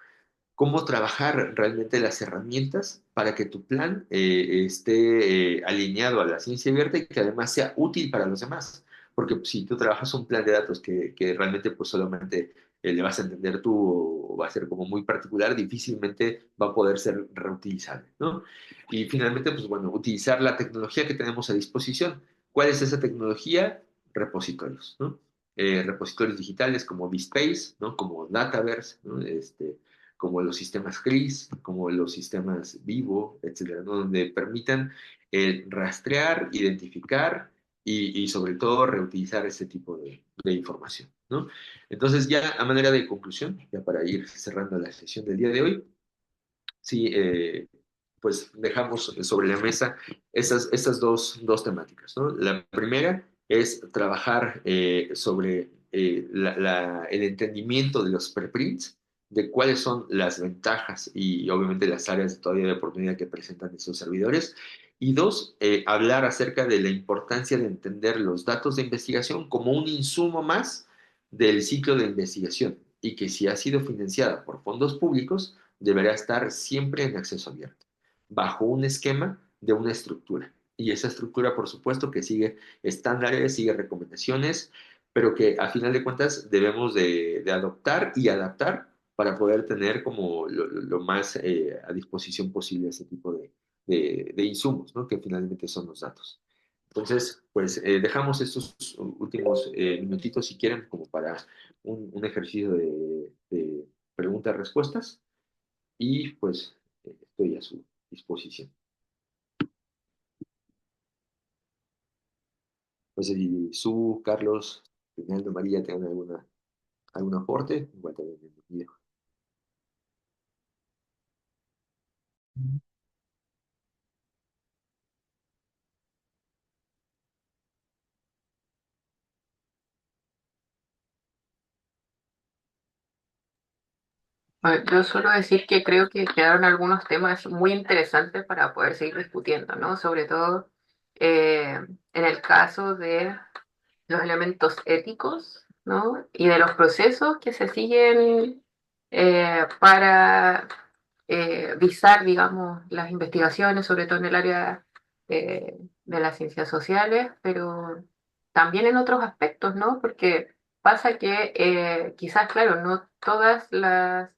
cómo trabajar realmente las herramientas para que tu plan esté alineado a la ciencia abierta y que además sea útil para los demás. Porque si tú trabajas un plan de datos que realmente pues solamente le vas a entender tú o va a ser como muy particular, difícilmente va a poder ser reutilizable, ¿no? Y finalmente, pues bueno, utilizar la tecnología que tenemos a disposición. ¿Cuál es esa tecnología? Repositorios, ¿no? Repositorios digitales como BSpace, ¿no? Como Dataverse, ¿no? Como los sistemas CRIS, como los sistemas Vivo, etcétera, ¿no? Donde permitan rastrear, identificar y sobre todo reutilizar ese tipo de información, ¿no? Entonces ya a manera de conclusión, ya para ir cerrando la sesión del día de hoy, sí, pues dejamos sobre la mesa esas dos temáticas, ¿no? La primera es trabajar sobre el entendimiento de los preprints, de cuáles son las ventajas y obviamente las áreas todavía de oportunidad que presentan esos servidores. Y dos, hablar acerca de la importancia de entender los datos de investigación como un insumo más del ciclo de investigación y que si ha sido financiada por fondos públicos, deberá estar siempre en acceso abierto, bajo un esquema de una estructura. Y esa estructura, por supuesto, que sigue estándares, sigue recomendaciones, pero que a final de cuentas debemos de adoptar y adaptar para poder tener como lo más a disposición posible ese tipo de insumos, ¿no? Que finalmente son los datos. Entonces, pues dejamos estos últimos minutitos, si quieren, como para un ejercicio de preguntas-respuestas y pues estoy a su disposición. No sé si Su, Carlos, Reinaldo, María tengan algún aporte, igual también bienvenido. Bueno, yo suelo decir que creo que quedaron algunos temas muy interesantes para poder seguir discutiendo, ¿no? Sobre todo en el caso de los elementos éticos, ¿no? Y de los procesos que se siguen para visar, digamos, las investigaciones, sobre todo en el área de las ciencias sociales, pero también en otros aspectos, ¿no? Porque pasa que quizás, claro, no todas las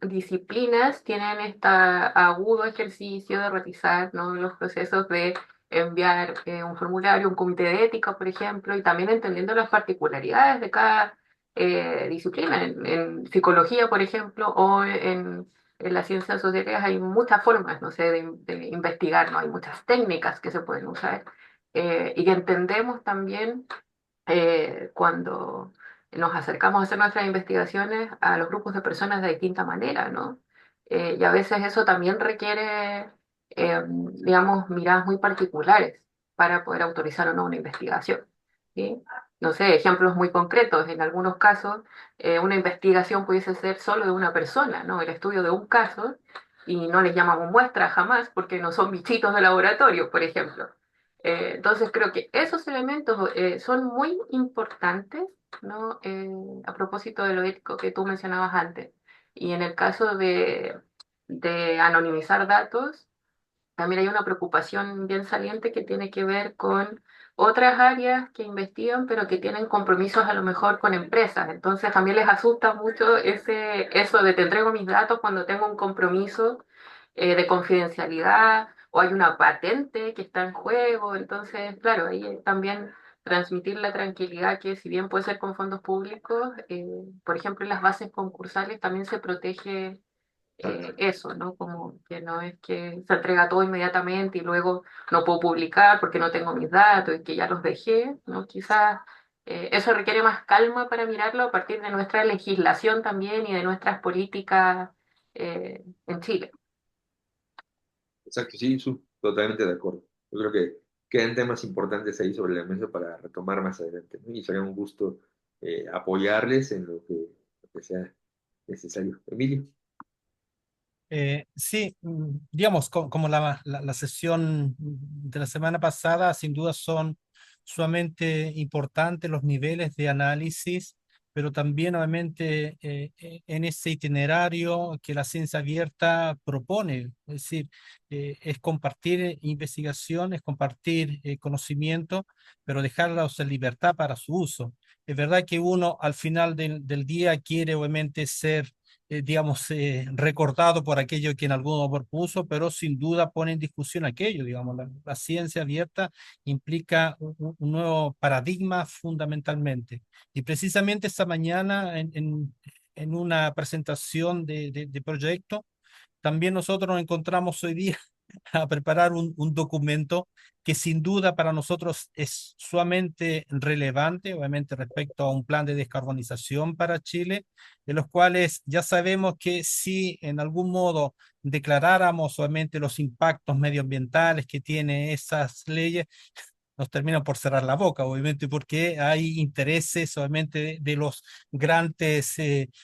disciplinas tienen este agudo ejercicio de realizar, ¿no?, los procesos de enviar un formulario, un comité de ética, por ejemplo, y también entendiendo las particularidades de cada disciplina. En psicología, por ejemplo, o en las ciencias sociales hay muchas formas, no sé, de investigar, ¿no? Hay muchas técnicas que se pueden usar y que entendemos también cuando nos acercamos a hacer nuestras investigaciones a los grupos de personas de distinta manera, ¿no? Y a veces eso también requiere, digamos, miradas muy particulares para poder autorizar o no una investigación, ¿sí? No sé, ejemplos muy concretos. En algunos casos, una investigación pudiese ser solo de una persona, ¿no? El estudio de un caso, y no les llamamos muestra jamás porque no son bichitos de laboratorio, por ejemplo. Entonces creo que esos elementos son muy importantes, ¿no? A propósito de lo ético que tú mencionabas antes. Y en el caso de anonimizar datos, también hay una preocupación bien saliente que tiene que ver con otras áreas que investigan, pero que tienen compromisos a lo mejor con empresas. Entonces también les asusta mucho eso de te entrego mis datos cuando tengo un compromiso de confidencialidad o hay una patente que está en juego. Entonces, claro, ahí también transmitir la tranquilidad que si bien puede ser con fondos públicos, por ejemplo, en las bases concursales también se protege eso, ¿no? Como que no es que se entrega todo inmediatamente y luego no puedo publicar porque no tengo mis datos y que ya los dejé, ¿no? Quizás eso requiere más calma para mirarlo a partir de nuestra legislación también y de nuestras políticas en Chile. Exacto, sí, totalmente de acuerdo. Yo creo que quedan temas importantes ahí sobre la mesa para retomar más adelante, ¿no? Y sería un gusto apoyarles en lo que sea necesario. Emilio. Sí, digamos, como la sesión de la semana pasada, sin duda son sumamente importantes los niveles de análisis, pero también obviamente en ese itinerario que la ciencia abierta propone, es decir, es compartir investigación, es compartir conocimiento, pero dejarlos en libertad para su uso. Es verdad que uno al final del día quiere obviamente ser digamos, recordado por aquello que en algún momento propuso, pero sin duda pone en discusión aquello, digamos, la ciencia abierta implica un nuevo paradigma fundamentalmente. Y precisamente esta mañana en una presentación de proyecto, también nosotros nos encontramos hoy día a preparar un documento que sin duda para nosotros es sumamente relevante, obviamente respecto a un plan de descarbonización para Chile, de los cuales ya sabemos que si en algún modo declaráramos obviamente los impactos medioambientales que tiene esas leyes, nos terminan por cerrar la boca, obviamente, porque hay intereses, obviamente, de los grandes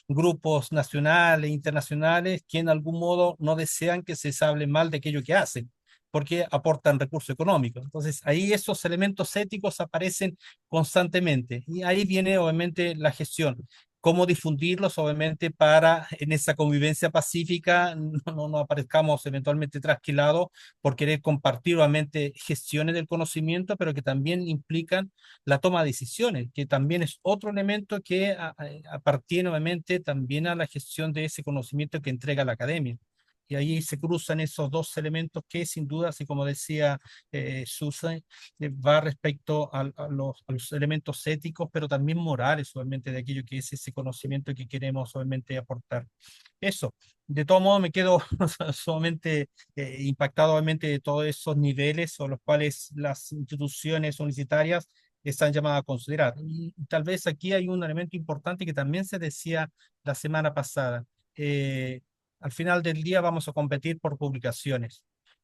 grupos nacionales e internacionales que en algún modo no desean que se hable mal de aquello que hacen, porque aportan recursos económicos. Entonces, ahí esos elementos éticos aparecen constantemente y ahí viene, obviamente, la gestión. Cómo difundirlos, obviamente, para en esa convivencia pacífica no aparezcamos eventualmente trasquilados por querer compartir obviamente gestiones del conocimiento, pero que también implican la toma de decisiones, que también es otro elemento que aparte obviamente también a la gestión de ese conocimiento que entrega la academia. Y ahí se cruzan esos dos elementos que sin duda, así como decía Susan, va respecto a los elementos éticos, pero también morales, obviamente, de aquello que es ese conocimiento que queremos, obviamente, aportar. Eso, de todo modo, me quedo sumamente impactado obviamente de todos esos niveles o los cuales las instituciones universitarias están llamadas a considerar. Y tal vez aquí hay un elemento importante que también se decía la semana pasada. Eh, Al final del día vamos a competir por publicaciones.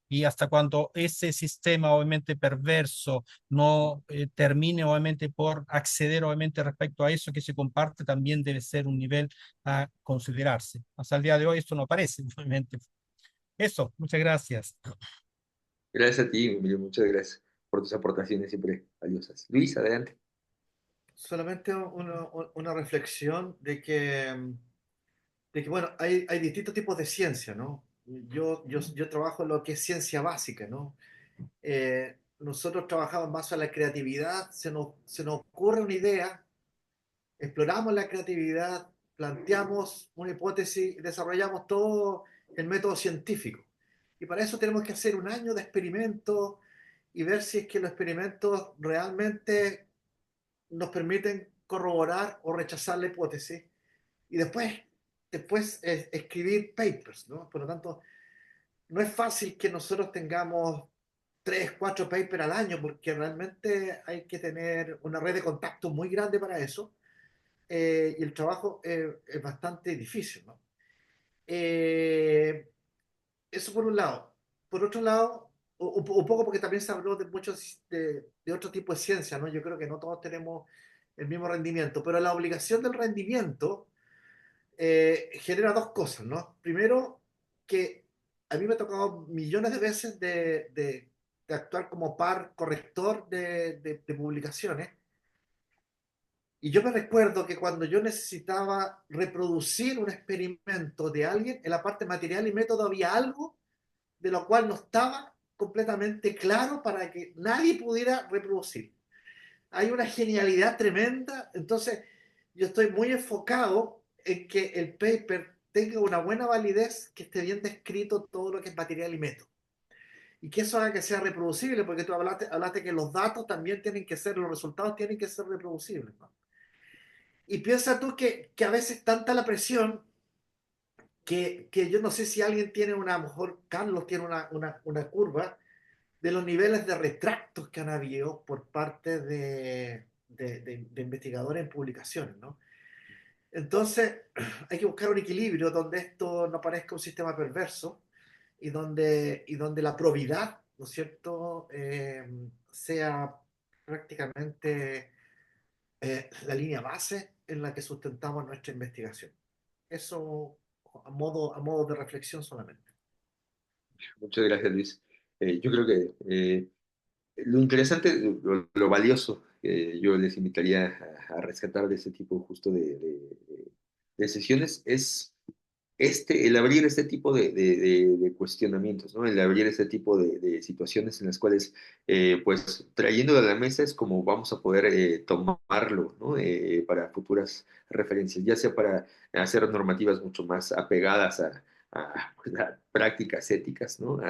Y hasta cuando ese sistema obviamente perverso no termine obviamente por acceder obviamente respecto a eso que se comparte, también debe ser un nivel a considerarse. Hasta el día de hoy esto no aparece, obviamente. Eso, muchas gracias. Gracias a ti, Emilio, muchas gracias por tus aportaciones siempre valiosas. Luis, adelante. Solamente una reflexión de que, bueno, hay distintos tipos de ciencia, ¿no? Yo trabajo en lo que es ciencia básica, ¿no? Nosotros trabajamos más en la creatividad, se nos ocurre una idea exploramos la creatividad, planteamos una hipótesis, desarrollamos todo el método científico. Y para eso tenemos que hacer un año de experimentos y ver si es que los experimentos realmente nos permiten corroborar o rechazar la hipótesis. Y después escribir papers, ¿no? Por lo tanto, no es fácil que nosotros tengamos 3, 4 papers al año, porque realmente hay que tener una red de contactos muy grande para eso, y el trabajo es bastante difícil, ¿no? Eh, Eso por un lado. Por otro lado, un poco porque también se habló de muchos de otro tipo de ciencia, ¿no? Yo creo que no todos tenemos el mismo rendimiento, pero la obligación del rendimiento genera dos cosas, ¿no? Primero, que a mí me ha tocado millones de veces de actuar como par corrector de publicaciones. Y yo me recuerdo que cuando yo necesitaba reproducir un experimento de alguien, en la parte material y método había algo de lo cual no estaba completamente claro para que nadie pudiera reproducir. Hay una genialidad tremenda, entonces yo estoy muy enfocado en que el paper tenga una buena validez, que esté bien descrito todo lo que es material y método. Y que eso haga que sea reproducible, porque tú hablaste que los datos también tienen que ser, los resultados tienen que ser reproducibles, ¿no? Y piensa tú que a veces tanta la presión que yo no sé si alguien tiene a lo mejor Carlos tiene una curva de los niveles de retractos que han habido por parte de investigadores en publicaciones, ¿no? Entonces, hay que buscar un equilibrio donde esto no parezca un sistema perverso y donde la probidad, ¿no es cierto?, sea prácticamente la línea base en la que sustentamos nuestra investigación. Eso a modo de reflexión solamente. Muchas gracias, Luis. Yo creo que lo interesante, lo valioso que yo les invitaría a rescatar de ese tipo justo de sesiones es el abrir este tipo de cuestionamientos, ¿no? El abrir este tipo de situaciones en las cuales, pues, trayéndolo a la mesa es como vamos a poder tomarlo, ¿no? Para futuras referencias, ya sea para hacer normativas mucho más apegadas pues, a prácticas éticas, ¿no?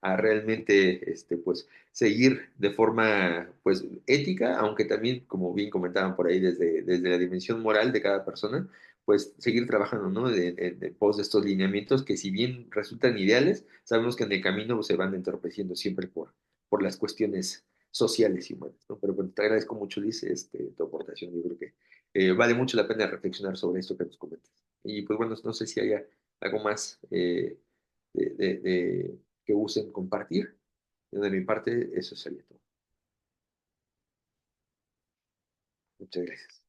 A realmente, pues, seguir de forma, pues, ética, aunque también, como bien comentaban por ahí, desde la dimensión moral de cada persona, pues seguir trabajando, ¿no? En pos de estos lineamientos que si bien resultan ideales, sabemos que en el camino se van entorpeciendo siempre por las cuestiones sociales y humanas, ¿no? Pero bueno, te agradezco mucho, Liz, tu aportación. Yo creo que vale mucho la pena reflexionar sobre esto que nos comentas. Y pues bueno, no sé si haya algo más que usen compartir. De mi parte, eso sería todo. Muchas gracias.